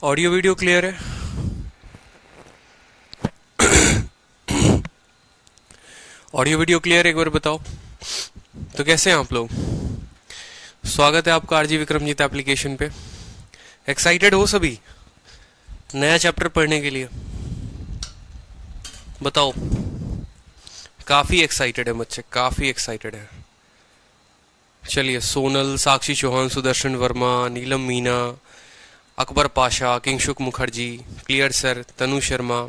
Audio video clear है? Audio video clear है, एक बार बताओ। तो कैसे हैं आप लोग? स्वागत है आपका आरजी विक्रमजीत एप्लीकेशन पे। एक्साइटेड हो सभी नया चैप्टर पढ़ने के लिए? बताओ। काफी एक्साइटेड है बच्चे, काफी एक्साइटेड है। चलिए, सोनल, साक्षी चौहान, सुदर्शन वर्मा, नीलम मीना, अकबर पाशा, किंगशुक मुखर्जी, क्लियर सर, तनु शर्मा,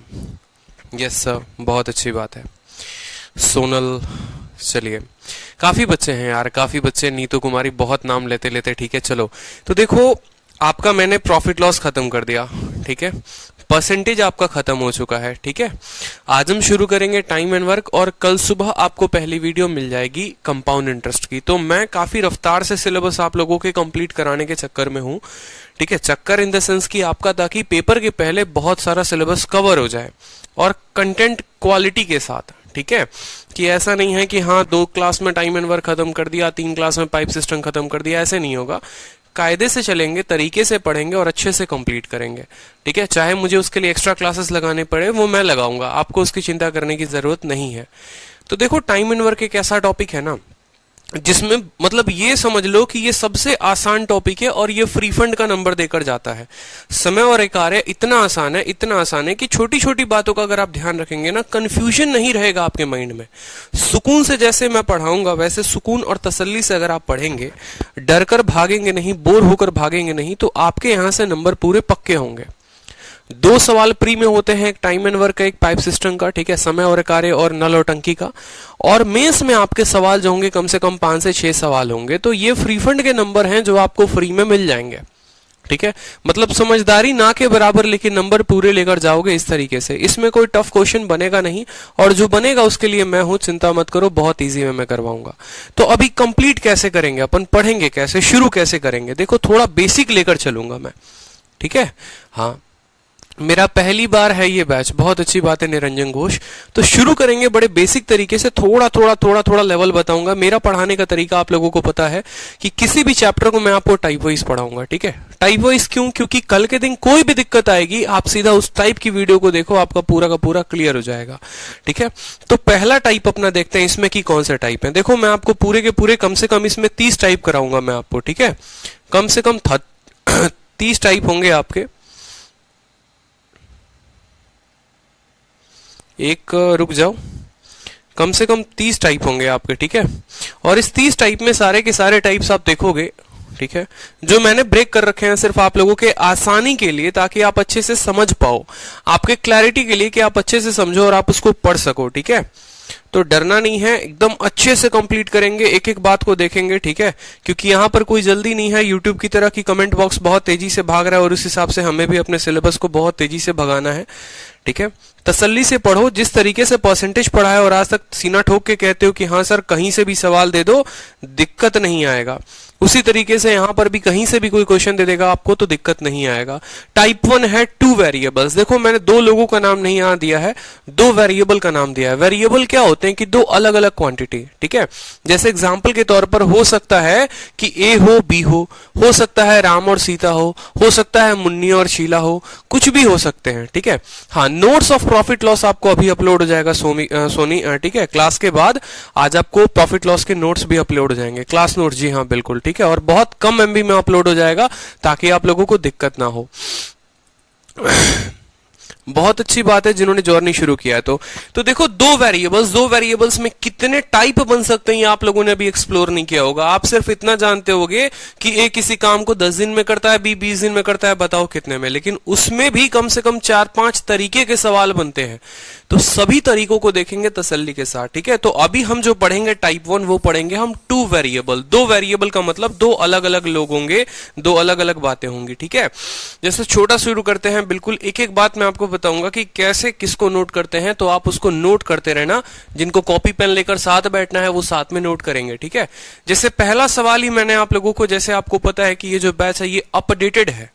यस सर, बहुत अच्छी बात है। सोनल, चलिए काफी बच्चे हैं यार, काफी बच्चे। नीतू कुमारी, बहुत नाम लेते लेते, ठीक है। चलो तो देखो, आपका मैंने प्रॉफिट लॉस खत्म कर दिया, ठीक है। परसेंटेज आपका खत्म हो चुका है, ठीक है। आज हम शुरू करेंगे टाइम एंड वर्क, और कल सुबह आपको पहली वीडियो मिल जाएगी कंपाउंड इंटरेस्ट की। तो मैं काफी रफ्तार से सिलेबस आप लोगों के कंप्लीट कराने के चक्कर में हूं, ठीक है। चक्कर इन द सेंस कि आपका, ताकि पेपर के पहले बहुत सारा सिलेबस कवर हो जाए और कंटेंट क्वालिटी के साथ, ठीक है। कि ऐसा नहीं है कि हाँ 2 क्लास में टाइम एंड वर्क खत्म कर दिया, 3 क्लास में पाइप सिस्टम खत्म कर दिया, ऐसे नहीं होगा। कायदे से चलेंगे, तरीके से पढ़ेंगे और अच्छे से कंप्लीट करेंगे, ठीक है। चाहे मुझे उसके लिए एक्स्ट्रा क्लासेस लगाने पड़े, वो मैं लगाऊंगा, आपको उसकी चिंता करने की जरूरत नहीं है। तो देखो, टाइम एंड वर्क एक ऐसा टॉपिक है ना जिसमें मतलब ये समझ लो कि ये सबसे आसान टॉपिक है और ये फ्री फंड का नंबर देकर जाता है। समय और कार्य इतना आसान है, इतना आसान है कि छोटी छोटी बातों का अगर आप ध्यान रखेंगे ना, कंफ्यूजन नहीं रहेगा आपके माइंड में। सुकून से जैसे मैं पढ़ाऊंगा वैसे सुकून और तसल्ली से अगर आप पढ़ेंगे, डर कर भागेंगे नहीं, बोर होकर भागेंगे नहीं, तो आपके यहां से नंबर पूरे पक्के होंगे। 2 सवाल प्री में होते हैं, एक टाइम एंड वर्क का, एक पाइप सिस्टम का, ठीक है, समय और कार्य और नल और टंकी का। और मेंस में आपके सवाल जो होंगे कम से कम 5 से 6 सवाल होंगे। तो ये फ्री फंड के नंबर हैं जो आपको फ्री में मिल जाएंगे, ठीक है। मतलब समझदारी ना के बराबर, लेकिन नंबर पूरे लेकर जाओगे इस तरीके से। इसमें कोई टफ क्वेश्चन बनेगा नहीं, और जो बनेगा उसके लिए मैं हूं, चिंता मत करो, बहुत इजी में मैं करवाऊंगा। तो अभी कंप्लीट कैसे करेंगे अपन, पढ़ेंगे कैसे, शुरू कैसे करेंगे? देखो, थोड़ा बेसिक लेकर चलूंगा मैं, ठीक है। हाँ, मेरा पहली बार है ये बैच, बहुत अच्छी बात है निरंजन घोष। तो शुरू करेंगे बड़े बेसिक तरीके से, थोड़ा लेवल बताऊंगा। मेरा पढ़ाने का तरीका आप लोगों को पता है कि किसी भी चैप्टर को मैं आपको टाइप वाइज पढ़ाऊंगा, ठीक है। टाइप वाइज क्यों? क्योंकि कल के दिन कोई भी दिक्कत आएगी, आप सीधा उस टाइप की वीडियो को देखो, आपका पूरा का पूरा क्लियर हो जाएगा, ठीक है। तो पहला टाइप अपना देखते हैं, इसमें की कौन से टाइप है। देखो, मैं आपको पूरे के पूरे कम से कम इसमें 30 टाइप कराऊंगा मैं आपको, ठीक है। कम से कम 30 टाइप होंगे आपके। रुक जाओ, कम से कम 30 टाइप होंगे आपके, ठीक है। और इस 30 टाइप में सारे के सारे टाइप्स आप देखोगे, ठीक है। जो मैंने ब्रेक कर रखे हैं सिर्फ आप लोगों के आसानी के लिए, ताकि आप अच्छे से समझ पाओ, आपके क्लैरिटी के लिए, कि आप अच्छे से समझो और आप उसको पढ़ सको, ठीक है। तो डरना नहीं है, एकदम अच्छे से कंप्लीट करेंगे, एक एक बात को देखेंगे, ठीक है। क्योंकि यहां पर कोई जल्दी नहीं है, यूट्यूब की तरह की कमेंट बॉक्स बहुत तेजी से भाग रहा है, और उस हिसाब से हमें भी अपने सिलेबस को बहुत तेजी से भगाना है, ठीक है। तसल्ली से पढ़ो, जिस तरीके से परसेंटेज पढ़ा है और आज तक सीना ठोक के कहते हो कि हाँ सर कहीं से भी सवाल दे दो, दिक्कत नहीं आएगा, उसी तरीके से यहां पर भी कहीं से भी कोई क्वेश्चन दे देगा आपको तो दिक्कत नहीं आएगा। टाइप 1 है 2 वेरिएबल्स। देखो, मैंने 2 लोगों का नाम नहीं यहां दिया है, 2 वेरिएबल का नाम दिया है। वेरिएबल क्या होते हैं कि 2 अलग अलग क्वांटिटी, ठीक है। जैसे एग्जांपल के तौर पर हो सकता है कि ए हो, बी हो सकता है राम और सीता हो सकता है मुन्नी और शीला हो, कुछ भी हो सकते हैं, ठीक है। हाँ, नोट्स ऑफ प्रॉफिट लॉस आपको अभी अपलोड हो जाएगा सोनी, ठीक है। क्लास के बाद आज आपको प्रॉफिट लॉस के नोट्स भी अपलोड हो जाएंगे, क्लास नोट्स, जी हाँ बिल्कुल, ठीक है। और बहुत कम एमबी में अपलोड हो जाएगा ताकि आप लोगों को दिक्कत ना हो। बहुत अच्छी बात है जिन्होंने जर्नी शुरू किया है। तो देखो, 2 वेरिएबल्स में कितने टाइप बन सकते हैं ये आप लोगों ने अभी एक्सप्लोर नहीं किया होगा। आप सिर्फ इतना जानते होगे कि ए किसी काम को 10 दिन में करता है, बी 20 दिन में करता है, बताओ कितने में। लेकिन उसमें भी कम से कम 4-5 तरीके के सवाल बनते हैं, तो सभी तरीकों को देखेंगे तसल्ली के साथ, ठीक है। तो अभी हम जो पढ़ेंगे टाइप 1, वो पढ़ेंगे हम 2 वेरिएबल। 2 वेरिएबल का मतलब 2 अलग अलग लोग होंगे, 2 अलग अलग बातें होंगी, ठीक है। जैसे छोटा शुरू करते हैं, बिल्कुल एक एक बात मैं आपको बताऊंगा कि कैसे किसको नोट करते हैं, तो आप उसको नोट करते रहना। जिनको कॉपी पेन लेकर साथ बैठना है वो साथ में नोट करेंगे, ठीक है। जैसे पहला सवाल ही मैंने आप लोगों को, जैसे आपको पता है कि ये जो बैच है ये अपडेटेड है,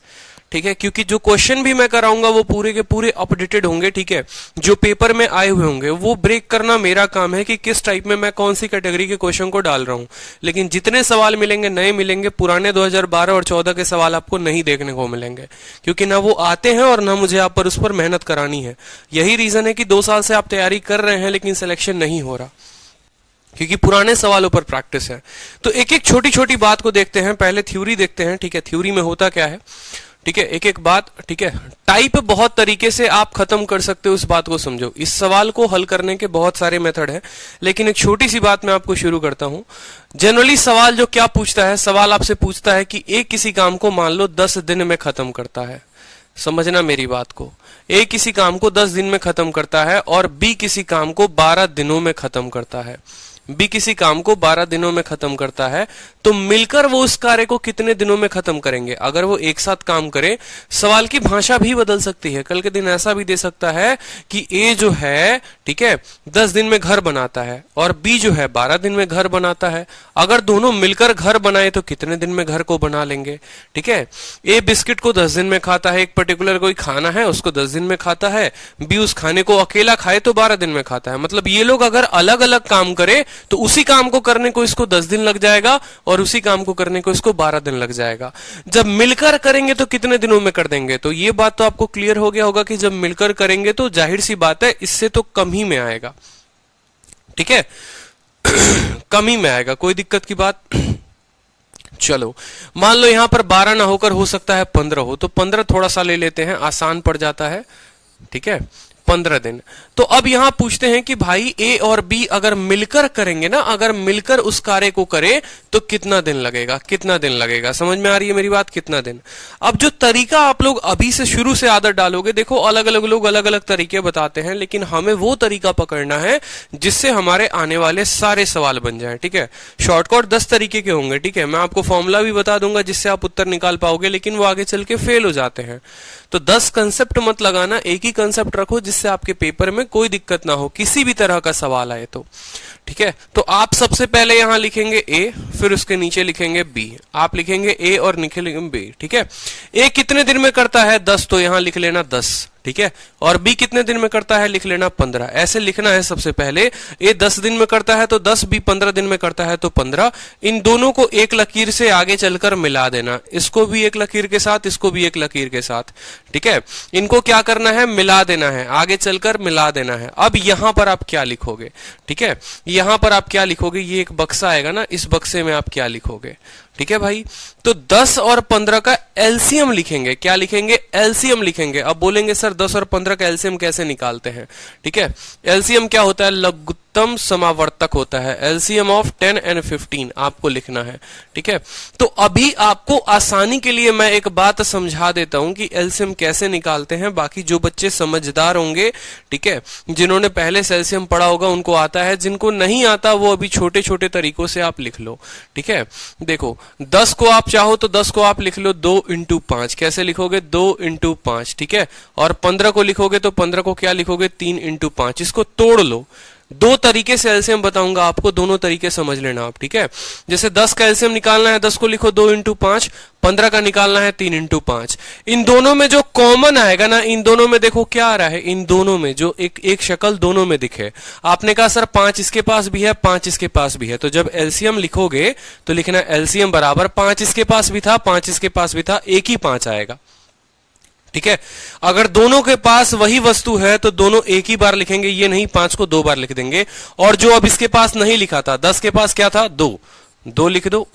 ठीक है, क्योंकि जो क्वेश्चन भी मैं कराऊंगा वो पूरे के पूरे अपडेटेड होंगे, ठीक है, जो पेपर में आए हुए होंगे। वो ब्रेक करना मेरा काम है कि किस टाइप में मैं कौन सी कैटेगरी के क्वेश्चन को डाल रहा हूं। लेकिन जितने सवाल मिलेंगे नए मिलेंगे, पुराने 2012 और 14 के सवाल आपको नहीं देखने को मिलेंगे, क्योंकि ना वो आते हैं और ना मुझे आप पर उस पर मेहनत करानी है। यही रीजन है कि 2 साल से आप तैयारी कर रहे हैं लेकिन सिलेक्शन नहीं हो रहा, क्योंकि पुराने सवालों पर प्रैक्टिस है। तो एक एक छोटी छोटी बात को देखते हैं। पहले थ्योरी देखते हैं, ठीक है, थ्योरी में होता क्या है, ठीक है, एक एक बात, ठीक है। टाइप बहुत तरीके से आप खत्म कर सकते हो, इस बात को समझो। इस सवाल को हल करने के बहुत सारे मेथड हैं, लेकिन एक छोटी सी बात मैं आपको शुरू करता हूं। जनरली सवाल जो क्या पूछता है, सवाल आपसे पूछता है कि ए किसी काम को मान लो 10 दिन में खत्म करता है। समझना मेरी बात को, ए किसी काम को 10 दिन में खत्म करता है और बी किसी काम को 12 दिनों में खत्म करता है। बी किसी काम को 12 दिनों में खत्म करता है, तो मिलकर वो उस कार्य को कितने दिनों में खत्म करेंगे। अगर वो एक साथ काम करे, सवाल की भाषा भी बदल सकती है। कल के दिन ऐसा भी दे सकता है कि ए जो है, ठीक है, 10 दिन में घर बनाता है और बी जो है 12 दिन में घर बनाता है। अगर दोनों मिलकर घर बनाए तो कितने दिन में घर को बना लेंगे, ठीक है। ए बिस्किट को 10 दिन में खाता है, एक पर्टिकुलर कोई खाना है उसको 10 दिन में खाता है, बी उस खाने को अकेला खाए तो 12 दिन में खाता है। मतलब ये लोग अगर अलग अलग काम करे तो उसी काम को करने को इसको 10 दिन लग जाएगा और उसी काम को करने को इसको 12 दिन लग जाएगा। जब मिलकर करेंगे तो कितने दिनों में कर देंगे। तो ये बात तो आपको क्लियर हो गया होगा कि जब मिलकर करेंगे तो जाहिर सी बात है इससे तो कम ही में आएगा, ठीक है, कम ही में आएगा, कोई दिक्कत की बात। चलो मान लो यहां पर 12 ना होकर हो सकता है 15 हो, तो 15 थोड़ा सा ले लेते हैं, आसान पड़ जाता है, ठीक है, 15 दिन। तो अब यहां पूछते हैं कि भाई ए और बी अगर मिलकर करेंगे ना, अगर मिलकर उस कार्य को करे तो कितना दिन लगेगा, कितना दिन लगेगा। समझ में आ रही है मेरी बात, कितना दिन। अब जो तरीका आप लोग अभी से शुरू से आदत डालोगे, देखो अलग अलग लोग अलग अलग तरीके बताते हैं, लेकिन हमें वो तरीका पकड़ना है जिससे हमारे आने वाले सारे सवाल बन जाए, ठीक है। शॉर्टकट 10 तरीके के होंगे, ठीक है, मैं आपको फॉर्मूला भी बता दूंगा जिससे आप उत्तर निकाल पाओगे, लेकिन वो आगे चल के फेल हो जाते हैं। तो 10 कंसेप्ट मत लगाना, एक ही कंसेप्ट रखो जिससे आपके पेपर में कोई दिक्कत ना हो, किसी भी तरह का सवाल आए तो, ठीक है। तो आप सबसे पहले यहां लिखेंगे ए, फिर उसके नीचे लिखेंगे बी। आप लिखेंगे ए और लिखेंगे बी, ठीक है। ए कितने दिन में करता है 10, तो यहां लिख लेना 10, ठीक है। और बी कितने दिन में करता है, लिख लेना 15। ऐसे लिखना है सबसे पहले। ए 10 दिन में करता है तो 10, बी 15 दिन में करता है तो 15। इन दोनों को एक लकीर से आगे चलकर मिला देना, इसको भी एक लकीर के साथ, इसको भी एक लकीर के साथ, ठीक है। इनको क्या करना है, मिला देना है, आगे चलकर मिला देना है। अब यहां पर आप क्या लिखोगे, ठीक है, यहां पर आप क्या लिखोगे, ये एक बक्सा आएगा ना, इस बक्से में आप क्या लिखोगे, ठीक है भाई। तो 10 और 15 का एलसीएम लिखेंगे, क्या लिखेंगे, एलसीएम लिखेंगे। अब बोलेंगे सर 10 और 15 का एलसीएम कैसे निकालते हैं, ठीक है। एलसीएम क्या होता है, लघुत्तम समावर्तक होता है। एलसीएम ऑफ 10 and 15 आपको लिखना है, ठीक है। तो अभी आपको आसानी के लिए मैं एक बात समझा देता हूं कि एलसीएम कैसे निकालते हैं। बाकी जो बच्चे समझदार होंगे, ठीक है, जिन्होंने पहले से एलसीएम पढ़ा होगा उनको आता है, जिनको नहीं आता वो अभी छोटे छोटे तरीकों से आप लिख लो, ठीक है। देखो 10 को आप चाहो तो 10 को आप लिख लो 2 into 5, कैसे लिखोगे, 2 into 5, ठीक है। और 15 को लिखोगे तो 15 को क्या लिखोगे, 3 into 5। इसको तोड़ लो, 2 तरीके से एलसीएम बताऊंगा आपको, दोनों तरीके समझ लेना आप, ठीक है। जैसे 10 का एलसीएम निकालना है, 10 को लिखो 2 into 5, 15 का निकालना है 3 into 5। इन दोनों में जो कॉमन आएगा ना, इन दोनों में देखो क्या आ रहा है, इन दोनों में जो एक शक्ल दोनों में दिखे। आपने कहा सर 5 इसके पास भी है, 5 इसके पास भी है, तो जब एलसीएम लिखोगे तो लिखना एलसीएम बराबर 5 इसके पास भी था, 5 इसके पास भी था, एक ही 5 आएगा, ठीक है। अगर दोनों के पास वही वस्तु है तो दोनों एक ही बार लिखेंगे, ये नहीं 5 को 2 बार लिख देंगे। और जो अब इसके पास नहीं लिखा था, 10 के पास क्या था, 2 लिख दो।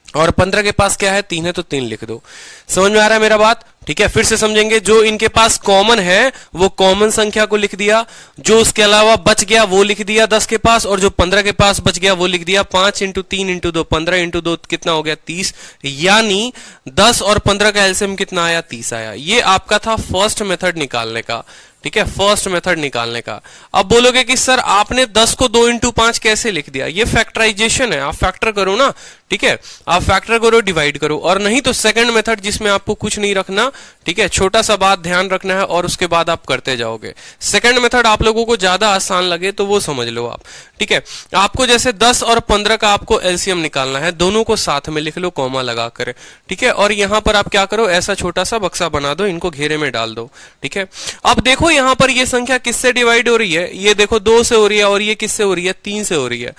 और 15 के पास क्या है, 3 है तो 3 लिख दो। समझ में आ रहा है मेरा बात, ठीक है। फिर से समझेंगे, जो इनके पास कॉमन है वो कॉमन संख्या को लिख दिया, जो उसके अलावा बच गया वो लिख दिया 10 के पास, और जो 15 के पास बच गया वो लिख दिया। 5 into 3 into 2, 15 into 2 कितना हो गया, 30। यानी 10 और 15 का एलसीएम कितना आया, 30 आया। ये आपका था फर्स्ट मेथड निकालने का, ठीक है, फर्स्ट मेथड निकालने का। अब बोलोगे कि सर आपने 10 को 2 इंटू 5 कैसे लिख दिया? ये फैक्टराइजेशन है, आप फैक्टर करो ना, ठीक है, आप फैक्टर करो, डिवाइड करो। और नहीं तो सेकंड मेथड जिसमें आपको कुछ नहीं रखना, ठीक है, छोटा सा बात ध्यान रखना है और उसके बाद आप करते जाओगे। सेकंड मेथड आप लोगों को ज्यादा आसान लगे तो वो समझ लो आप, ठीक है। आपको जैसे 10 और 15 का आपको एलसीएम निकालना है, दोनों को साथ में लिख लो कॉमा लगाकर, ठीक है। और यहां पर आप क्या करो, ऐसा छोटा सा बक्सा बना दो, इनको घेरे में डाल दो, ठीक है। अब देखो यहां पर ये संख्या किससे डिवाइड हो रही है? ये देखो 2 से हो रही है, और ये किससे हो रही है? 3 से हो रही है।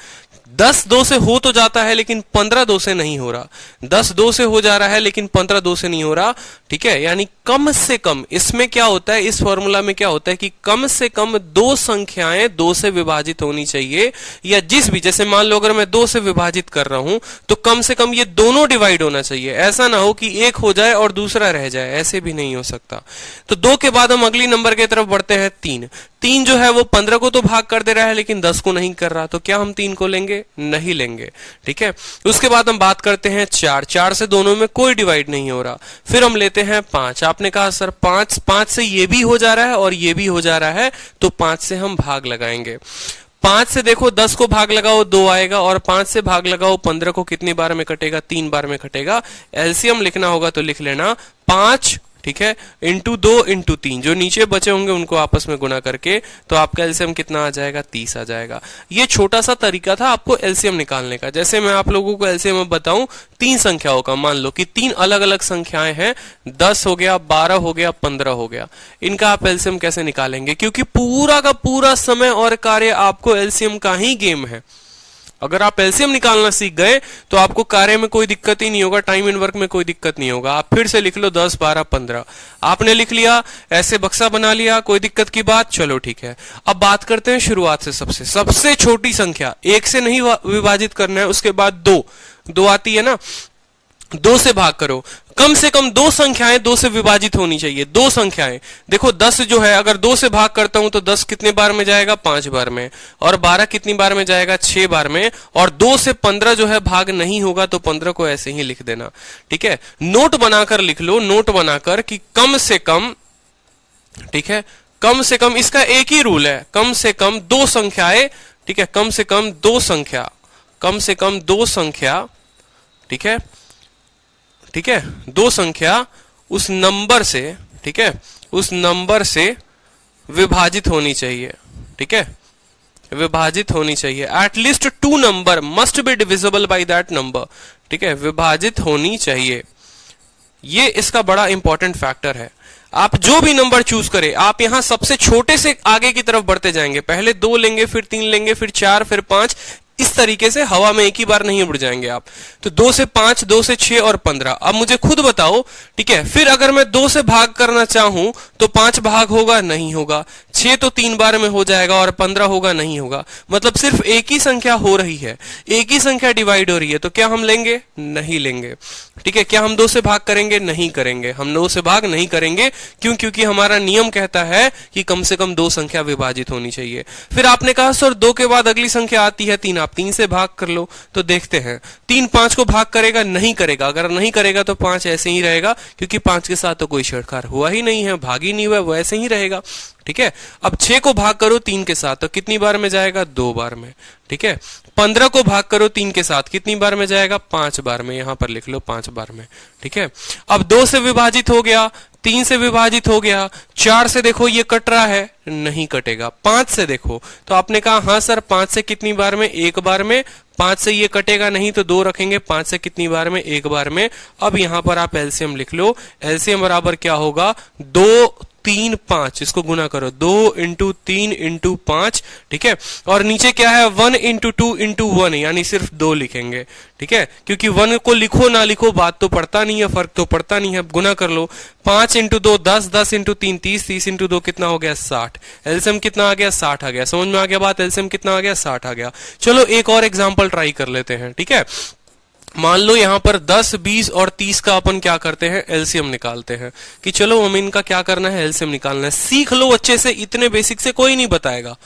10 2 से हो तो जाता है, लेकिन 15 2 से नहीं हो रहा। 10 2 से हो जा रहा है, लेकिन 15 2 से नहीं हो रहा, ठीक है। यानी कम से कम इसमें क्या होता है, इस फॉर्मूला में क्या होता है कि कम से कम 2 संख्याएं 2 से विभाजित होनी चाहिए, या जिस भी, जैसे मान लो अगर मैं 2 से विभाजित कर रहा हूं तो कम से कम ये दोनों डिवाइड होना चाहिए। ऐसा ना हो कि एक हो जाए और दूसरा रह जाए, ऐसे भी नहीं हो सकता। तो 2 के बाद हम अगली नंबर की तरफ बढ़ते हैं, 3। 3 जो है वो 15 को तो भाग कर दे रहा है, लेकिन 10 को नहीं कर रहा, तो क्या हम 3 को लेंगे? नहीं लेंगे, ठीक है। उसके बाद हम बात करते हैं 4। 4 से दोनों में कोई डिवाइड नहीं हो रहा। फिर हम लेते हैं 5। आपने कहा सर 5 से ये भी हो जा रहा है और ये भी हो जा रहा है, तो 5 से हम भाग लगाएंगे। 5 से देखो 10 को भाग लगाओ 2 आएगा, और 5 से भाग लगाओ 15 को कितनी बार में कटेगा? 3 बार में कटेगा। एलसीएम लिखना होगा तो लिख लेना 5, ठीक है, इंटू 2 इंटू 3, जो नीचे बचे होंगे उनको आपस में गुना करके, तो आपका एलसीएम कितना आ जाएगा? 30 आ जाएगा। ये छोटा सा तरीका था आपको एलसीएम निकालने का। जैसे मैं आप लोगों को एलसीएम बताऊं 3 संख्याओं का, मान लो कि 3 अलग अलग संख्याएं हैं, 10 हो गया, 12 हो गया, 15 हो गया। इनका आप एलसीएम कैसे निकालेंगे? क्योंकि पूरा का पूरा समय और कार्य आपको एलसीएम का ही गेम है। अगर आप एलसीएम निकालना सीख गए तो आपको कार्य में कोई दिक्कत ही नहीं होगा, टाइम इन वर्क में कोई दिक्कत नहीं होगा। आप फिर से लिख लो 10 12 15, आपने लिख लिया, ऐसे बक्सा बना लिया, कोई दिक्कत की बात? चलो ठीक है। अब बात करते हैं शुरुआत से, सबसे छोटी संख्या, 1 से नहीं विभाजित करना है, उसके बाद 2 आती है ना, 2 से भाग करो। कम से कम 2 संख्याएं 2 से विभाजित होनी चाहिए। 2 संख्याएं देखो, 10 जो है अगर 2 से भाग करता हूं तो 10 कितने बार में जाएगा? 5 बार में। और 12 कितनी बार में जाएगा? 6 बार में। और 2 से 15 जो है भाग नहीं होगा, तो 15 को ऐसे ही लिख देना, ठीक है। नोट बनाकर लिख लो, नोट बनाकर कि कम से कम, ठीक है, कम से कम, इसका एक ही रूल है, कम से कम 2 संख्याएं, ठीक है, कम से कम 2 संख्या, कम से कम 2 संख्या, ठीक है, ठीक है, 2 संख्या उस नंबर से, ठीक है, उस नंबर से विभाजित होनी चाहिए, ठीक है, विभाजित होनी चाहिए। At least 2 number must be divisible by that number, ठीक है, विभाजित होनी चाहिए। ये इसका बड़ा इंपॉर्टेंट फैक्टर है। आप जो भी नंबर चूज करें, आप यहां सबसे छोटे से आगे की तरफ बढ़ते जाएंगे। पहले 2 लेंगे, फिर 3 लेंगे, फिर 4, फिर 5, इस तरीके से हवा में एक ही बार नहीं उड़ जाएंगे आप। तो 2 से 5, 2 से 6 और 15। अब मुझे खुद बताओ, ठीक है, फिर अगर मैं 2 से भाग करना चाहूं तो 5 भाग होगा? नहीं होगा। 6 तो 3 बार में हो जाएगा, और 15 होगा? नहीं होगा। मतलब सिर्फ एक ही संख्या हो रही है, एक ही संख्या डिवाइड हो रही है, तो क्या हम लेंगे? नहीं लेंगे, ठीक है। क्या हम 2 से भाग करेंगे? नहीं करेंगे, हम 2 से भाग नहीं करेंगे। क्यों? क्योंकि हमारा नियम कहता है कि कम से कम 2 संख्या विभाजित होनी चाहिए। फिर आपने कहा सर 2 के बाद अगली संख्या आती है 3, आप 3 से भाग कर लो। तो देखते हैं, 3 5 को भाग करेगा? नहीं करेगा। अगर नहीं करेगा तो 5 ऐसे ही रहेगा, क्योंकि 5 के साथ तो कोई छेड़छाड़ हुआ ही नहीं है, भाग ही नहीं हुआ, वो ऐसे ही रहेगा, ठीक है। अब 6 को भाग करो 3 के साथ, तो कितनी बार में जाएगा? 2 बार में, ठीक है। 15 को भाग करो 3 के साथ, कितनी बार में जाएगा? 5 बार में। यहां पर लिख लो 5 बार में, ठीक है। अब 2 से विभाजित हो गया, 3 से विभाजित हो गया, 4 से देखो ये कट रहा है? नहीं कटेगा। 5 से देखो, तो आपने कहा हाँ सर 5 से कितनी बार में? 1 बार में। 5 से ये कटेगा नहीं, तो 2 रखेंगे। 5 से कितनी बार में? 1 बार में। अब यहां पर आप एलसीएम लिख लो। एलसीएम बराबर क्या होगा? 2 3 5, इसको गुना करो, 2 इंटू 3 इंटू 5, ठीक है। और नीचे क्या है? 1 इंटू 2 इंटू 1, यानी सिर्फ 2 लिखेंगे, ठीक है। क्योंकि 1 को लिखो ना लिखो बात तो पड़ता नहीं है, फर्क तो पड़ता नहीं है। गुना कर लो, 5 इंटू 2 10, 10 इंटू 3 30, 30 इंटू 2 कितना हो गया? 60। एलसीएम कितना आ गया? 60 आ गया। समझ में आ गया बात? एलसीएम कितना आ गया? 60 आ गया। चलो एक और एग्जाम्पल ट्राई कर लेते हैं, ठीक है। मान लो यहां पर 10, 20 और 30 का अपन क्या करते हैं? एलसीएम निकालते हैं। कि चलो हम इनका क्या करना है? एलसीएम निकालना है। सीख लो अच्छे से, इतने बेसिक से कोई नहीं बताएगा,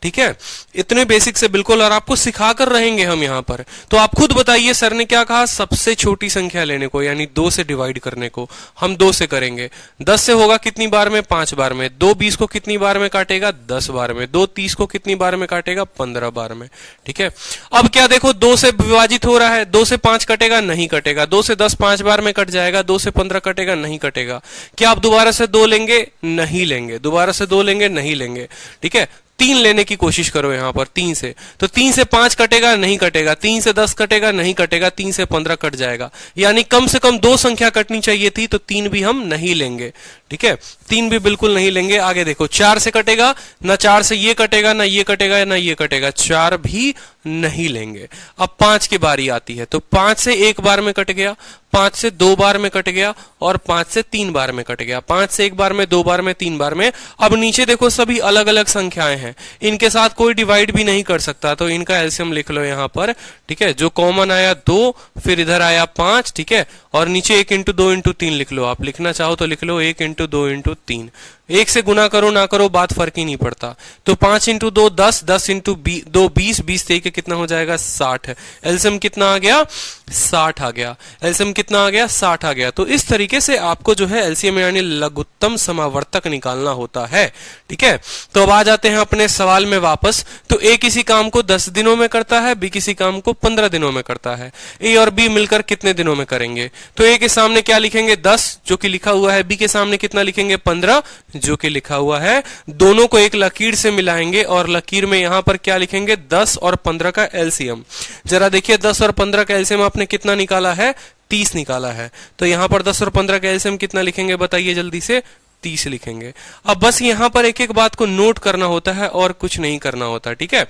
ठीक है, इतने बेसिक से बिल्कुल, और आपको सिखा कर रहेंगे हम यहाँ पर। तो आप खुद बताइए, सर ने क्या कहा, सबसे छोटी संख्या लेने को, यानी 2 से डिवाइड करने को। हम 2 से करेंगे, 10 से होगा कितनी बार में, 5 बार में। 2 20 को कितनी बार में काटेगा, 10 बार में। 2 30 को कितनी बार में काटेगा, 15 बार में। ठीक है, अब क्या देखो, 2 से विभाजित हो रहा है, 2 से 5 कटेगा, नहीं कटेगा। 2 से 10 5 बार में कट जाएगा, 2 से 15 कटेगा, नहीं कटेगा। क्या आप दोबारा से 2 लेंगे, नहीं लेंगे। दोबारा से 2 लेंगे, नहीं लेंगे। ठीक है, 3 लेने की कोशिश करो यहां पर, 3 से, तो 3 से 5 कटेगा, नहीं कटेगा। 3 से 10 कटेगा, नहीं कटेगा। 3 से 15 कट जाएगा, यानी कम से कम 2 संख्या कटनी चाहिए थी, तो 3 भी हम नहीं लेंगे। ठीक है, 3 भी बिल्कुल नहीं लेंगे। आगे देखो, 4 से कटेगा ना, 4 से ये कटेगा ना, ये कटेगा ना, ये कटेगा, 4 भी नहीं लेंगे। अब 5 की बारी आती है, तो 5 से 1 बार में कट गया, 5 से 2 बार में कट गया, और 5 से 3 बार में कट गया। 5 से 1 बार में, 2 बार में, 3 बार में। अब नीचे देखो, सभी अलग अलग संख्याएं हैं, इनके साथ कोई डिवाइड भी नहीं कर सकता, तो इनका एलसीएम लिख लो यहां पर। ठीक है, जो कॉमन आया 2, फिर इधर आया 5। ठीक है, और नीचे 1 इंटू 2 इंटू 3 लिख लो। आप लिखना चाहो तो लिख लो 1 इंटू 2 इंटू 3। 1 से गुना करो ना करो, बात फर्क ही नहीं पड़ता। तो 5 इंटू 2 10, 10 इंटू 2 20, 20 से 1 कितना हो जाएगा, 60। एलसीएम कितना आ गया, 60 आ गया। एलसीएम कितना आ गया, 60 आ गया। तो इस तरीके से आपको जो है एलसीएम यानी लघुत्तम समावर्तक निकालना होता है। ठीक है, तो अब आ जाते हैं अपने सवाल में वापस। तो ए किसी काम को 10 दिनों में करता है, बी किसी काम को 15 दिनों में करता है। ए और बी मिलकर कितने दिनों में करेंगे, तो ए के सामने क्या लिखेंगे, 10 जो कि लिखा हुआ है। बी के सामने कितना लिखेंगे, 15 जो कि लिखा हुआ है। दोनों को एक लकीर से मिलाएंगे, और लकीर में यहां पर क्या लिखेंगे, 10 और 15 का एलसीएम। जरा देखिए, 10 और 15 का एलसीएम आपने कितना निकाला है, 30 निकाला है। तो यहां पर 10 और 15 का एलसीएम कितना लिखेंगे, बताइए जल्दी से, 30 लिखेंगे। अब बस यहां पर एक एक बात को नोट करना होता है, और कुछ नहीं करना होता। ठीक है,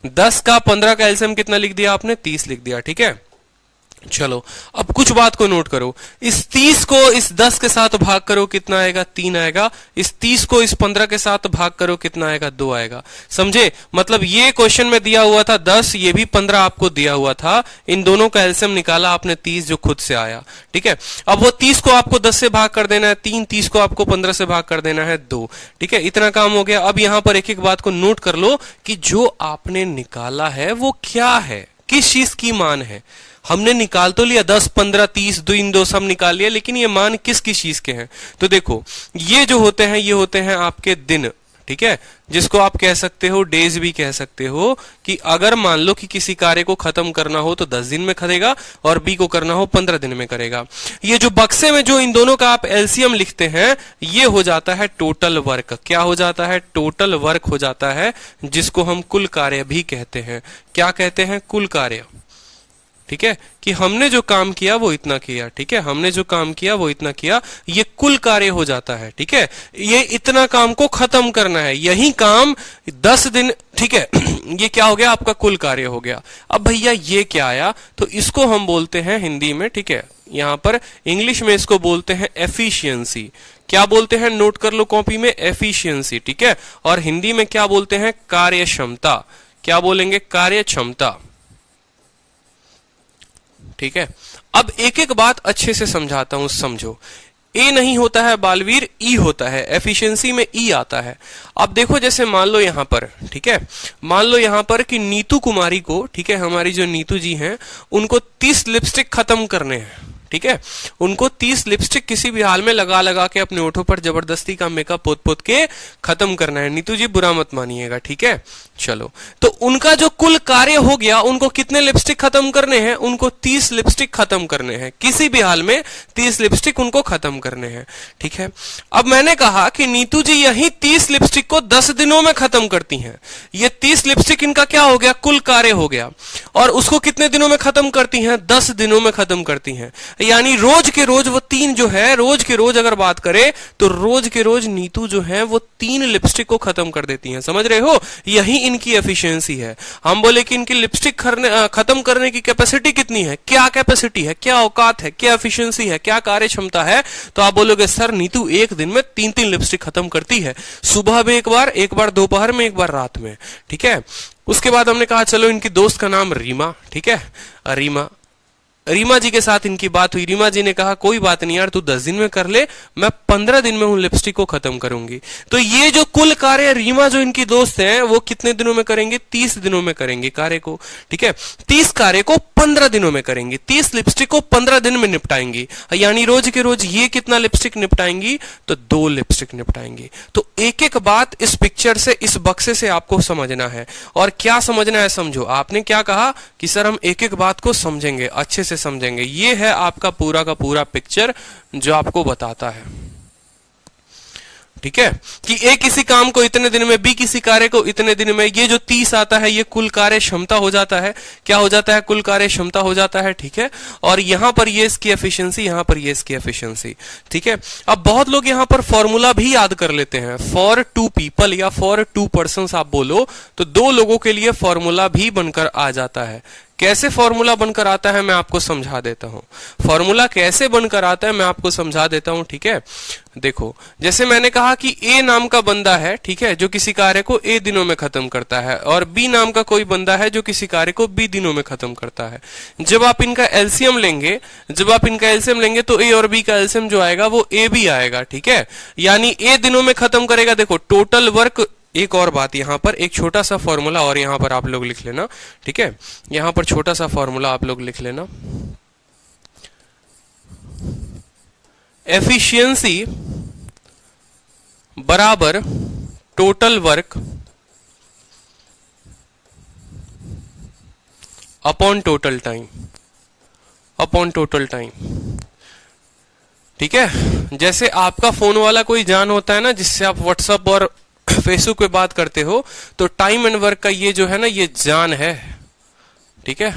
10 का 15 का एलसीएम कितना लिख दिया आपने, 30 लिख दिया। ठीक है, चलो अब कुछ बात को नोट करो। इस 30 को इस 10 के साथ भाग करो, कितना आएगा, 3 आएगा। इस 30 को इस 15 के साथ भाग करो, कितना आएगा, 2 आएगा। समझे, मतलब ये क्वेश्चन में दिया हुआ था 10, ये भी 15 आपको दिया हुआ था। इन दोनों का एलसीएम निकाला आपने 30, जो खुद से आया। ठीक है, अब वो 30 को आपको 10 से भाग कर देना है 3, 30 को आपको 15 से भाग कर देना है 2। ठीक है, इतना काम हो गया। अब यहां पर एक एक बात को नोट कर लो कि जो आपने निकाला है वो क्या है, किस चीज की मान है। हमने निकाल तो लिया 10 15 30 2 इन 2 सब निकाल लिया, लेकिन ये मान किस किस चीज के हैं। तो देखो, ये जो होते हैं ये होते हैं आपके दिन। ठीक है, जिसको आप कह सकते हो डेज भी कह सकते हो, कि अगर मान लो कि किसी कार्य को खत्म करना हो तो 10 दिन में करेगा, और बी को करना हो 15 दिन में करेगा। ये जो बक्से में जो इन दोनों का आप एलसीएम लिखते हैं, ये हो जाता है टोटल वर्क। क्या हो जाता है, टोटल वर्क हो जाता है, जिसको हम कुल कार्य भी कहते हैं। क्या कहते हैं, कुल कार्य। ठीक है, कि हमने जो काम किया वो इतना किया। ठीक है, हमने जो काम किया वो इतना किया, ये कुल कार्य हो जाता है। ठीक है, ये इतना काम को खत्म करना है, यही काम 10 दिन। ठीक है, ये क्या हो गया, आपका कुल कार्य हो गया। अब भैया ये क्या आया, तो इसको हम बोलते हैं हिंदी में, ठीक है, यहां पर इंग्लिश में इसको बोलते हैं एफिशिएंसी। क्या बोलते हैं, नोट कर लो कॉपी में, एफिशिएंसी। ठीक है, और हिंदी में क्या बोलते हैं, कार्य क्षमता। क्या बोलेंगे, कार्य क्षमता। ठीक है, अब एक एक बात अच्छे से समझाता हूं, समझो। ए नहीं होता है बालवीर, ई होता है। एफिशिएंसी में ई आता है। अब देखो, जैसे मान लो यहां पर, ठीक है, मान लो यहां पर कि नीतू कुमारी को, ठीक है, हमारी जो नीतू जी हैं, उनको 30 लिपस्टिक खत्म करने हैं। ठीक है, उनको 30 लिपस्टिक किसी भी हाल में लगा लगा के अपने ओठों पर जबरदस्ती का मेकअप पोत पोत के खत्म करना है। नीतू जी बुरा मत मानिएगा। ठीक है, चलो, तो उनका जो कुल कार्य हो गया, उनको कितने लिपस्टिक खत्म करने हैं, उनको 30 लिपस्टिक खत्म करने हैं। किसी भी हाल में 30 लिपस्टिक उनको खत्म करने हैं। ठीक है, अब मैंने कहा कि नीतू जी यही 30 लिपस्टिक को 10 दिनों में खत्म करती हैं। ये 30 लिपस्टिक इनका क्या हो गया, कुल कार्य हो गया। और उसको कितने दिनों में खत्म करती हैं, 10 दिनों में खत्म करती हैं। यानी रोज के रोज वो 3 जो है, रोज के रोज अगर बात करें तो रोज के रोज नीतू जो है वो 3 लिपस्टिक को खत्म कर देती हैं। समझ रहे हो, यही इनकी एफिशिएंसी है। हम बोले कि इनकी लिपस्टिक खत्म करने की कैपेसिटी कितनी है, क्या कैपेसिटी है, क्या औकात है, क्या एफिशिएंसी है, क्या कार्य क्षमता है, तो आप बोलोगे सर नीतू एक दिन में 3-3 लिपस्टिक खत्म करती है। सुबह में एक बार दोपहर में, एक बार रात में। ठीक है, उसके बाद हमने कहा चलो इनकी दोस्त का नाम रीमा। ठीक है, रीमा, रीमा जी के साथ इनकी बात हुई, रीमा जी ने कहा कोई बात नहीं यार, तू 10 दिन में कर ले, मैं 15 दिन में उन लिपस्टिक को खत्म करूंगी। तो ये जो कुल कार्य रीमा जो इनकी दोस्त हैं वो कितने दिनों में करेंगे? 30 दिनों में करेंगे कार्य को, ठीक है। 30 कार्य को 15 दिनों में करेंगे, 30 लिपस्टिक को 15 दिन में निपटाएंगी, यानी रोज के रोज ये कितना लिपस्टिक निपटाएंगी? तो 2 लिपस्टिक निपटाएंगी। तो एक एक बात इस पिक्चर से, इस बक्से से आपको समझना है। और क्या समझना है समझो। आपने क्या कहा कि सर हम एक एक बात को समझेंगे, अच्छे से समझेंगे। ये है आपका पूरा का पूरा पिक्चर जो आपको बताता है, ठीक है, कि ए किसी काम को इतने दिन में, बी किसी कार्य को इतने दिन में। ये जो 30 आता है ये कुल कार्य क्षमता हो जाता है। क्या हो जाता है? कुल कार्य क्षमता हो जाता है, ठीक है। और यहां पर ये इसकी एफिशिएंसी, यहां पर ये इसकी एफिशिएंसी, ठीक है। अब बहुत लोग यहां पर फॉर्मूला भी याद कर लेते हैं। फॉर 2 पीपल या फॉर 2 पर्सन्स आप बोलो तो 2 लोगों के लिए फॉर्मूला भी बनकर आ जाता है। कैसे फॉर्मूला बनकर आता है मैं आपको समझा देता हूं। फॉर्मूला कैसे बनकर आता है मैं आपको समझा देता हूं, ठीक है। देखो, जैसे मैंने कहा कि ए नाम का बंदा है, ठीक है, जो किसी कार्य को ए दिनों में खत्म करता है, और बी नाम का कोई बंदा है जो किसी कार्य को बी दिनों में खत्म करता है। जब आप इनका एलसीएम लेंगे तो ए और बी का एलसीएम जो आएगा वो ए बी आएगा, ठीक है। यानी ए दिनों में खत्म करेगा। देखो टोटल वर्क, एक और बात, यहां पर एक छोटा सा फॉर्मूला और यहां पर आप लोग लिख लेना, ठीक है। यहां पर छोटा सा फॉर्मूला आप लोग लिख लेना। एफिशिएंसी बराबर total work upon total time, ठीक है। जैसे आपका फोन वाला कोई जान होता है ना, जिससे आप व्हाट्सएप और फेसबुक पे बात करते हो, तो टाइम एंड वर्क का ये जो है ना, ये जान है, ठीक है।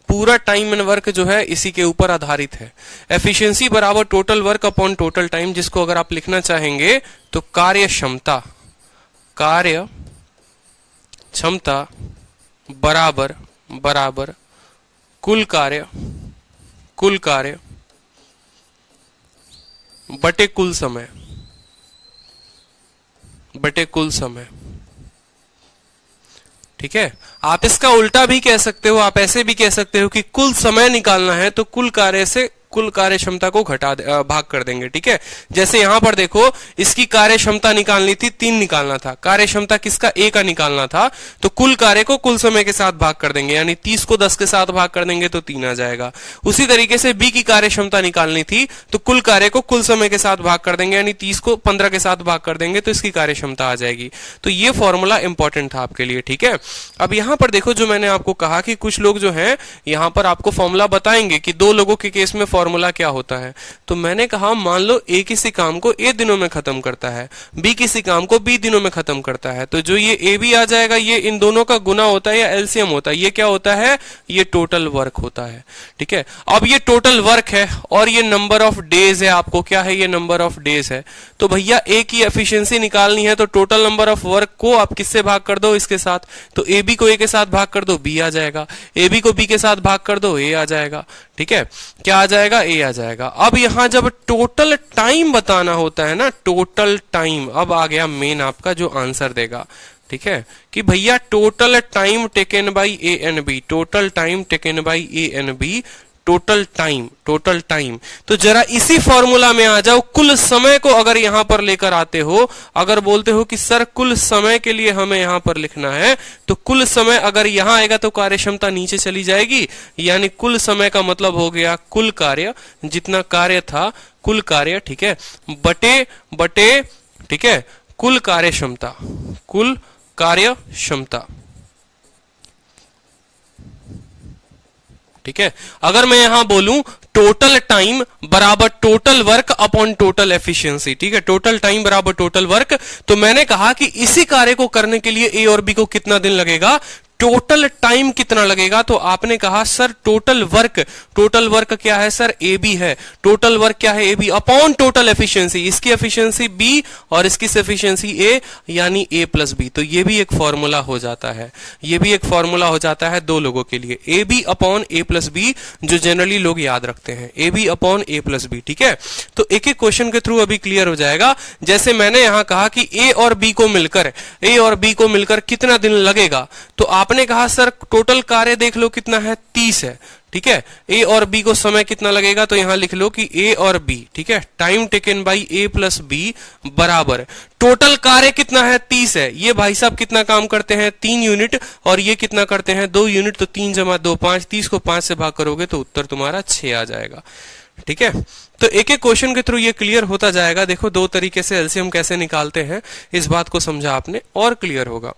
पूरा टाइम एंड वर्क जो है इसी के ऊपर आधारित है। एफिशिएंसी बराबर total work upon total time, जिसको अगर आप लिखना चाहेंगे तो कार्य क्षमता बराबर कुल कार्य बटे कुल समय, ठीक है। आप इसका उल्टा भी कह सकते हो, आप ऐसे भी कह सकते हो कि कुल समय निकालना है तो कुल कार्य से कुल कार्य क्षमता को भाग कर देंगे, ठीक है। जैसे यहां पर देखो, इसकी कार्य क्षमता निकालनी थी, 3 निकालना था। कार्य क्षमता किसका? ए का निकालना था, तो कुल कार्य को कुल समय के साथ भाग कर देंगे, यानी 30 को 10 के साथ भाग कर देंगे तो 3 आ जाएगा। उसी तरीके से बी की कार्य क्षमता निकालनी थी, तो कुल कार्य को कुल समय के साथ भाग कर देंगे, यानी 30 को 15 के साथ भाग कर देंगे तो इसकी कार्य क्षमता आ जाएगी। तो ये फॉर्मूला इंपॉर्टेंट था आपके लिए, ठीक है। अब यहां पर देखो, जो मैंने आपको कहा कि कुछ लोग जो है यहां पर आपको फॉर्मूला बताएंगे कि 2 लोगों के केस में फॉर्मूला क्या होता है। तो मैंने कहा मान लो ए किसी काम को ए दिनों में खत्म करता है, बी किसी काम को बी दिनों में खत्म करता है, तो जो ये ए बी आ जाएगा ये इन दोनों का गुना होता है या एलसीएम होता है। ये क्या होता है? ये टोटल वर्क होता है, ठीक है। अब ये टोटल वर्क है और ये नंबर ऑफ डेज है। आपको क्या है? ये नंबर ऑफ डेज है। तो भैया ए की एफिशिएंसी निकालनी है तो टोटल नंबर ऑफ वर्क को आप किससे भाग कर दो? इसके साथ। तो ए बी को ए के साथ भाग कर दो, बी आ जाएगा। ए बी को बी के साथ भाग कर दो, ए आ जाएगा, ठीक है। क्या आ जाएगा? ए आ जाएगा। अब यहां जब टोटल टाइम बताना होता है ना, टोटल टाइम, अब आ गया मेन आपका जो आंसर देगा, ठीक है, कि भैया total time taken by A and B, total time taken by A and B, total time. तो जरा इसी फॉर्मूला में आ जाओ। कुल समय को अगर यहां पर लेकर आते हो, अगर बोलते हो कि सर कुल समय के लिए हमें यहां पर लिखना है, तो कुल समय अगर यहां आएगा तो कार्य क्षमता नीचे चली जाएगी, यानी कुल समय का मतलब हो गया कुल कार्य, जितना कार्य था कुल कार्य, ठीक है, बटे ठीक है, कुल कार्य क्षमता, ठीक है। अगर मैं यहां बोलूं टोटल टाइम बराबर total work upon total efficiency, ठीक है, टोटल टाइम बराबर टोटल वर्क, तो मैंने कहा कि इसी कार्य को करने के लिए ए और बी को कितना दिन लगेगा, टोटल टाइम कितना लगेगा। तो आपने कहा सर टोटल वर्क क्या है सर? ए बी है। टोटल वर्क क्या है? A B upon total efficiency, इसकी एफिशिएंसी बी और इसकी एफिशिएंसी ए, यानी ए प्लस बी। तो ये भी एक फॉर्मूला हो जाता है, ये भी एक फॉर्मूला हो जाता है 2 लोगों के लिए, A B upon A plus B, जो जनरली लोग याद रखते हैं, A B upon A plus B, ठीक है। तो एक एक क्वेश्चन के थ्रू अभी क्लियर हो जाएगा। जैसे मैंने यहां कहा कि ए और बी को मिलकर कितना दिन लगेगा, तो आपने कहा सर टोटल कार्य देख लो कितना है, 30 है, ठीक है। ए और बी को समय कितना लगेगा, तो यहां लिख लो कि ए और बी, ठीक है, time taken by A plus B बराबर टोटल कार्य कितना है, 30 है। ये भाई साहब कितना काम करते हैं, 3 यूनिट, और ये कितना करते हैं, 2 यूनिट, तो 3 जमा 2 5, 30 को 5 से भाग करोगे तो उत्तर तुम्हारा 6 आ जाएगा, ठीक है। तो एक एक क्वेश्चन के थ्रू ये क्लियर होता जाएगा। देखो 2 तरीके से एलसीएम कैसे निकालते हैं, इस बात को समझा आपने और क्लियर होगा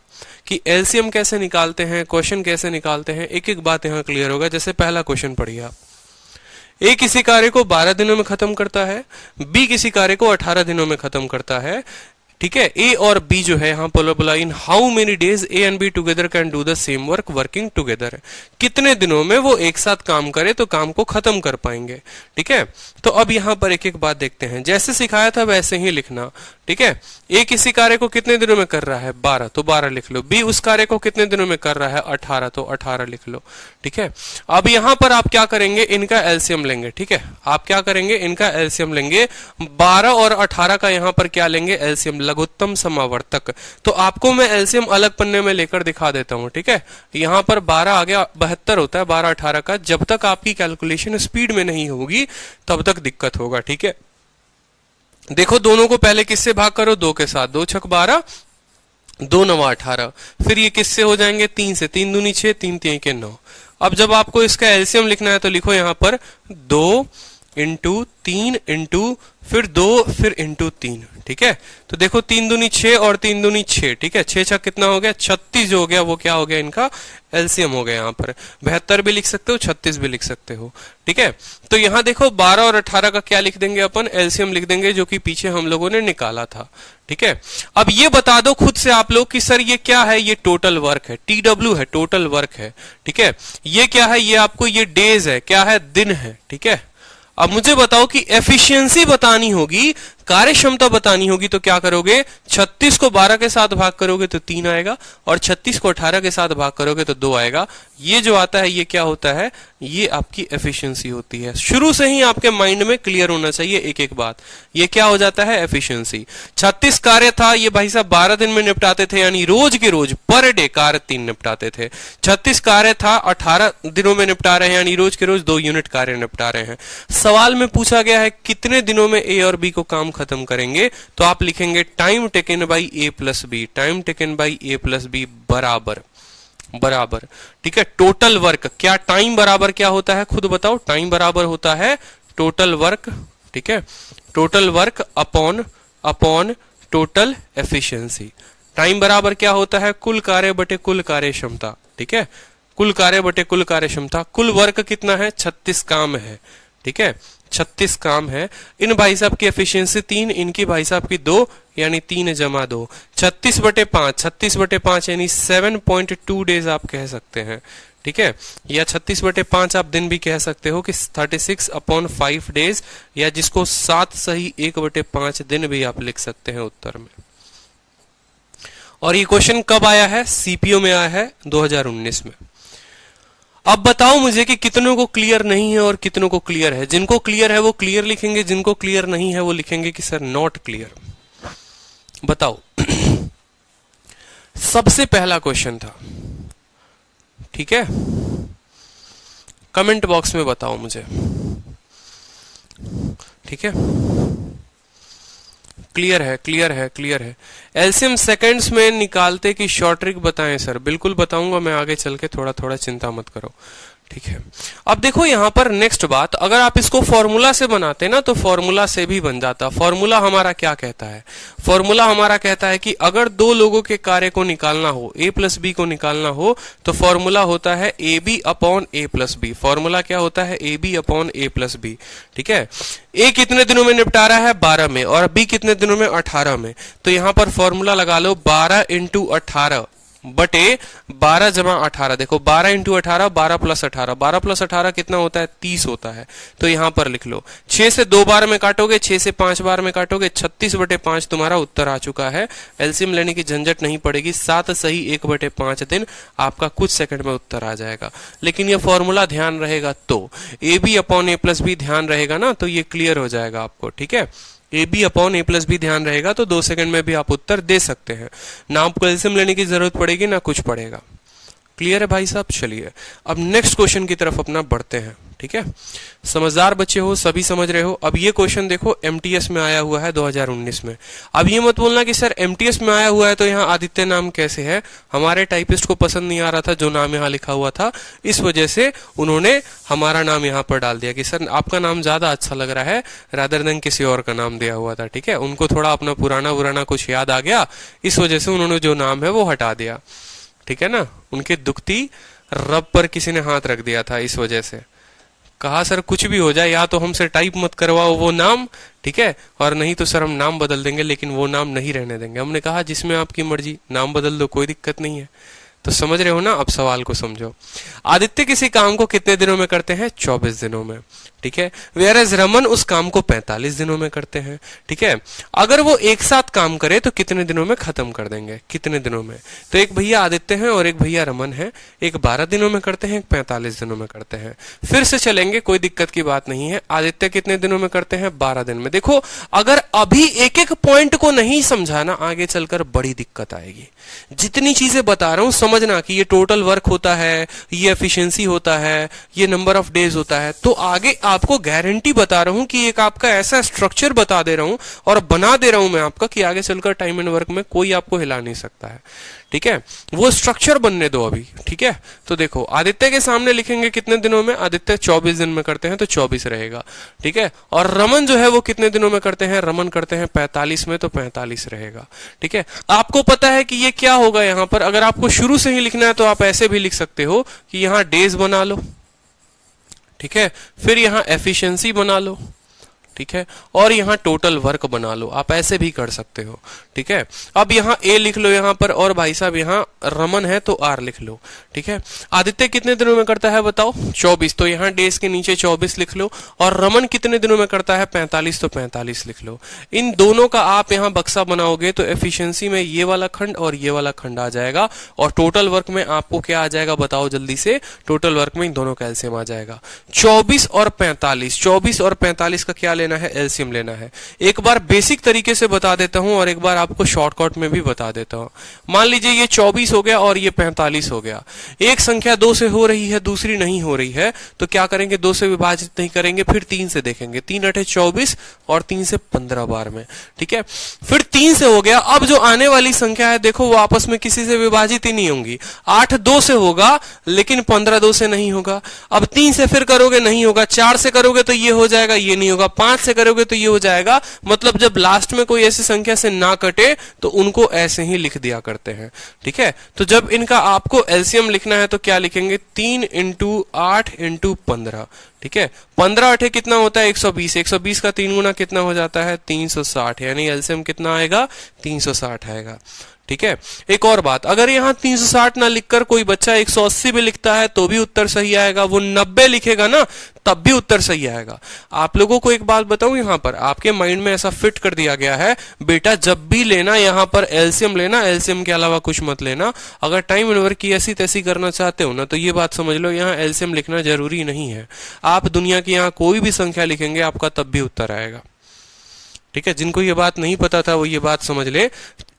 कि एलसीएम कैसे निकालते हैं, क्वेश्चन कैसे निकालते हैं, एक एक बात यहां क्लियर होगा। जैसे पहला क्वेश्चन पढ़िए आप, ए किसी कार्य को 12 दिनों में खत्म करता है, बी किसी कार्य को 18 दिनों में खत्म करता है, ठीक है। ए और बी जो है, यहां बोला इन how many days A and be together can do the same work working together, कितने दिनों में वो एक साथ काम करे तो काम को खत्म कर पाएंगे, ठीक है। तो अब यहां पर एक एक बात देखते हैं, जैसे सिखाया था वैसे ही लिखना, ठीक है। ए किसी कार्य को कितने दिनों में कर रहा है, 12, तो 12 लिख लो। बी उस कार्य को कितने दिनों में कर रहा है, 18, तो 18 लिख लो, ठीक है। अब यहां पर आप क्या करेंगे, इनका एलसीएम लेंगे, ठीक है। आप क्या करेंगे, इनका एलसीएम लेंगे, 12 और 18 का यहां पर क्या लेंगे, एलसीएम, लघुत्तम समावर्तक। तो आपको मैं एलसीएम अलग पन्ने में लेकर दिखा देता हूं, ठीक है। यहां पर 12 आ गया, 72 होता है 12 18 का। जब तक आपकी कैलकुलेशन स्पीड में नहीं होगी तब तक दिक्कत होगा, ठीक है। देखो दोनों को पहले किससे भाग करो, 2 के साथ, 2 छक 12, 2 9 18, फिर ये किससे हो जाएंगे, 3 से, 3 दूनी 6, 3 3 के 9। अब जब आपको इसका एलसीएम लिखना है तो लिखो यहां पर 2 इंटू 3 इंटू फिर 2 फिर इंटू 3, ठीक है। तो देखो 3 दूनी 6 और 3 दूनी 6, ठीक है। 6 छक कितना हो गया, 36 जो हो गया वो क्या हो गया, इनका एलसीएम हो गया। यहाँ पर 72 भी लिख सकते हो, 36 भी लिख सकते हो, ठीक है। तो यहाँ देखो 12 और 18 का क्या लिख देंगे अपन, एलसीएम लिख देंगे, जो कि पीछे हम लोगों ने निकाला था, ठीक है। अब ये बता दो खुद से आप लोग कि सर ये क्या है, ये टोटल वर्क है, TW है, टोटल वर्क है, ठीक है। ये क्या है, ये आपको ये डेज है, क्या है, दिन है, ठीक है। अब मुझे बताओ कि एफिशिएंसी बतानी होगी, कार्य क्षमता बतानी होगी, तो क्या करोगे, 36 को 12 के साथ भाग करोगे तो 3 आएगा, और 36 को 18 के साथ भाग करोगे तो 2 आएगा। ये जो आता है ये क्या होता है, ये आपकी एफिशिएंसी होती है। शुरू से ही आपके माइंड में क्लियर होना चाहिए एक एक बात, ये क्या हो जाता है, एफिशिएंसी। 36 कार्य था, ये भाई साहब 12 दिन में निपटाते थे, यानी रोज के रोज पर डे कार्य 3 निपटाते थे। 36 कार्य था, 18 दिनों में निपटा रहे हैं, यानी रोज के रोज 2 यूनिट कार्य निपटा रहे हैं। सवाल में पूछा गया है कितने दिनों में ए और बी को काम खत्म करेंगे, तो आप लिखेंगे time taken by A plus B, time taken by A plus B बराबर, ठीक है, टोटल वर्क। क्या टाइम बराबर क्या होता है, खुद बताओ, टाइम बराबर होता है टोटल वर्क, ठीक है, total work upon total efficiency. Time बराबर क्या होता है, कुल कार्य बटे कुल कार्य क्षमता, ठीक है, कुल कार्य बटे कुल कार्य क्षमता। कुल वर्क कितना है, 36 काम है, ठीक है, 36 काम है। इन भाई साहब की एफिशिएंसी 3, इनकी भाई साहब की 2, यानी 3 जमा 2, 36 बटे 5, 36 बटे 5 यानी 7.2 डेज आप कह सकते हैं, ठीक है। या 36 बटे 5 आप दिन भी कह सकते हो कि 36/5 डेज, या जिसको 7 सही 1/5 दिन भी आप लिख सकते हैं उत्तर में। और ये क्वेश्चन कब आया है, सीपीओ में आया है 2019 में। अब बताओ मुझे कि कितनों को क्लियर नहीं है और कितनों को क्लियर है। जिनको क्लियर है वो क्लियर लिखेंगे, जिनको क्लियर नहीं है वो लिखेंगे कि सर नॉट क्लियर। बताओ सबसे पहला क्वेश्चन था, ठीक है, कमेंट बॉक्स में बताओ मुझे, ठीक है। क्लियर है, क्लियर है, क्लियर है। एलसीएम सेकंड्स में निकालते कि शॉर्ट ट्रिक बताएं सर, बिल्कुल बताऊंगा मैं आगे चल के, थोड़ा थोड़ा चिंता मत करो, ठीक है। अब देखो यहां पर नेक्स्ट बात, अगर आप इसको फॉर्मूला से बनाते ना तो फॉर्मूला से भी बन जाता। फॉर्मूला हमारा क्या कहता है, फॉर्मूला हमारा कहता है कि अगर 2 लोगों के कार्य को निकालना हो, ए प्लस बी को निकालना हो, तो फॉर्मूला होता है A B upon A plus B. Formula क्या होता है, A B upon A plus B, ठीक है। ए कितने दिनों में निपटा रहा है, 12 में, और बी कितने दिनों में, 18 में। तो यहां पर फॉर्मूला लगा लो 12 इंटू 18 बटे 12 जमा 18। देखो 12 इंटू 18, 12 प्लस 18, 12 प्लस 18 कितना होता है, 30 होता है। तो यहां पर लिख लो 6 से 2 बार में काटोगे, 6 से 5 बार में काटोगे, 36/5 तुम्हारा उत्तर आ चुका है। एलसीएम लेने की झंझट नहीं पड़ेगी, 7 सही 1/5 दिन आपका कुछ सेकंड में उत्तर आ जाएगा। लेकिन ये फॉर्मूला ध्यान रहेगा तो A B upon A plus B ध्यान रहेगा ना, तो ये क्लियर हो जाएगा आपको, ठीक है। A B upon A plus B ध्यान रहेगा तो 2 सेकंड में भी आप उत्तर दे सकते हैं ना, आपको एलसीएम लेने की जरूरत पड़ेगी ना कुछ पड़ेगा। क्लियर है भाई साहब? चलिए अब नेक्स्ट क्वेश्चन की तरफ अपना बढ़ते हैं। ठीक है, समझदार बच्चे हो, सभी समझ रहे हो। अब ये क्वेश्चन देखो एमटीएस में आया हुआ है 2019 में। अब ये मत बोलना कि सर एमटीएस में आया हुआ है तो यहाँ आदित्य नाम कैसे है। हमारे टाइपिस्ट को पसंद नहीं आ रहा था जो नाम यहाँ लिखा हुआ था, इस वजह से उन्होंने हमारा नाम यहाँ पर डाल दिया कि सर आपका नाम ज्यादा अच्छा लग रहा है रादर देन किसी और का नाम दिया हुआ था। ठीक है, उनको थोड़ा अपना पुराना कुछ याद आ गया, इस वजह से उन्होंने जो नाम है वो हटा दिया। ठीक है ना, उनके दुखती रब पर किसी ने हाथ रख दिया था, इस वजह से कहा सर कुछ भी हो जाए, या तो हमसे टाइप मत करवाओ वो नाम, ठीक है, और नहीं तो सर हम नाम बदल देंगे, लेकिन वो नाम नहीं रहने देंगे। हमने कहा जिसमें आपकी मर्जी, नाम बदल दो, कोई दिक्कत नहीं है। तो समझ रहे हो ना? अब सवाल को समझो। आदित्य किसी काम को कितने दिनों में करते हैं? 24 दिनों में। ठीक है, वेयरएज रमन उस काम को 45 दिनों में करते हैं। ठीक है, अगर वो एक साथ काम करे तो कितने दिनों में खत्म कर देंगे? कितने दिनों में? तो एक भैया आदित्य हैं और एक भैया रमन है, एक 12 दिनों में करते हैं, एक 45 दिनों में करते हैं। फिर से चलेंगे, कोई दिक्कत की बात नहीं है। आदित्य कितने दिनों में करते हैं? 12 दिन में। देखो अगर अभी एक एक पॉइंट को नहीं समझाना, आगे चलकर बड़ी दिक्कत आएगी। जितनी चीजें बता रहा हूं समझना कि ये टोटल वर्क होता है, ये एफिशिएंसी होता है, ये नंबर ऑफ डेज होता है। तो आगे आपको गारंटी बता रहा हूं कि एक आपका ऐसा स्ट्रक्चर बता दे रहा हूं और बना दे रहा हूं मैं आपका कि आगे चलकर टाइम एंड वर्क में कोई आपको हिला नहीं सकता है। ठीक है, वो स्ट्रक्चर बनने दो अभी। ठीक है, तो देखो आदित्य के सामने लिखेंगे कितने दिनों में? आदित्य 24 दिन में करते हैं तो 24 रहेगा। ठीक है, और रमन जो है वो कितने दिनों में करते हैं? रमन करते हैं 45 में, तो 45 रहेगा। ठीक है, आपको पता है कि ये क्या होगा यहां पर। अगर आपको शुरू से ही लिखना है तो आप ऐसे भी लिख सकते हो कि यहां डेज बना लो, ठीक है, फिर यहां एफिशिएंसी बना लो, ठीक है, और यहां टोटल वर्क बना लो। आप ऐसे भी कर सकते हो। ठीक है, अब यहां ए लिख लो यहां पर, और भाई साहब यहां रमन है तो आर लिख लो। ठीक है, आदित्य कितने दिनों में करता है बताओ? 24, तो यहां डेज के नीचे 24 लिख लो। और रमन कितने दिनों में करता है? 45, तो 45 लिख लो। इन दोनों का आप यहां बक्सा बनाओगे तो एफिशिएंसी में ये वाला खंड और ये वाला खंड आ जाएगा, और टोटल वर्क में आपको क्या आ जाएगा बताओ जल्दी से? टोटल वर्क में इन दोनों का एलसीएम आ जाएगा 24 और 45। 24 और 45 का क्या लेना है? एलसीएम लेना है। एक बार बेसिक तरीके से बता देता हूं और एक बार आपको शॉर्टकट में भी बता देता हूं। मान लीजिए ये 24 हो गया और ये 45 हो गया। एक संख्या 2 से हो रही है, दूसरी नहीं हो रही है, तो क्या करेंगे? 2 से विभाजित नहीं करेंगे, फिर 3 से देखेंगे। 3 8 24 और 3 से 15 बार में। ठीक है, फिर 3 से हो गया। अब जो आने वाली संख्या है देखो वो आपस में किसी से विभाजित ही नहीं होंगी। 8 2 से होगा लेकिन 15 2 से नहीं होगा। अब 3 से फिर करोगे, नहीं होगा। 4 से करोगे तो ये हो जाएगा, ये नहीं होगा। 5 से करोगे तो ये हो जाएगा। मतलब जब लास्ट में कोई ऐसी संख्या से ना कटे तो उनको ऐसे ही लिख दिया करते हैं। ठीक है, तो जब इनका आपको एलसीएम लिखना है तो क्या लिखेंगे? 3 × 8 × 15। ठीक है, 15 8 कितना होता है? 120। 120 का 3 गुना कितना हो जाता है? 360। यानी एलसीएम कितना आएगा? 360 आएगा। ठीक है, एक और बात, अगर यहां 360 ना लिखकर कोई बच्चा 180 भी लिखता है तो भी उत्तर सही आएगा। वो 90 लिखेगा ना तब भी उत्तर सही आएगा। आप लोगों को एक बात बताऊं, यहां पर आपके माइंड में ऐसा फिट कर दिया गया है, बेटा जब भी लेना यहां पर एलसीएम लेना, एलसीएम के अलावा कुछ मत लेना। अगर टाइम एंड वर्क की ऐसी तैसी करना चाहते हो ना तो ये बात समझ लो, यहां एलसीएम लिखना जरूरी नहीं है। आप दुनिया की यहां कोई भी संख्या लिखेंगे आपका तब भी उत्तर आएगा। ठीक है, जिनको ये बात नहीं पता था वो ये बात समझ ले।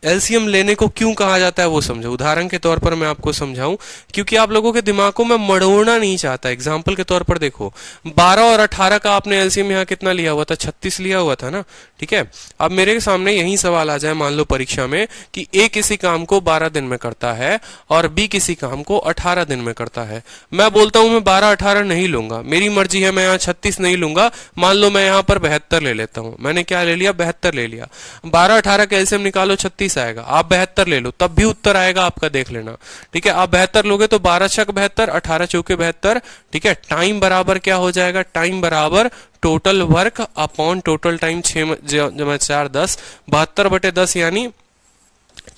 एलसीएम लेने को क्यों कहा जाता है वो समझो। उदाहरण के तौर पर मैं आपको समझाऊं, क्योंकि आप लोगों के दिमाग को मैं मड़ोड़ना नहीं चाहता। एग्जांपल के तौर पर देखो, 12 और 18 का आपने एलसीएम यहाँ कितना लिया हुआ था? 36 लिया हुआ था ना। ठीक है, अब मेरे सामने यही सवाल आ जाए मान लो परीक्षा में कि ए किसी काम को 12 दिन में करता है और बी किसी काम को 18 दिन में करता है। मैं बोलता हूं मैं 12 18 नहीं लूंगा, मेरी मर्जी है, मैं यहाँ 36 नहीं लूंगा। मान लो मैं यहाँ पर 72 ले लेता हूं। मैंने क्या ले लिया? 72 ले लिया। 12 18 का एलसीएम निकालो, 36 आएगा। आप 72 ले लो तब भी उत्तर आएगा आपका, देख लेना। ठीक है, आप 72 लोगे तो 12 छक 72, 18 चौके 72। ठीक है, टाइम बराबर क्या हो जाएगा? टाइम बराबर total work upon total time. 6 जमा 4 10, 72/10 यानी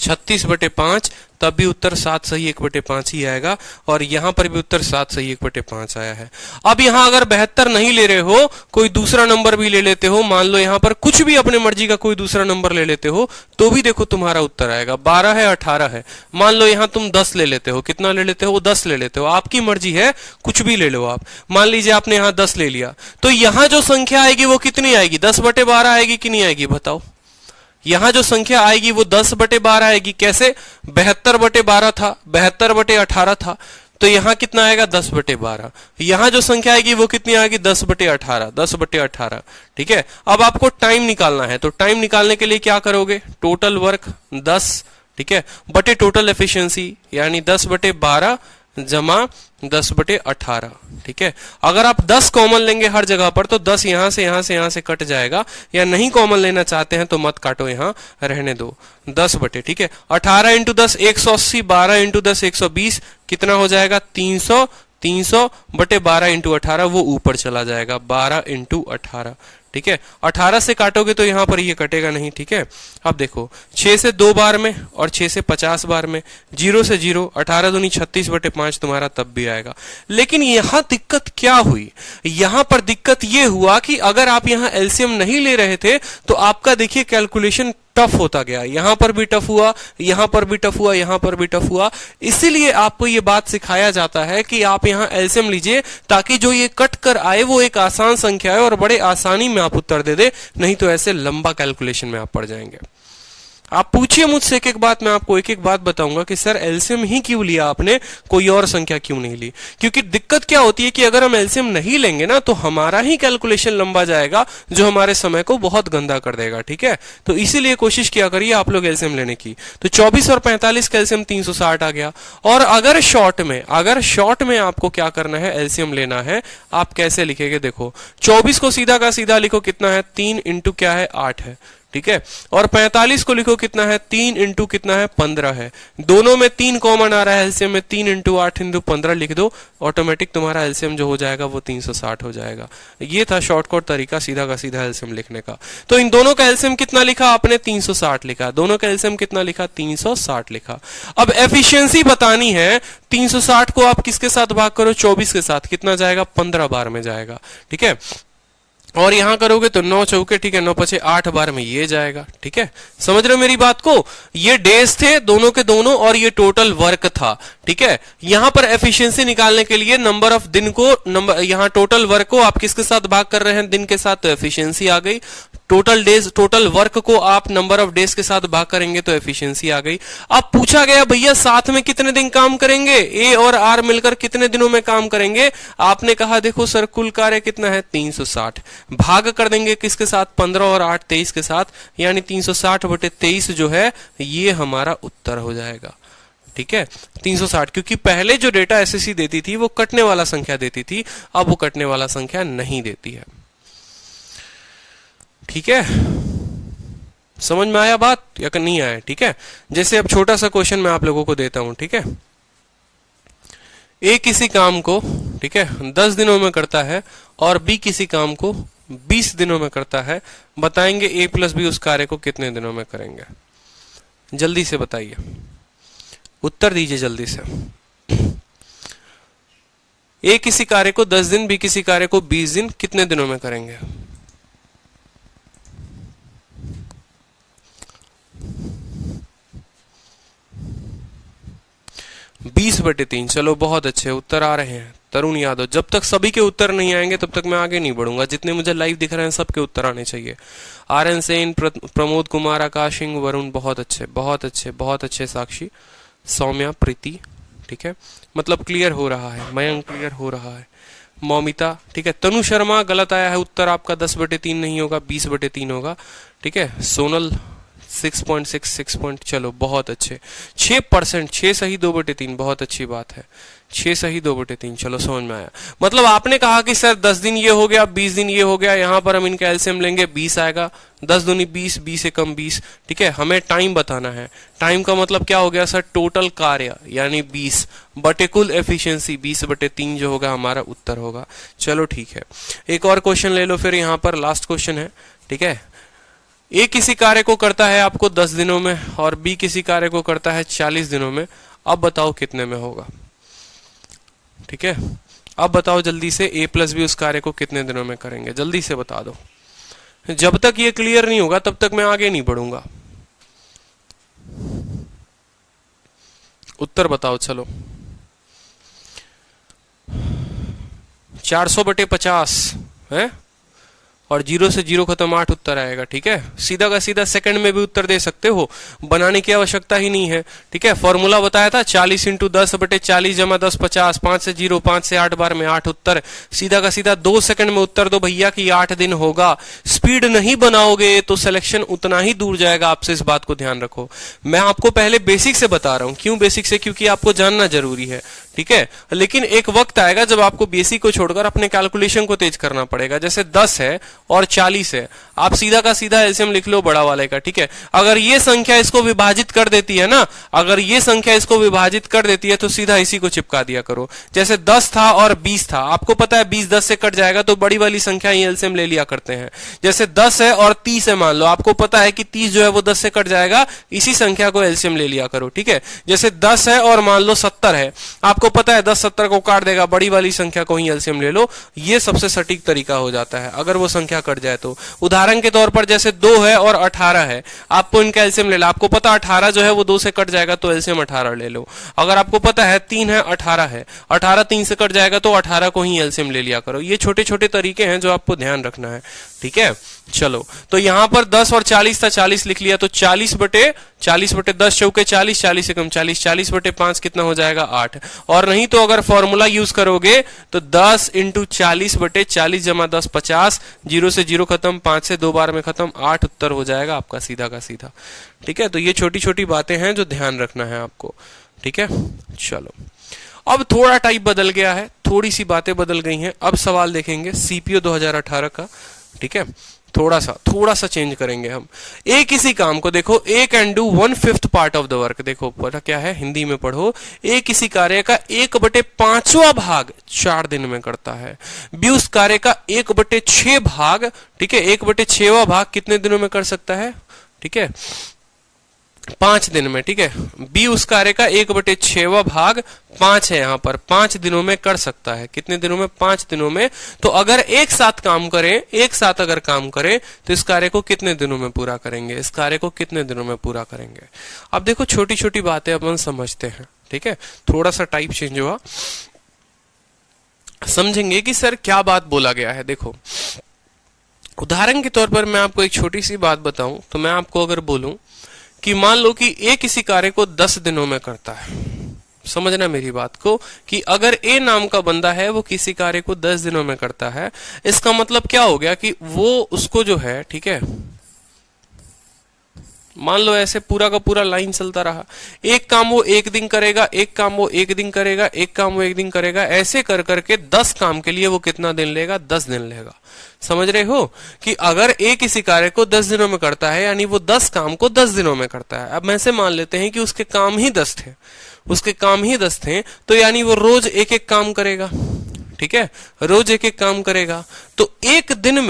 36/5। तब भी उत्तर 7 सही 1/5 ही आएगा। और यहां पर भी उत्तर 7 सही 1/5 आया है। अब यहां अगर 72 नहीं ले रहे हो, कोई दूसरा नंबर भी ले लेते हो, मान लो यहां पर कुछ भी अपने मर्जी का कोई दूसरा नंबर ले लेते हो तो भी देखो तुम्हारा उत्तर आएगा। 12 है 18 है, मान लो यहां तुम 10 ले लेते हो। कितना ले लेते हो? 10 ले लेते हो। आपकी मर्जी है, कुछ भी ले लो आप। मान लीजिए आपने यहां 10 ले लिया तो यहां जो संख्या आएगी वो कितनी आएगी? 10/12 आएगी कि नहीं आएगी बताओ? यहां जो संख्या आएगी वो 10/12 आएगी। कैसे? 72/12 था, 72/18 था, तो यहां कितना आएगा? 10/12। यहां जो संख्या आएगी वो कितनी आएगी? 10/18, 10/18। ठीक है, अब आपको टाइम निकालना है, तो टाइम निकालने के लिए क्या करोगे? टोटल वर्क 10, ठीक है, बटे टोटल एफिशिएंसी, यानी 10/12 जमा 10/18। ठीक है, अगर आप 10 कॉमन लेंगे हर जगह पर तो 10 यहां से यहां से यहां से कट जाएगा, या नहीं कॉमन लेना चाहते हैं तो मत काटो, यहां रहने दो। 10 बटे, ठीक है, 18 इंटू 10 180, 12 इंटू 10 120, कितना हो जाएगा? 300, 300/12 इंटू 18 वो ऊपर चला जाएगा, 12 इंटू 18। ठीक है, 18 से काटोगे तो यहां पर ये कटेगा नहीं। ठीक है, अब देखो 6 से 2 बार में और 6 से 50 बार में, 0 से 0, 18 दूनी 36/5 तुम्हारा तब भी आएगा। लेकिन यहां दिक्कत क्या हुई? यहां पर दिक्कत ये हुआ कि अगर आप यहां एलसीएम नहीं ले रहे थे तो आपका देखिए कैलकुलेशन टफ होता गया, यहां पर भी टफ हुआ, यहां पर भी टफ हुआ, यहां पर भी टफ हुआ। इसीलिए आपको यह बात सिखाया जाता है कि आप यहां एलसीएम लीजिए, ताकि जो ये कट कर आए वो एक आसान संख्या है और बड़े आसानी में आप उत्तर दे दे, नहीं तो ऐसे लंबा कैलकुलेशन में आप पड़ जाएंगे। आप पूछिए मुझसे एक एक बात, मैं आपको एक एक बात बताऊंगा कि सर एलसीएम ही क्यों लिया आपने, कोई और संख्या क्यों नहीं ली? क्योंकि दिक्कत क्या होती है कि अगर हम एलसीएम नहीं लेंगे ना तो हमारा ही कैलकुलेशन लंबा जाएगा, जो हमारे समय को बहुत गंदा कर देगा। ठीक है, तो इसीलिए कोशिश किया करिए आप लोग एलसीएम लेने की। तो 24 और 45 का एलसीएम 360 आ गया। और अगर शॉर्ट में आपको क्या करना है, एलसीएम लेना है, आप कैसे लिखेंगे? देखो 24 को सीधा का सीधा लिखो, कितना है? 3 इंटू क्या है? 8 है। ठीक है, और 45 को लिखो, कितना है? 3 इंटू कितना है? 15 है। दोनों में 3 कॉमन आ रहा है, एलसीएम में 3 इंटू 8 इंटू 15 लिख दो, ऑटोमेटिक तुम्हारा एलसीएम जो हो जाएगा वो 360 हो जाएगा। ये था शॉर्टकट तरीका सीधा का सीधा एलसीएम लिखने का। तो इन दोनों का एलसीएम कितना लिखा आपने? 360 लिखा। दोनों का एलसीएम कितना लिखा? 360 लिखा। अब एफिशिएंसी बतानी है, 360 को आप किसके साथ भाग करो? 24 के साथ, कितना जाएगा? 15 बार में जाएगा। ठीक है, और यहां करोगे तो 9 चौके, ठीक है, 9 पचे 8 बार में ये जाएगा। ठीक है, समझ रहे हो मेरी बात को? ये डेज थे दोनों के दोनों और ये टोटल वर्क था। ठीक है, यहां पर एफिशिएंसी निकालने के लिए नंबर ऑफ दिन को, यहां टोटल वर्क को आप किसके साथ भाग कर रहे हैं? दिन के साथ, तो एफिशिएंसी आ गई। टोटल डेज, टोटल वर्क को आप नंबर ऑफ डेज के साथ भाग करेंगे तो एफिशिएंसी आ गई। अब पूछा गया भैया साथ में कितने दिन काम करेंगे, ए और आर मिलकर कितने दिनों में काम करेंगे? आपने कहा देखो सर कुल कार्य कितना है? 360, भाग कर देंगे किसके साथ? 15 और 8 23 के साथ, यानी 360/23 जो है ये हमारा उत्तर हो जाएगा। ठीक है, 360, क्योंकि पहले जो डेटा एसएससी देती थी वो कटने वाला संख्या देती थी, अब वो कटने वाला संख्या नहीं देती है। ठीक है, समझ में आया बात या नहीं आया? ठीक है, जैसे अब छोटा सा क्वेश्चन मैं आप लोगों को देता हूं। ठीक है, ए किसी काम को, ठीक है, 10 दिनों में करता है और बी किसी काम को 20 दिनों में करता है। बताएंगे ए प्लस बी उस कार्य को कितने दिनों में करेंगे? जल्दी से बताइए, उत्तर दीजिए जल्दी से। ए किसी कार्य को 10 दिन, बी किसी कार्य को 20 दिन, कितने दिनों में करेंगे? बीस बटे 3। चलो बहुत अच्छे उत्तर आ रहे हैं। तरुण यादव, जब तक सभी के उत्तर नहीं आएंगे तब तक मैं आगे नहीं बढ़ूंगा। जितने मुझे लाइव दिख रहे हैं सबके उत्तर आने चाहिए। आर.एन. सेन, प्रमोद कुमार, आकाश सिंह, वरुण, बहुत अच्छे बहुत अच्छे बहुत अच्छे। साक्षी, सौम्या, प्रीति, ठीक है, मतलब क्लियर हो रहा है। मयंक क्लियर हो रहा है। मौमिता, ठीक है। तनु शर्मा, गलत आया है उत्तर आपका, 10 बटे 3 नहीं होगा, 20 बटे 3 होगा। ठीक है, सोनल 6.6 चलो बहुत अच्छे। 6%, 6 सही 2 बटे 3, बहुत अच्छी बात है। 6 सही 2 बटे 3, चलो समझ में आया। मतलब आपने कहा कि सर 10 दिन ये हो गया, 20 दिन ये हो गया, यहां पर हम इनका एलसीएम लेंगे, 20 आएगा। 10 दूनी 20, 20 से कम 20। ठीक है, हमें टाइम बताना है। टाइम का मतलब क्या हो गया सर? टोटल कार्य, यानी 20 बटे कुल एफिशिएंसी, 20 बटे 3 जो होगा हमारा उत्तर होगा। चलो ठीक है, एक और क्वेश्चन ले लो फिर, यहां पर लास्ट क्वेश्चन है। ठीक है, ए किसी कार्य को करता है आपको 10 दिनों में और बी किसी कार्य को करता है 40 दिनों में। अब बताओ कितने में होगा? ठीक है, अब बताओ जल्दी से, ए प्लस बी उस कार्य को कितने दिनों में करेंगे? जल्दी से बता दो। जब तक ये क्लियर नहीं होगा तब तक मैं आगे नहीं बढ़ूंगा। उत्तर बताओ चलो। 400 बटे 50 है और 0 से 0 खत्म 8 उत्तर आएगा। ठीक है, सीधा का सीधा सेकंड में भी उत्तर दे सकते हो, बनाने की आवश्यकता ही नहीं है। ठीक है, फॉर्मूला बताया था 40 इंटू 10 बटे 40 जमा 10 50, 5 से 0, 5 से 8 बार में 8 उत्तर। सीधा का सीधा 2 सेकंड में उत्तर दो भैया कि 8 दिन होगा। स्पीड नहीं बनाओगे तो सिलेक्शन उतना ही दूर जाएगा, आपसे इस बात को ध्यान रखो। मैं आपको पहले बेसिक से बता रहा हूं। क्यों बेसिक से? क्योंकि आपको जानना जरूरी है। ठीक है, लेकिन एक वक्त आएगा जब आपको बेसिक को छोड़कर अपने कैलकुलेशन को तेज करना पड़ेगा। जैसे 10 है और 40 है, आप सीधा का सीधा एलसीएम लिख लो बड़ा वाले का। ठीक है, अगर ये संख्या इसको विभाजित कर देती है ना, अगर ये संख्या इसको विभाजित कर देती है तो सीधा इसी को चिपका दिया करो। जैसे 10 था और 20 था, आपको पता है 20 10 से कट जाएगा तो बड़ी वाली संख्या ही एलसीएम ले लिया करते हैं। जैसे 10 है और 30 है, मान लो आपको पता है कि 30 जो है वो 10 से कट जाएगा, इसी संख्या को एलसीएम ले लिया करो। ठीक है, जैसे 10 है और मान लो 70 है, आपको पता है 10 70 को काट देगा, बड़ी वाली संख्या को ही एलसीएम ले लो। ये सबसे सटीक तरीका हो जाता है अगर वो संख्या कट जाए तो। उदाहरण के तौर पर जैसे 2 है और 18 है, आपको इनका एलसीएम ले लो। आपको पता 18 जो है वो 2 से कट जाएगा तो एलसीएम 18 ले लो। अगर आपको पता है 3 है 18 है, 18 3 से कट जाएगा तो 18 को ही एलसीएम ले लिया करो। ये छोटे छोटे तरीके हैं जो आपको ध्यान रखना है। ठीक है, चलो तो यहां पर 10 और 40 था, 40 लिख लिया तो 40 बटे 10 चौके 40, 40 से कम 40, 40 बटे 5 कितना हो जाएगा 8। और नहीं तो अगर फॉर्मूला यूज करोगे तो 10 इंटू 40 बटे 40 जमा 10 50, 0 से 0 खत्म, 5 से 2 बार में खत्म, 8 उत्तर हो जाएगा आपका सीधा का सीधा। ठीक है, तो ये छोटी छोटी बातें हैं जो ध्यान रखना है आपको। ठीक है, चलो अब थोड़ा टाइप बदल गया है, थोड़ी सी बातें बदल गई हैं। अब सवाल देखेंगे सीपीओ 2018 का। ठीक है, थोड़ा सा चेंज करेंगे हम। ए किसी काम को, देखो A can do 1/5 part of the work. देखो पता क्या है, हिंदी में पढ़ो। ए किसी कार्य का 1/5वां भाग 4 दिन में करता है। बी उस कार्य का 1/6 भाग, ठीक है, 1/6वां भाग कितने दिनों में कर सकता है? ठीक है, 5 दिन में। ठीक है, बी उस कार्य का 1/6वां भाग 5 है, यहां पर 5 दिनों में कर सकता है। कितने दिनों में? 5 दिनों में। तो अगर एक साथ काम करें, एक साथ अगर काम करें तो इस कार्य को कितने दिनों में पूरा करेंगे? इस कार्य को कितने दिनों में पूरा करेंगे? अब देखो छोटी छोटी बातें अपन समझते हैं। ठीक है, थोड़ा सा टाइप चेंज हुआ, समझेंगे कि सर क्या बात बोला गया है। देखो उदाहरण के तौर पर मैं आपको एक छोटी सी बात बताऊं तो मैं आपको अगर बोलूं कि मान लो कि ए किसी कार्य को 10 दिनों में करता है। समझना मेरी बात को कि अगर ए नाम का बंदा है वो किसी कार्य को 10 दिनों में करता है, इसका मतलब क्या हो गया कि वो उसको जो है, ठीक है, मान लो ऐसे पूरा का पूरा लाइन चलता रहा, एक काम वो 1 दिन करेगा, एक काम वो 1 दिन करेगा, एक काम वो 1 दिन करेगा, ऐसे कर करके 10 काम के लिए वो कितना दिन लेगा? 10 दिन लेगा। समझ रहे हो कि अगर ए किसी कार्य को 10 दिनों में करता है यानी वो 10 काम को 10 दिनों में करता है। अब मैं से मान लेते हैं कि उसके काम ही 10 थे, उसके काम ही 10 थे, तो यानी वो रोज एक एक काम करेगा। ठीक है, रोज एक एक काम करेगा। तो एक दिन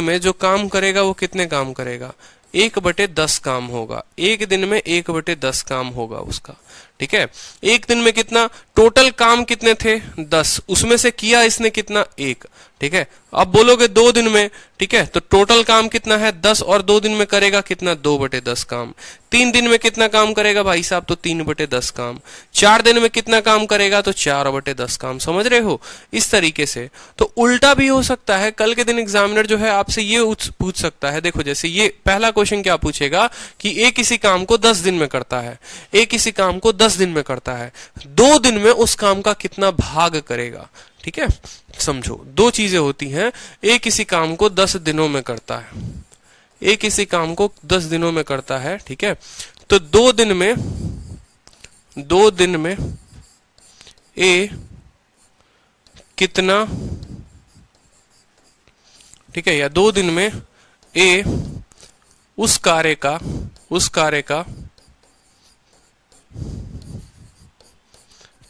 में जो काम करेगा वो कितने काम करेगा? 1/10 काम होगा। एक दिन में 1/10 काम होगा उसका। ठीक है, एक दिन में कितना टोटल काम कितने थे? 10, उसमें से किया इसने कितना? 1। ठीक है, अब बोलोगे 2 दिन में, ठीक है, तो टोटल काम कितना है? 10 और 2 दिन में करेगा कितना? 2/10 काम। 3 दिन में कितना काम करेगा भाई साहब? तो 3/10 काम। 4 दिन में कितना काम करेगा? तो 4/10 काम। समझ रहे हो? इस तरीके से। तो उल्टा भी हो सकता है, कल के दिन एग्जामिनर जो है आपसे ये पूछ सकता है। देखो जैसे ये पहला क्वेश्चन क्या पूछेगा कि ए किसी काम को 10 दिन में करता है, ए किसी काम को 10 दिन में करता है, 2 दिन में उस काम का कितना भाग करेगा? ठीक है, समझो 2 चीजें होती हैं। ए किसी काम को 10 दिनों में करता है, ए किसी काम को 10 दिनों में करता है। ठीक है, तो 2 दिन में ए कितना, ठीक है, या 2 दिन में ए उस कार्य का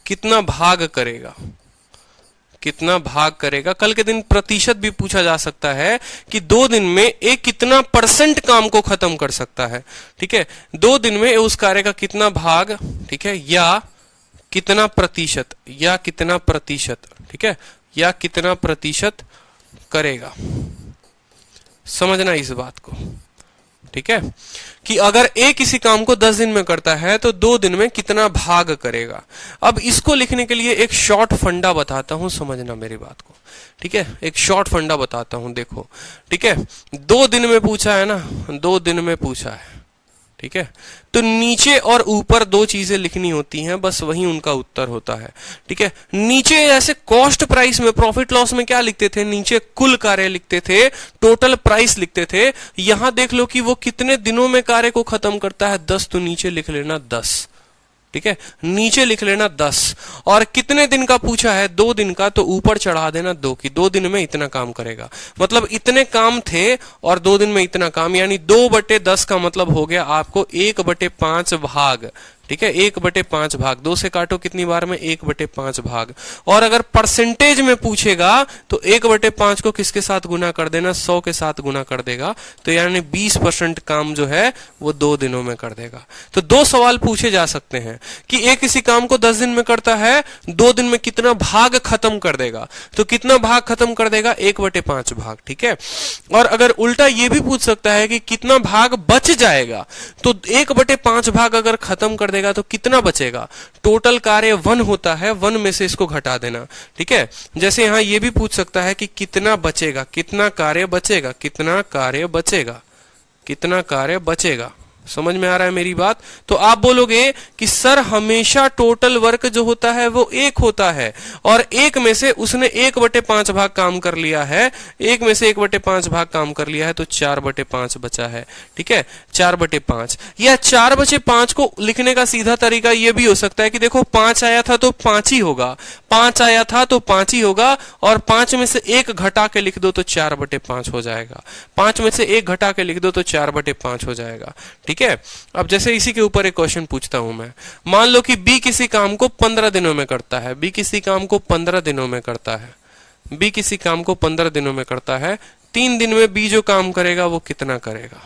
कितना भाग करेगा? कितना भाग करेगा? कल के दिन प्रतिशत भी पूछा जा सकता है कि 2 दिन में ए कितना % काम को खत्म कर सकता है। ठीक है, 2 दिन में ए उस कार्य का कितना भाग, ठीक है, या कितना प्रतिशत, ठीक है, या कितना प्रतिशत करेगा। समझना इस बात को। ठीक है, कि अगर ए किसी काम को 10 दिन में करता है तो 2 दिन में कितना भाग करेगा। अब इसको लिखने के लिए एक शॉर्ट फंडा बताता हूं, समझना मेरी बात को, ठीक है। एक शॉर्ट फंडा बताता हूं, देखो, ठीक है। 2 दिन में पूछा है ना, 2 दिन में पूछा है, ठीक है। तो नीचे और ऊपर 2 चीजें लिखनी होती हैं, बस वही उनका उत्तर होता है, ठीक है। नीचे ऐसे कॉस्ट प्राइस में, प्रॉफिट लॉस में क्या लिखते थे, नीचे कुल कार्य लिखते थे, टोटल प्राइस लिखते थे। यहां देख लो कि वो कितने दिनों में कार्य को खत्म करता है, 10, तो नीचे लिख लेना 10, ठीक है, नीचे लिख लेना 10। और कितने दिन का पूछा है, 2 दिन का, तो ऊपर चढ़ा देना 2 की 2 दिन में इतना काम करेगा। मतलब इतने काम थे और 2 दिन में इतना काम, यानी 2/10 का मतलब हो गया आपको 1/5 भाग, ठीक है। 1/5 भाग, 2 से काटो कितनी बार में, 1/5 भाग। और अगर परसेंटेज में पूछेगा तो 1/5 को किसके साथ गुना कर देना, 100 के साथ गुना कर देगा, तो यानी 20% काम जो है वो 2 दिनों में कर देगा। तो 2 सवाल पूछे जा सकते हैं कि एक किसी काम को 10 दिन में करता है, 2 दिन में कितना भाग खत्म कर देगा, तो कितना भाग खत्म कर देगा, 1/5 भाग, ठीक है। और अगर उल्टा ये भी पूछ सकता है कि कितना भाग बच जाएगा, तो 1/5 भाग अगर खत्म कर देगा तो कितना बचेगा। टोटल कार्य 1 होता है, 1 में से इसको घटा देना, ठीक है। जैसे यहां ये भी पूछ सकता है कि कितना बचेगा, कितना कार्य बचेगा, कितना कार्य बचेगा, कितना कार्य बचेगा। समझ में आ रहा है मेरी बात। तो आप बोलोगे कि सर हमेशा टोटल वर्क जो होता है वो 1 होता है, और 1 में से उसने 1/5 भाग काम कर लिया है, 1 में से 1/5 भाग काम कर लिया है, तो 4/5 बचा है, ठीक है, 4/5। या 4/5 को लिखने का सीधा तरीका ये भी हो सकता है कि देखो 5 आया था तो 5 ही होगा, 5 आया था तो 5 ही होगा, और 5 में से 1 घटा के लिख दो तो 4/5 हो जाएगा, 5 में से 1 घटा के लिख दो तो 4/5 हो जाएगा, ठीक है। अब jैसे इसी के ऊपर एक क्वेश्चन पूछता हूं मैं, मान लो कि बी किसी काम को 15 दिनों में करता है, बी किसी काम को 15 दिनों में करता है, बी किसी काम को 15 दिनों में करता है। 3 दिन में बी जो काम करेगा वो कितना करेगा,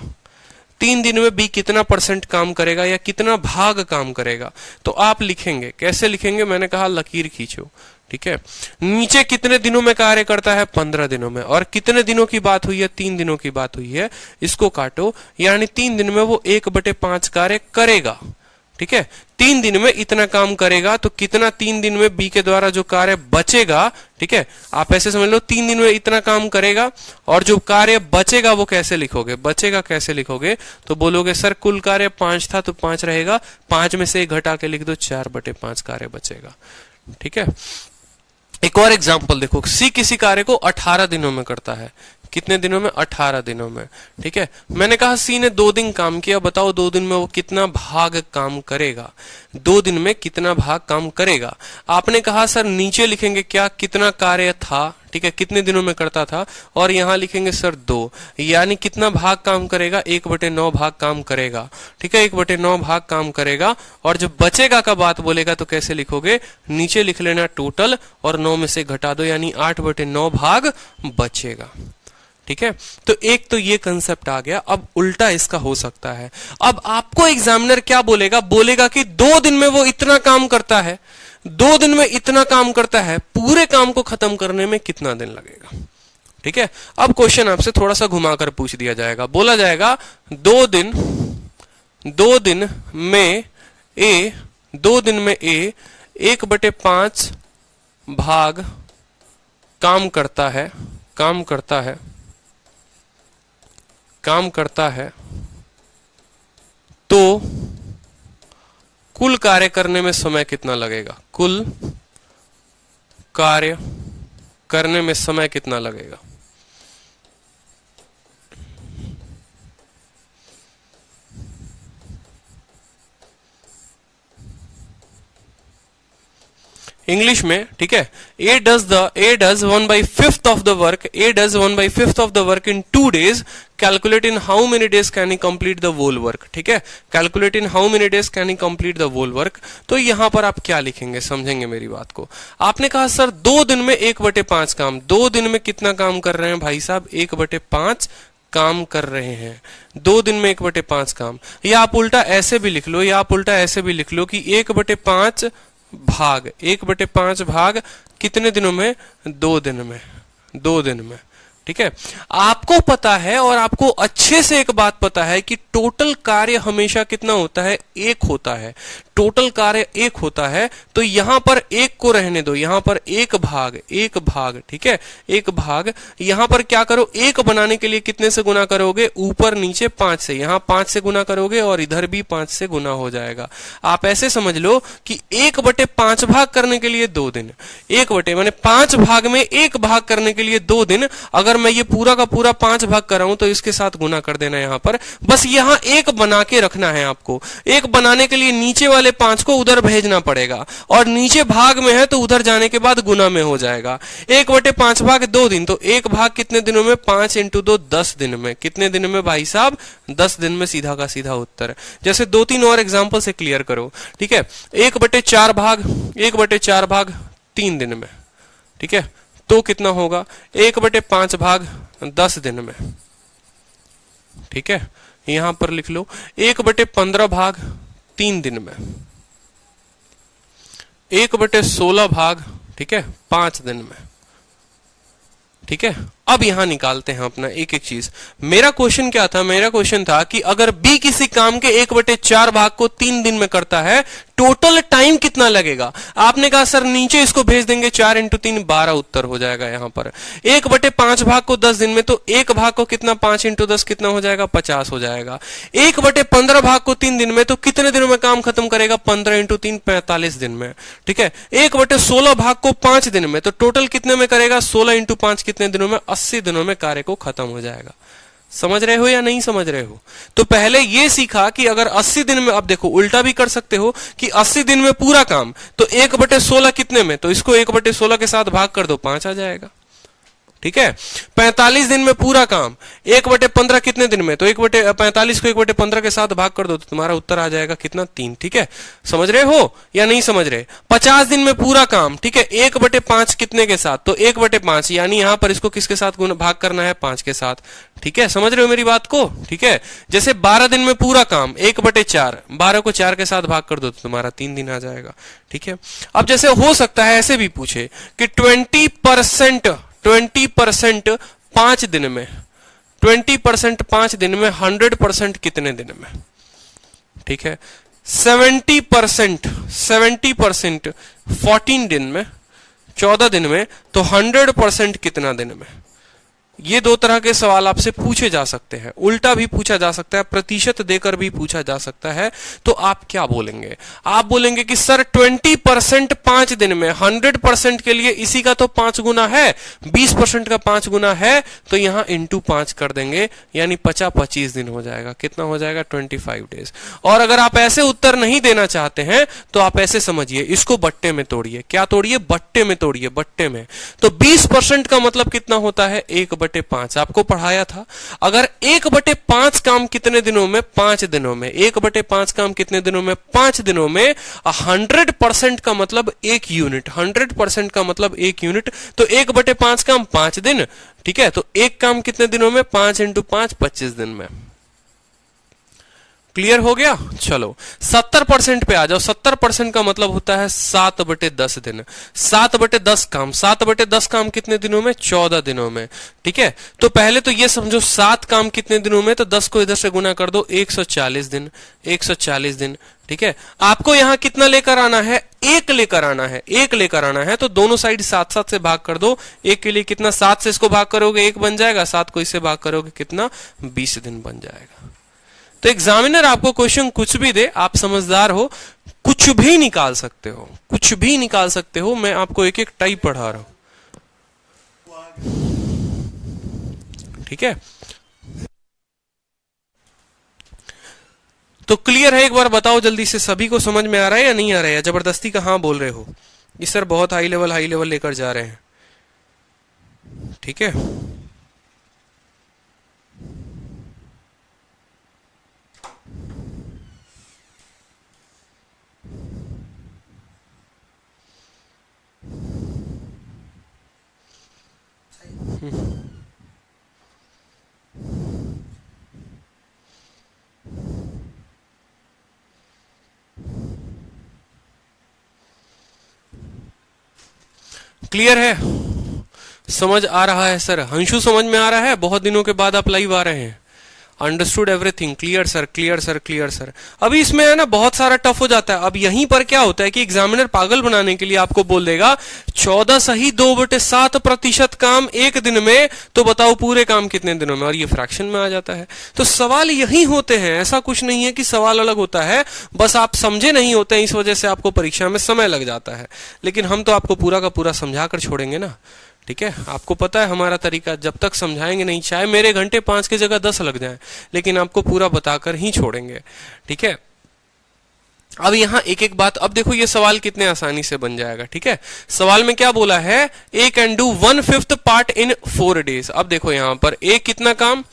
3 दिन में बी कितना % काम करेगा या कितना भाग काम करेगा। तो आप लिखेंगे, कैसे लिखेंगे, मैंने कहा लकीर खींचो, ठीक है। नीचे कितने दिनों में कार्य करता है, 15 दिनों में, और कितने दिनों की बात हुई है, 3 दिनों की बात हुई है, इसको काटो, यानी 3 दिन में वो 1/5 कार्य करेगा, ठीक है। 3 दिन में इतना काम करेगा, तो कितना 3 दिन में बी के द्वारा जो कार्य बचेगा, ठीक है, आप ऐसे समझ लो 3 दिन में इतना काम करेगा, और जो कार्य बचेगा वो कैसे लिखोगे, बचेगा कैसे लिखोगे, तो बोलोगे सर कुल कार्य 5 था तो 5 रहेगा, 5 में से 1 घटा के लिख दो, 4/5 कार्य बचेगा, ठीक है। एक और एग्जांपल देखो, सी किसी कार्य को 18 दिनों में करता है, कितने दिनों में, 18 दिनों में, ठीक है। मैंने कहा सी ने 2 दिन काम किया, बताओ 2 दिन में वो कितना भाग काम करेगा, 2 दिन में कितना भाग काम करेगा। आपने कहा सर नीचे लिखेंगे क्या, कितना कार्य था, ठीक है, कितने दिनों में करता था, और यहां लिखेंगे सर 2, यानी कितना भाग काम करेगा, 1/9 भाग काम करेगा, ठीक है, 1/9 भाग काम करेगा। और जब बचेगा का बात बोलेगा तो कैसे लिखोगे, नीचे लिख लेना टोटल और 9 में से घटा दो, यानी 8/9 भाग बचेगा, ठीक है। तो एक तो ये कंसेप्ट आ गया। अब उल्टा इसका हो सकता है, अब आपको एग्जामिनर क्या बोलेगा, बोलेगा कि 2 दिन में वो इतना काम करता है, 2 दिन में इतना काम करता है, पूरे काम को खत्म करने में कितना दिन लगेगा, ठीक है। अब क्वेश्चन आपसे थोड़ा सा घुमाकर पूछ दिया जाएगा, बोला जाएगा 2 दिन में ए 2 दिन में ए 1/5 भाग काम करता है, तो कुल कार्य करने में समय कितना लगेगा, कुल कार्य करने में समय कितना लगेगा। इंग्लिश में, ठीक है, A does 1/5 of the work, A does 1/5 of the work in 2 days, calculate in how many days can he complete the whole work, ठीक है, calculate in how many days can he complete the whole work। तो यहां पर आप क्या लिखेंगे, समझेंगे मेरी बात को। आपने कहा सर 2 दिन में 1/5 काम, 2 दिन में कितना काम कर रहे हैं भाई साहब, 1/5 काम कर रहे हैं, 2 दिन में 1/5 काम। या आप उल्टा ऐसे भी लिख लो, या आप उल्टा ऐसे भी लिख लो कि 1/5 कितने दिनों में, 2 दिन में, 2 दिन में, ठीक ठीक है, आपको पता है और आपको अच्छे से एक बात पता है कि टोटल कार्य हमेशा कितना होता है, एक होता है। टोटल कार्य एक होता है, तो यहां पर एक को रहने दो, यहां पर एक भाग, ठीक है, एक भाग। यहां पर क्या करो, एक बनाने के लिए कितने से गुना करोगे, ऊपर नीचे 5 से, यहां 5 से गुना करोगे और इधर भी 5 से गुना हो जाएगा। आप ऐसे समझ लो कि 1/5 भाग करने के लिए 2 दिन, 1 माने 5 भाग में 1 भाग करने के लिए 2 दिन। अगर मैं ये पूरा का पूरा 5 भाग कर रहा हूं तो इसके साथ गुना कर देना यहां पर, बस यहां एक बना के रखना है आपको। एक बनाने के लिए नीचे वाले 5 को उधर भेजना पड़ेगा, और नीचे भाग में है तो उधर जाने के बाद गुना में हो जाएगा। 1/5 भाग 2 दिन, तो एक भाग कितने दिनों में, 5 × 2 10 दिन में। कितने दिन में भाई साहब, 10 दिन में, सीधा का सीधा उत्तर। जैसे 2-3 और एग्जांपल से क्लियर करो, ठीक है। 1/4 भाग 3 दिन में, ठीक है, तो कितना होगा, 1/5 भाग 10 दिन में, ठीक है। यहां पर लिख लो 1/15 भाग 3 दिन में, 1/16 भाग, ठीक है, 5 दिन में, ठीक है। अब यहां निकालते हैं अपना एक एक चीज। मेरा क्वेश्चन क्या था, मेरा क्वेश्चन था कि अगर बी किसी काम के 1/4 भाग को 3 दिन में करता है, टोटल टाइम कितना लगेगा। आपने कहा सर नीचे इसको भेज देंगे, 4 × 3 12 उत्तर हो जाएगा यहां पर। 1/5 भाग को 10 दिन में, तो एक भाग को कितना, 5 × 10 कितना हो जाएगा, 50 हो जाएगा। 1/15 भाग को 3 दिन में, तो कितने दिनों में काम खत्म करेगा, 15 × 3 45 दिन में, ठीक है। 1/16 भाग को 5 दिन में, तो टोटल कितने में करेगा, 16 × 5 कितने दिनों में, 80 दिनों में कार्य को खत्म हो जाएगा। समझ रहे हो या नहीं समझ रहे हो। तो पहले ये सीखा कि अगर 80 दिन में, अब देखो उल्टा भी कर सकते हो कि 80 दिन में पूरा काम, तो 1/16 कितने में, तो इसको 1/16 के साथ भाग कर दो, 5 आ जाएगा, ठीक है। 45 दिन में पूरा काम, 1/15 कितने दिन में, तो 45 को 1/15 के साथ भाग कर दो, तो तुम्हारा उत्तर आ जाएगा कितना, 3, ठीक है। समझ रहे हो या नहीं समझ रहे। 50 दिन में पूरा काम, ठीक है, 1/5 कितने के साथ, तो 1/5, यानी यहां पर इसको किसके साथ भाग करना है, 5 के साथ, ठीक है। समझ रहे हो मेरी बात को, ठीक है। जैसे 12 दिन में पूरा काम, 1/4, 12 को 4 के साथ भाग कर दो, तो तुम्हारा 3 दिन आ जाएगा, ठीक है। अब जैसे हो सकता है ऐसे भी पूछे कि 20% 5 दिन में, 20% 5 दिन में, 100% कितने दिन में, ठीक है। 70% 14 दिन में, 14 दिन में, तो 100% कितना दिन में। ये दो तरह के सवाल आपसे पूछे जा सकते हैं, उल्टा भी पूछा जा सकता है, प्रतिशत देकर भी पूछा जा सकता है। तो आप क्या बोलेंगे, आप बोलेंगे कि सर 20% 5 दिन में, 100% के लिए इसी का तो 5 गुना है, 20% का 5 गुना है, तो यहां इंटू 5 कर देंगे, यानी 25 दिन हो जाएगा। कितना हो जाएगा, 25 डेज। और अगर आप ऐसे उत्तर नहीं देना चाहते हैं तो आप ऐसे समझिए, इसको बट्टे में तोड़िए। क्या तोड़िए, बट्टे में तोड़िए, बट्टे में। तो 20% का मतलब कितना होता है, 1/5। आपको पढ़ाया था, अगर 1/5 काम कितने दिनों में, 5 दिनों में, 1/5 काम कितने दिनों में, 5 दिनों में। 100% का मतलब 1 यूनिट, 100% का मतलब 1 यूनिट, तो 1/5 काम 5 दिन, ठीक है। तो एक काम कितने दिनों में, 5 × 5 25 दिन में। क्लियर हो गया। चलो 70% पे आ जाओ। 70% का मतलब होता है 7/10 दिन, 7/10 काम, 7/10 काम कितने दिनों में, 14 दिनों में, ठीक है। तो पहले तो ये समझो 7 काम कितने दिनों में, तो 10 को इधर से गुना कर दो, 140 दिन, 140 दिन, ठीक है। आपको यहां कितना लेकर आना है, 1 लेकर आना है, 1 लेकर आना है। तो दोनों साइड 7-7 से भाग कर दो। 1 के लिए कितना, 7 से इसको भाग करोगे 1 बन जाएगा, 7 को इससे भाग करोगे कितना, 20 दिन बन जाएगा। तो एग्जामिनर आपको क्वेश्चन कुछ भी दे, आप समझदार हो, कुछ भी निकाल सकते हो, कुछ भी निकाल सकते हो। मैं आपको एक एक टाइप पढ़ा रहा हूं, ठीक है। तो क्लियर है, एक बार बताओ जल्दी से, सभी को समझ में आ रहा है या नहीं आ रहा है, जबरदस्ती का हाँ बोल रहे हो। ये सर बहुत हाई लेवल लेकर जा रहे हैं, ठीक है। क्लियर है। समझ आ रहा है सर? हंशु समझ में आ रहा है? बहुत दिनों के बाद आप लाइव आ रहे हैं। Understood everything, clear sir, clear sir, clear sir. अभी इसमें है ना बहुत सारा टफ हो जाता है। अब यहीं पर क्या होता है कि एग्जामिनर पागल बनाने के लिए आपको बोल देगा 14 सही 2/7% काम एक दिन में, तो बताओ पूरे काम कितने दिनों में, और ये फ्रैक्शन में आ जाता है। तो सवाल यही होते हैं, ऐसा कुछ नहीं है कि सवाल अलग होता है, बस आप समझे नहीं होते हैं, इस वजह से आपको परीक्षा में समय लग जाता है। लेकिन हम तो आपको पूरा का पूरा समझा कर छोड़ेंगे ना, ठीक है? आपको पता है हमारा तरीका, जब तक समझाएंगे नहीं, चाहे मेरे घंटे 5 की जगह 10 लग जाएं, लेकिन आपको पूरा बताकर ही छोड़ेंगे, ठीक है? अब यहां एक एक बात, अब देखो ये सवाल कितने आसानी से बन जाएगा, ठीक है? सवाल में क्या बोला है, A can do 1/5 part in 4 days. अब देखो यहां पर ए कितना काम,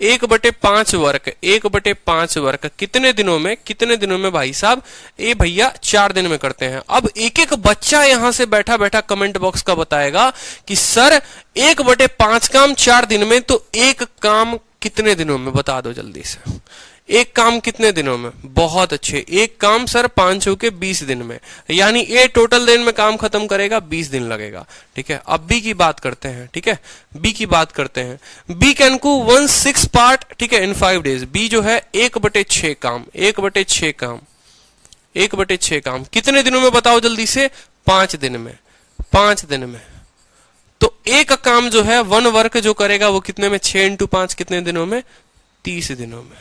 1/5 वर्क, 1/5 वर्क कितने दिनों में, कितने दिनों में भाई साहब? ए भैया 4 दिन में करते हैं। अब एक एक बच्चा यहां से बैठा बैठा कमेंट बॉक्स का बताएगा कि सर 1/5 काम 4 दिन में, तो एक काम कितने दिनों में, बता दो जल्दी से। एक काम कितने दिनों में? बहुत अच्छे, एक काम सर 5 चौके 20 दिन में, यानी ए टोटल दिन में काम खत्म करेगा, 20 दिन लगेगा, ठीक है? अब बी की बात करते हैं, ठीक है? बी की बात करते हैं। बी कैन डू 1/6 पार्ट, ठीक है, इन 5 डेज। बी जो है 1/6 काम, 1/6 काम, 1/6 काम कितने दिनों में बताओ जल्दी से? 5 दिन में, 5 दिन में। तो एक काम जो है 1 वर्क जो करेगा वो कितने में? 6 × 5 कितने दिनों में? 30 दिनों में।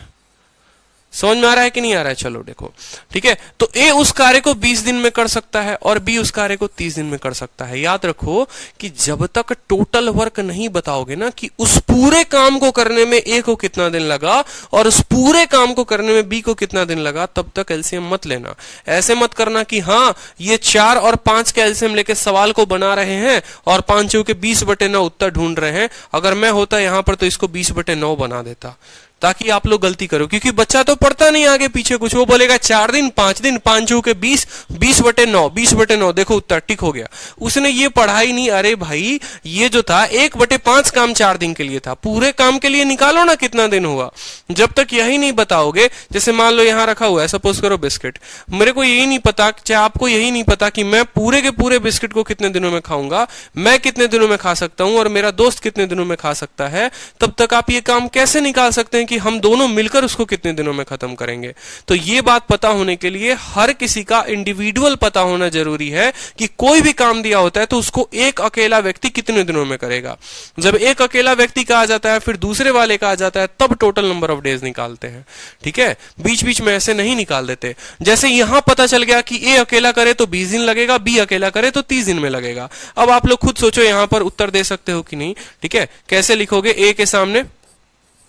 समझ में आ रहा है कि नहीं आ रहा है? चलो देखो, ठीक है? तो ए उस कार्य को 20 दिन में कर सकता है और बी उस कार्य को 30 दिन में कर सकता है। याद रखो कि जब तक टोटल वर्क नहीं बताओगे ना कि उस पूरे काम को करने में ए को कितना दिन लगा और उस पूरे काम को करने में बी को कितना दिन लगा, तब तक एलसीएम मत लेना। ऐसे मत करना कि हाँ ये 4 और 5 के एलसीएम लेके सवाल को बना रहे हैं और 5 चौके 20/9 उत्तर ढूंढ रहे हैं। अगर मैं होता यहां पर तो इसको 20/9 बना देता, ताकि आप लोग गलती करो, क्योंकि बच्चा तो पढ़ता नहीं आगे पीछे कुछ, वो बोलेगा 4 दिन 5 दिन 5 चौके 20, 20/9, 20/9, देखो उत्तर टिक हो गया। उसने ये पढ़ा ही नहीं। अरे भाई ये जो था 1/5 काम 4 दिन के लिए था, पूरे काम के लिए निकालो ना कितना दिन हुआ। जब तक यही नहीं बताओगे, जैसे मान लो यहां रखा हुआ है, सपोज करो बिस्किट, मेरे को यही नहीं पता, चाहे आपको यही नहीं पता कि मैं पूरे के पूरे बिस्किट को कितने दिनों में खाऊंगा, मैं कितने दिनों में खा सकता हूं और मेरा दोस्त कितने दिनों में खा सकता है, तब तक आप ये काम कैसे निकाल सकते हैं कि हम दोनों मिलकर उसको कितने दिनों में खत्म करेंगे? तो ये बात पता होने के लिए हर किसी का इंडिविजुअल पता होना जरूरी है कि कोई भी काम दिया होता है तो उसको एक अकेला व्यक्ति कितने दिनों में करेगा। जब एक अकेला व्यक्ति का आ जाता है, फिर दूसरे वाले का आ जाता है, तब टोटल नंबर ऑफ डेज निकालते हैं, ठीक है? बीच बीच में ऐसे नहीं निकाल देते। जैसे यहां पता चल गया कि ए अकेला करे तो 20 दिन लगेगा, बी अकेला करे तो 30 दिन में लगेगा। अब आप लोग खुद सोचो यहां पर उत्तर दे सकते हो कि नहीं, ठीक है? कैसे लिखोगे? ए के सामने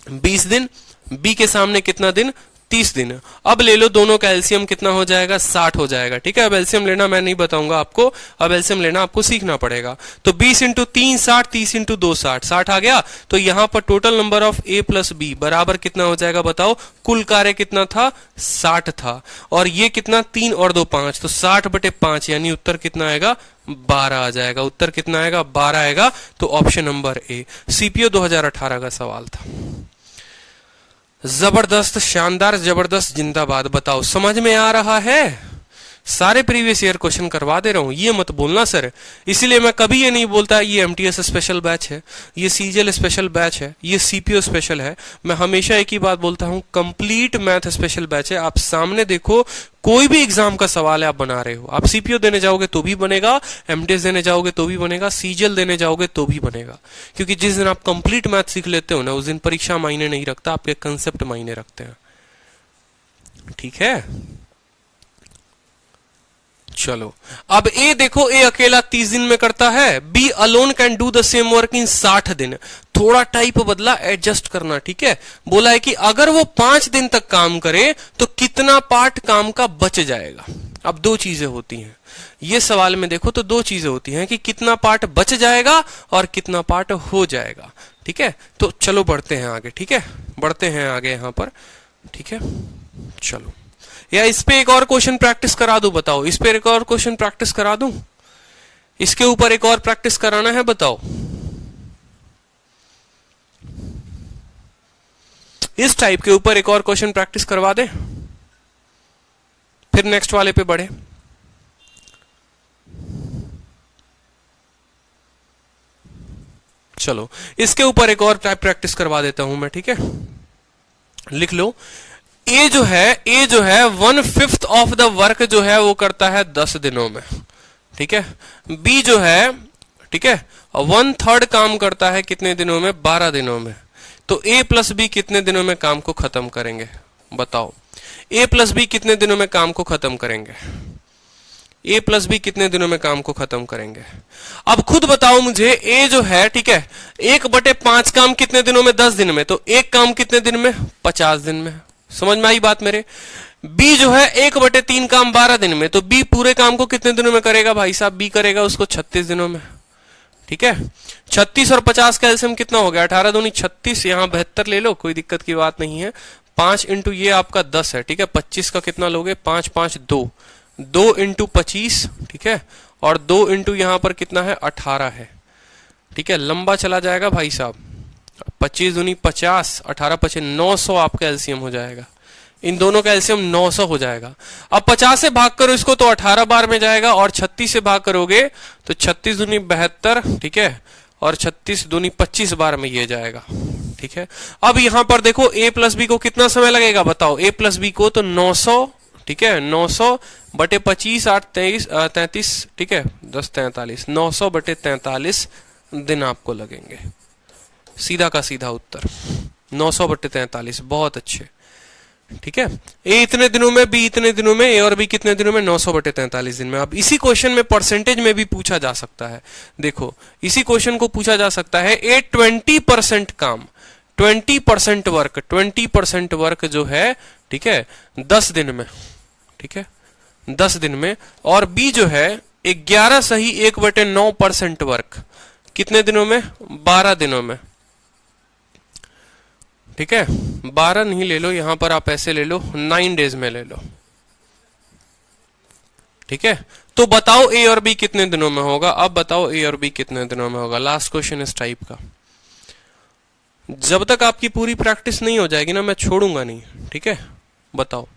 20 दिन, बी के सामने कितना दिन? 30 दिन। अब ले लो दोनों का एलसीएम कितना हो जाएगा? 60 हो जाएगा, ठीक है? अब एलसीएम लेना मैं नहीं बताऊंगा आपको, अब एलसीएम लेना आपको सीखना पड़ेगा। तो 20 × 3 60, 30 × 2 60, 60 आ गया। तो यहां पर total number of A plus B बराबर कितना हो जाएगा बताओ? कुल कार्य कितना था? 60 था, और ये कितना? 3 और 2 5, तो 60/5, यानी उत्तर कितना आएगा? 12 आ जाएगा। उत्तर कितना आएगा? 12 आएगा। तो ऑप्शन नंबर ए सीपीओ 2018 का सवाल था। जबरदस्त, शानदार, जबरदस्त, जिंदाबाद। बताओ समझ में आ रहा है? सारे प्रीवियस ईयर क्वेश्चन करवा दे रहा हूं, ये मत बोलना सर। इसीलिए मैं कभी ये नहीं बोलता ये एमटीएस स्पेशल बैच है, ये सीजीएल स्पेशल बैच है, ये सीपीओ स्पेशल है। मैं हमेशा एक ही बात बोलता हूं, कंप्लीट मैथ स्पेशल बैच है। आप सामने देखो, कोई भी एग्जाम का सवाल है आप बना रहे हो, आप सीपीओ देने जाओगे तो भी बनेगा, एमटीएस देने जाओगे तो भी बनेगा, सीजीएल देने जाओगे तो भी बनेगा। क्योंकि जिस दिन आप कंप्लीट मैथ सीख लेते हो ना, उस दिन परीक्षा मायने नहीं रखता, आपके कंसेप्ट मायने रखते हैं, ठीक है? चलो अब ए देखो, ए अकेला 30 दिन में करता है, B alone can do the same work in 60 दिन। थोड़ा टाइप बदला, एडजस्ट करना, ठीक है? बोला है कि अगर वो 5 दिन तक काम करे तो कितना पार्ट काम का बच जाएगा। अब दो चीजें होती हैं ये सवाल में, देखो तो दो चीजें होती हैं कि कितना पार्ट बच जाएगा और कितना पार्ट हो जाएगा, ठीक है? तो चलो बढ़ते हैं आगे, ठीक है? बढ़ते हैं आगे यहां पर, ठीक है? चलो, या इस पे एक और क्वेश्चन प्रैक्टिस करा दूं? बताओ, इस पे एक और क्वेश्चन प्रैक्टिस करा दूं? इसके ऊपर एक और प्रैक्टिस कराना है? बताओ, इस टाइप के ऊपर एक और क्वेश्चन प्रैक्टिस करवा दे, फिर नेक्स्ट वाले पे बढ़े। चलो इसके ऊपर एक और टाइप प्रैक्टिस करवा देता हूं मैं, ठीक है। लिख लो, ए जो है 1/5 ऑफ द वर्क जो है वो करता है 10 दिनों में, ठीक है। बी जो है, ठीक है, 1/3 काम करता है कितने दिनों में? 12 दिनों में। तो ए प्लस बी कितने दिनों में काम को खत्म करेंगे? बताओ, ए प्लस बी कितने दिनों में काम को खत्म करेंगे? ए प्लस बी कितने दिनों में काम को खत्म करेंगे? अब खुद बताओ मुझे, ए जो है, ठीक है, 1/5 काम कितने दिनों में? 10 दिन में। तो एक काम कितने दिन में? 50 दिन में। समझ में आई बात मेरे? बी जो है 1/3 काम 12 दिन में। तो बी पूरे काम को कितने दिनों में करेगा भाई साहब? बी करेगा उसको 36 दिनों में, ठीक है। 36 और 50 का एलसीएम कितना हो गया? 18 दूनी 36, यहां 72 ले लो, कोई दिक्कत की बात नहीं है। 5 इंटू ये आपका 10 है, ठीक है। 25 का कितना लोगे? 5 5 2, 2 इंटू 25, ठीक है, और 2 इंटू यहां पर कितना है? 18 है, ठीक है। लंबा चला जाएगा भाई साहब। 25 दूनी 50, 18 25 900 आपका एलसीएम हो जाएगा। इन दोनों का एलसीएम 900 हो जाएगा। अब 50 से भाग करो इसको तो 18 बार में जाएगा, और 36 से भाग करोगे तो 36 दूनी 72, ठीक है, और 36 दूनी 25 बार में ये जाएगा, ठीक है। अब यहां पर देखो, ए प्लस बी को कितना समय लगेगा? बताओ, ए प्लस बी को तो 900, ठीक है, 900 बटे 25 8 33, ठीक है, 10 43, 900 बटे 43 दिन आपको लगेंगे। सीधा का सीधा उत्तर 900 बटे 43। बहुत अच्छे, ठीक है। ए इतने दिनों में, बी इतने दिनों में, ए और बी कितने दिनों में? 900 बटे 43 दिन में। अब इसी क्वेश्चन में परसेंटेज में भी पूछा जा सकता है। देखो, इसी क्वेश्चन को पूछा जा सकता है, ए 20% काम, 20% वर्क, 20% वर्क जो है, ठीक है, 10 दिन में, ठीक है, 10 दिन में। और बी जो है 11 सही 1/9% वर्क कितने दिनों में? 12 दिनों में, ठीक है। 12 नहीं ले लो, यहां पर आप ऐसे ले लो, 9 डेज में ले लो, ठीक है। तो बताओ ए और बी कितने दिनों में होगा? अब बताओ ए और बी कितने दिनों में होगा? लास्ट क्वेश्चन इस टाइप का। जब तक आपकी पूरी प्रैक्टिस नहीं हो जाएगी ना, मैं छोड़ूंगा नहीं, ठीक है। बताओ।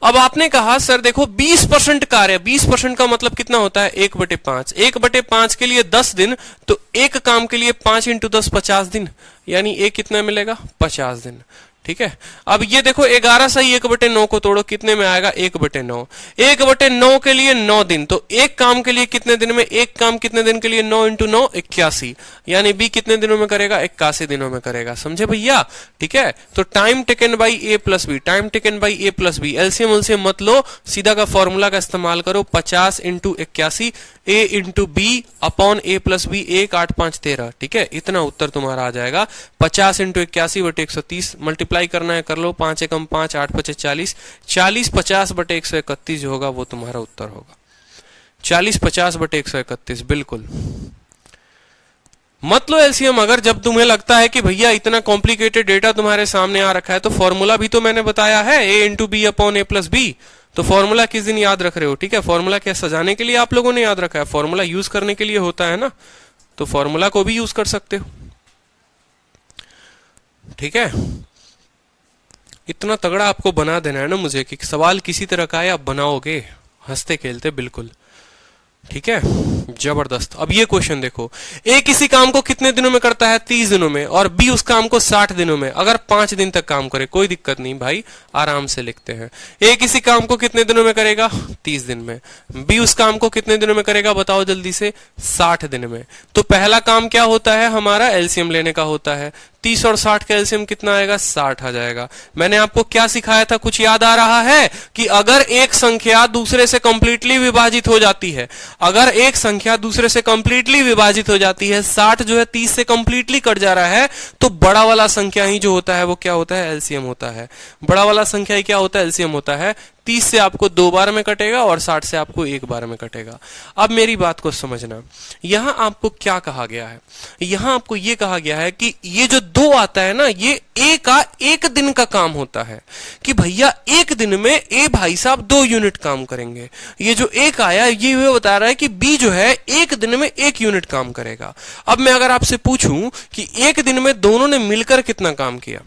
अब आपने कहा सर देखो 20% कार्य, 20% का मतलब कितना होता है? 1/5, 1/5 के लिए 10 दिन, तो एक काम के लिए 5 इंटू 10 50 दिन, यानी एक कितना मिलेगा? 50 दिन, ठीक है। अब ये देखो 11 सही 1/9 को तोड़ो, कितने में आएगा? 1/9। 1/9 के लिए 9 दिन, तो एक काम के लिए कितने दिन में? एक काम कितने दिन के लिए? 9 इंटू 9 81, यानी बी कितने दिनों में करेगा? 81 दिनों में करेगा। समझे भैया? ठीक है। तो time taken by A plus B, time taken by A plus B, LCM उलसीएम मत लो, सीधा का फॉर्मूला का इस्तेमाल करो, 50 into 81 A into B upon A plus B, 1 8 5 13, ठीक है। इतना उत्तर तुम्हारा आ जाएगा। 50 इंटू 81 बटे 130, मल्टीप्लाई करना है कर लो, 5 एकम 5 8 5 40, 40 50 बटे 131 जो होगा वो तुम्हारा उत्तर होगा। 40 50 बटे 131, बिल्कुल। मत लो एलसीएम। अगर जब तुम्हें लगता है कि भैया इतना कॉम्प्लिकेटेड डेटा तुम्हारे सामने आ रखा है, तो फॉर्मूला भी तो मैंने बताया है, ए into B upon A plus B. तो फॉर्मूला किस दिन याद रख रहे हो? ठीक है, फॉर्मूला क्या सजाने के लिए आप लोगों ने याद रखा है? फॉर्मूला यूज करने के लिए होता है ना, तो फॉर्मूला को भी यूज कर सकते हो, ठीक है। इतना तगड़ा आपको बना देना है ना मुझे कि सवाल किसी तरह का है आप बनाओगे हंसते खेलते, बिल्कुल, ठीक है। जबरदस्त। अब ये क्वेश्चन देखो, ए किसी काम को कितने दिनों में करता है? 30 दिनों में, और बी उस काम को 60 दिनों में। अगर 5 दिन तक काम करे कोई दिक्कत नहीं भाई, आराम से लिखते हैं। ए किसी काम को कितने दिनों में करेगा? 30 दिन में। बी उस काम को कितने दिनों में करेगा? बताओ जल्दी से, 60 दिन में। तो पहला काम क्या होता है हमारा? एलसीएम लेने का होता है। 30 और 60 का एलसीएम कितना आएगा? 60 आ जाएगा। मैंने आपको क्या सिखाया था, कुछ याद आ रहा है? कि अगर एक संख्या दूसरे से कंप्लीटली विभाजित हो जाती है, अगर एक संख्या दूसरे से कंप्लीटली विभाजित हो जाती है, 60 जो है 30 से कंप्लीटली कट जा रहा है, तो बड़ा वाला संख्या ही जो होता है वो क्या होता है? एलसीएम होता है। बड़ा वाला संख्या ही क्या होता है? एलसीएम होता है। 30 से आपको 2 बार में कटेगा और 60 से आपको 1 बार में कटेगा। अब मेरी बात को समझना, यहां आपको क्या कहा गया है? यहां आपको यह कहा गया है कि ये जो 2 आता है ना, ये ए का 1 दिन का काम होता है, कि भैया 1 दिन में ए भाई साहब 2 यूनिट काम करेंगे। ये जो 1 आया ये बता रहा है कि बी जो है 1 दिन में 1 यूनिट काम करेगा। अब मैं अगर आपसे पूछूं कि 1 दिन में दोनों ने मिलकर कितना काम किया,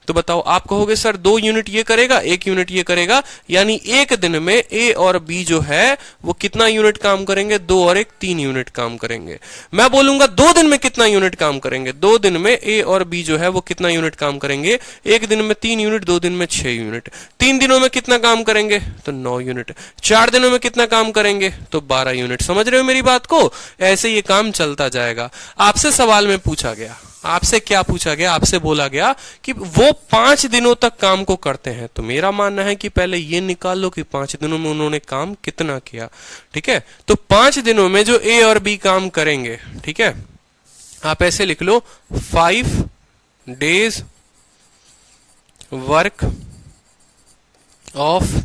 तो बताओ, आप कहोगे सर 2 यूनिट ये करेगा, 1 यूनिट ये करेगा, यानी एक दिन में ए और बी जो है वो कितना यूनिट काम करेंगे, 2 और 1 3 यूनिट काम करेंगे। मैं बोलूंगा 2 दिन में कितना यूनिट काम करेंगे, 2 दिन में ए और बी जो है वो कितना यूनिट काम करेंगे, एक दिन में 3 यूनिट, 2 दिन में 6 यूनिट। 3 दिनों में कितना काम करेंगे, तो 9 यूनिट। 4 दिनों में कितना काम करेंगे, तो 12 यूनिट। समझ रहे हो मेरी बात को? ऐसे ये काम चलता जाएगा। आपसे सवाल में पूछा गया, आपसे क्या पूछा गया, आपसे बोला गया कि वो 5 दिनों तक काम को करते हैं, तो मेरा मानना है कि पहले ये निकाल लो कि 5 दिनों में उन्होंने काम कितना किया। ठीक है, तो 5 दिनों में जो ए और बी काम करेंगे, ठीक है, आप ऐसे लिख लो 5 days work of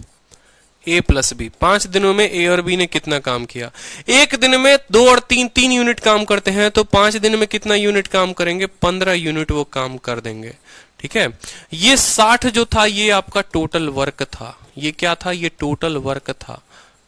A plus B. 5 दिनों में ए और बी ने कितना काम किया। एक दिन में 2 और 3 यूनिट काम करते हैं, तो 5 दिन में कितना यूनिट काम करेंगे, 15 यूनिट वो काम कर देंगे। ठीक है, ये 60 जो था ये आपका टोटल वर्क था। ये क्या था, ये टोटल वर्क था।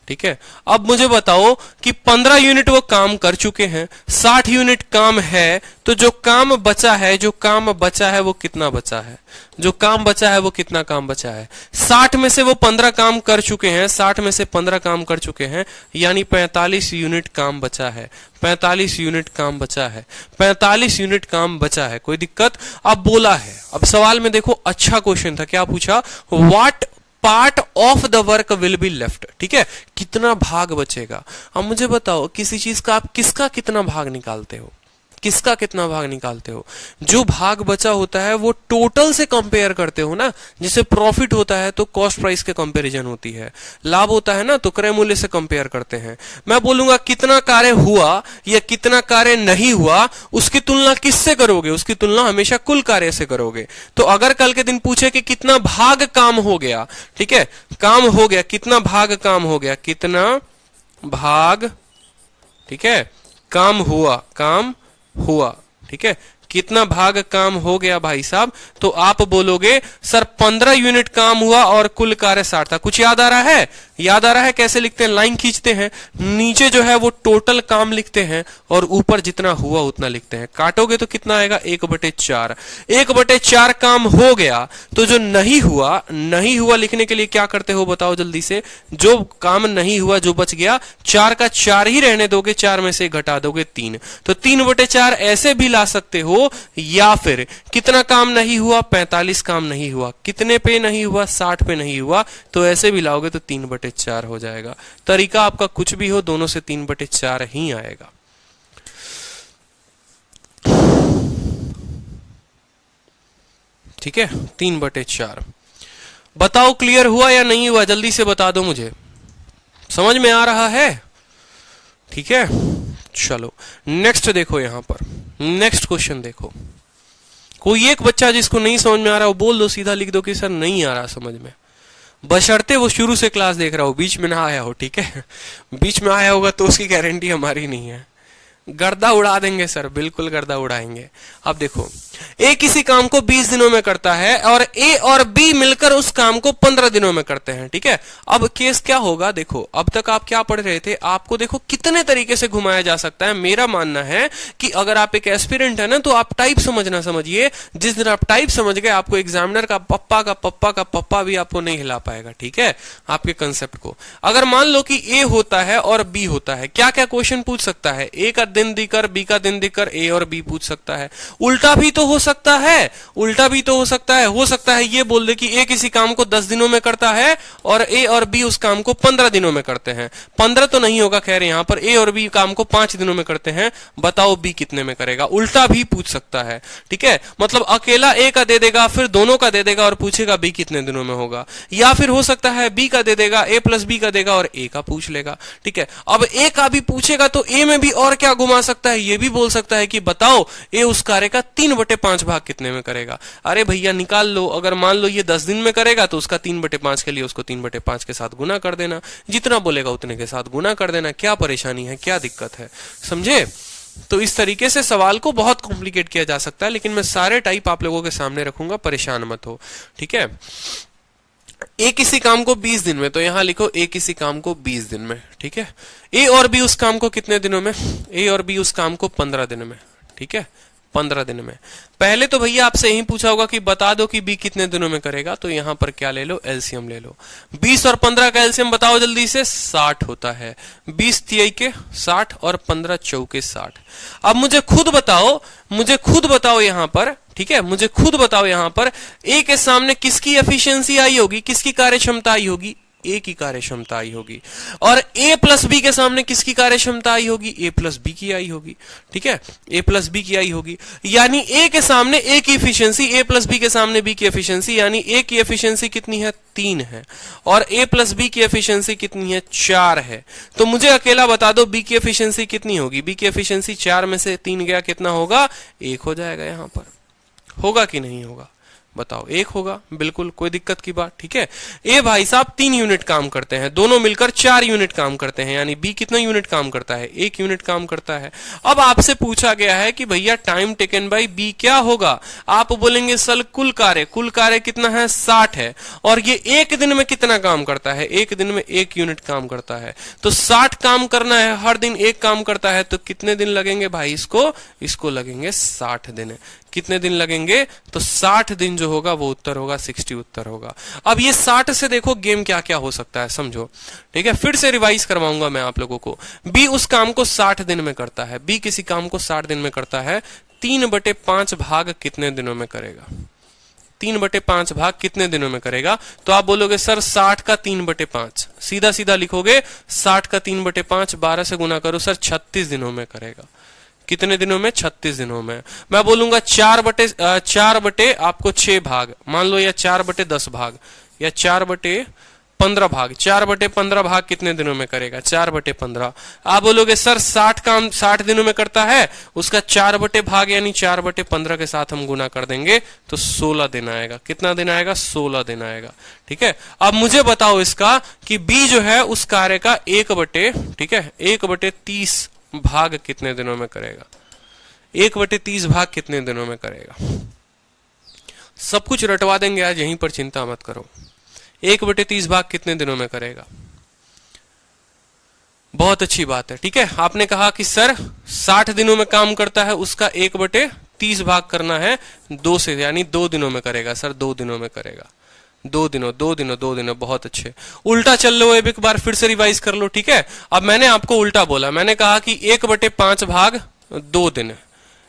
ठीक है, अब मुझे बताओ कि 15 यूनिट वो काम कर चुके हैं, 60 यूनिट काम है, तो जो काम बचा है, जो काम बचा है वो कितना बचा है, जो काम बचा है वो कितना काम बचा है। 60 में से वो 15 काम कर चुके हैं, 60 में से 15 काम कर चुके हैं, यानी 45 यूनिट काम बचा है। 45 यूनिट काम बचा है, 45 यूनिट काम बचा है। कोई दिक्कत? अब बोला है, अब सवाल में देखो, अच्छा क्वेश्चन था, क्या पूछा, what part of the work will be left. ठीक है, कितना भाग बचेगा। अब मुझे बताओ, किसी चीज का आप किसका कितना भाग निकालते हो, किसका कितना भाग निकालते हो। जो भाग बचा होता है वो टोटल से कंपेयर करते हो ना। जैसे प्रॉफिट होता है तो कॉस्ट प्राइस के कंपैरिजन होती है, लाभ होता है ना तो क्रय मूल्य से कंपेयर करते हैं। मैं बोलूंगा कितना कार्य हुआ या कितना कार्य नहीं हुआ, उसकी तुलना किससे करोगे, उसकी तुलना हमेशा कुल कार्य से करोगे। तो अगर कल के दिन पूछे कि कितना भाग काम हो गया, ठीक है, काम हो गया, कितना भाग काम हो गया, कितना भाग, ठीक है, काम हुआ, काम हुआ, ठीक है, कितना भाग काम हो गया भाई साहब, तो आप बोलोगे सर 15 यूनिट काम हुआ और कुल कार्य 60 था। कुछ याद आ रहा है? याद आ रहा है? कैसे लिखते हैं, लाइन खींचते हैं, नीचे जो है वो टोटल काम लिखते हैं और ऊपर जितना हुआ उतना लिखते हैं। काटोगे तो कितना आएगा, 1/4। 1/4 काम हो गया, तो जो नहीं हुआ, नहीं हुआ लिखने के लिए क्या करते हो बताओ जल्दी से। जो काम नहीं हुआ, जो बच गया, 4 का 4 ही रहने दोगे, 4 में से घटा दोगे 3, तो 3/4 ऐसे भी ला सकते हो। या फिर कितना काम नहीं हुआ, 45 काम नहीं हुआ, कितने पे नहीं हुआ, 60 पे नहीं हुआ, तो ऐसे भी लाओगे तो 3/4 हो जाएगा। तरीका आपका कुछ भी हो, दोनों से 3/4 ही आएगा। ठीक है, 3/4। बताओ क्लियर हुआ या नहीं हुआ, जल्दी से बता दो मुझे, समझ में आ रहा है? ठीक है, चलो नेक्स्ट देखो, यहां पर नेक्स्ट क्वेश्चन देखो। कोई एक बच्चा जिसको नहीं समझ में आ रहा, वो बोल दो, सीधा लिख दो कि सर नहीं आ रहा समझ में, बशर्ते वो शुरू से क्लास देख रहा हो, बीच में ना आया हो। ठीक है, बीच में आया होगा तो उसकी गारंटी हमारी नहीं है। गर्दा उड़ा देंगे सर, बिल्कुल गर्दा उड़ाएंगे। अब देखो, ए किसी काम को 20 दिनों में करता है और ए और बी मिलकर उस काम को 15 दिनों में करते हैं। ठीक है, अब केस क्या होगा, देखो अब तक आप क्या पढ़ रहे थे, आपको देखो कितने तरीके से घुमाया जा सकता है। मेरा मानना है कि अगर आप एक एस्पिरेंट है ना, तो आप टाइप समझना समझिए। जिस दिन आप टाइप समझ गए, आपको एग्जामिनर का पप्पा का पप्पा का पप्पा भी आपको नहीं हिला पाएगा। ठीक है, आपके कंसेप्ट को। अगर मान लो कि ए होता है और बी होता है, क्या क्या क्वेश्चन पूछ सकता है, ए का दिन देकर, बी का दिन देकर ए और बी पूछ सकता है। उल्टा भी तो हो सकता है, उल्टा भी तो हो सकता है ये बोल दे कि ए किसी काम को 10 दिनों में करता है और ए और बी उस काम को 15 दिनों में करते हैं। 15 तो नहीं होगा, खैर यहां पर ए और बी काम को 5 दिनों में करते हैं, बताओ बी कितने में करेगा। उल्टा भी पूछ सकता है। ठीक है, मतलब अकेला ए का दे देगा, फिर दोनों का दे देगा और पूछेगा बी कितने दिनों में होगा। या फिर हो सकता है बी का दे देगा, ए प्लस बी का देगा और ए का पूछ लेगा। ठीक है, अब ए का भी पूछेगा तो ए में भी और क्या घुमा सकता है, ये भी बोल सकता है कि बताओ ए उस कार्य का 3/5 भाग कितने में करेगा। अरे भैया निकाल लो, अगर मान लो ये 10 दिन में करेगा तो उसका 3/5 के लिए उसको 3/5 के साथ गुना कर देना, जितना बोलेगा उतने के साथ गुना कर देना। क्या परेशानी है, क्या दिक्कत है, समझे? तो इस तरीके से सवाल को बहुत कॉम्प्लिकेट किया जा सकता है, लेकिन मैं सारे टाइप आप लोगों के सामने रखूंगा, परेशान मत हो। ठीक है, ए किसी काम को 20 दिन में, तो यहां लिखो ए किसी काम को 20 दिन में। ठीक है, ए और बी उस काम को कितने दिनों में, ए और बी उस काम को 15 दिन में। ठीक है, 15 दिन में। पहले तो भैया आपसे यही पूछा होगा कि बता दो कि बी कितने दिनों में करेगा, तो यहां पर क्या ले लो, एलसीएम ले लो। 20 और 15 का एलसीएम बताओ जल्दी से, 60 होता है। 20 तिहाई के 60 और 15 चौके 60। अब मुझे खुद बताओ यहां पर, ठीक है, मुझे खुद बताओ यहां पर ए के सामने किसकी एफिशिएंसी आई होगी, किसकी कार्यक्षमता आई होगी, ए की कार्यक्षमता आई होगी। और ए प्लस बी के सामने किसकी कार्यक्षमता आई होगी, ए प्लस बी की आई होगी। ठीक है, ए प्लस बी की आई होगी। यानी ए के सामने ए की एफिशिएंसी, ए प्लस बी के सामने बी की एफिशिएंसी, यानी ए की एफिशिएंसी कितनी है, 3 है, और ए प्लस बी की एफिशिएंसी कितनी है, 4 है। तो मुझे अकेला बता दो बी की एफिशिएंसी कितनी होगी। बी की एफिशिएंसी 4 में से 3 गया, कितना होगा, 1 हो जाएगा। यहां पर होगा कि नहीं होगा, बताओ, 1 होगा, बिल्कुल कोई दिक्कत की बात। ठीक है, ए भाई साहब 3 यूनिट काम करते हैं, दोनों मिलकर 4 यूनिट काम करते हैं, यानी बी कितना यूनिट काम करता है, 1 यूनिट काम करता है। अब आपसे पूछा गया है कि भैया टाइम टेकन बाय बी क्या होगा। आप बोलेंगे सर कुल कार्य कितना है, 60 है, और ये 1 दिन में कितना काम करता है, 1 दिन में 1 यूनिट काम करता है। तो 60 काम करना है, हर दिन 1 काम करता है, तो कितने दिन लगेंगे भाई, इसको लगेंगे 60 दिन। कितने दिन लगेंगे, तो 60 दिन जो होगा वो उत्तर होगा, 60 उत्तर होगा। अब ये 60 से देखो गेम क्या क्या हो सकता है, समझो। ठीक है, फिर से रिवाइज करवाऊंगा मैं आप लोगों को। बी उस काम को 60 दिन में करता है, बी किसी काम को 60 दिन में करता है, 3/5 भाग कितने दिनों में करेगा, 3/5 भाग कितने दिनों में करेगा। तो आप बोलोगे सर 60 का 3/5, सीधा सीधा लिखोगे 60 का 3/5, 12 से गुना करो सर, 36 दिनों में करेगा। कितने दिनों में, 36 दिनों में। मैं बोलूंगा 4 बटे आपको 6 भाग मान लो, या 4/10 भाग, या 4/15 भाग। 4/15 भाग कितने दिनों में करेगा, 4/15। आप बोलोगे सर 60 काम 60 दिनों में करता है, उसका 4 बटे भाग यानी 4/15 के साथ हम गुना कर देंगे तो 16 दिन आएगा। कितना दिन आएगा, 16 दिन आएगा। ठीक है, अब मुझे बताओ इसका कि बी जो है उस कार्य का 1/30 भाग कितने दिनों में करेगा, 1/30 भाग कितने दिनों में करेगा। सब कुछ रटवा देंगे आज यहीं पर, चिंता मत करो। 1/30 भाग कितने दिनों में करेगा, बहुत अच्छी बात है। ठीक है, आपने कहा कि सर 60 दिनों में काम करता है, उसका 1/30 भाग करना है 2 से, यानी 2 दिनों में करेगा। सर 2 दिनों में करेगा, 2 दिनों, बहुत अच्छे। उल्टा चल लो, एक बार फिर से रिवाइज कर लो। ठीक है, अब मैंने आपको उल्टा बोला, मैंने कहा कि 1/5 भाग 2 दिन,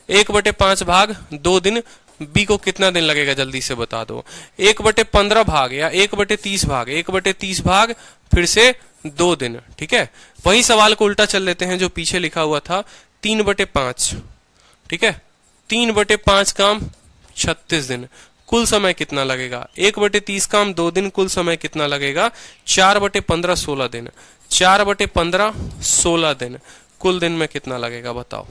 1/5 भाग 2 दिन। बी को कितना दिन लगेगा जल्दी से बता दो। 1/15 भाग या 1/30 भाग, 1/30 भाग फिर से 2 दिन। ठीक है, वही सवाल को उल्टा चल लेते हैं जो पीछे लिखा हुआ था, 3/5। ठीक है, 3/5 काम 36 दिन, कुल समय कितना लगेगा, 1/30 काम 2 दिन, कुल समय कितना लगेगा, 4/15 16 दिन, 4/15 16 दिन, कुल दिन में कितना लगेगा बताओ।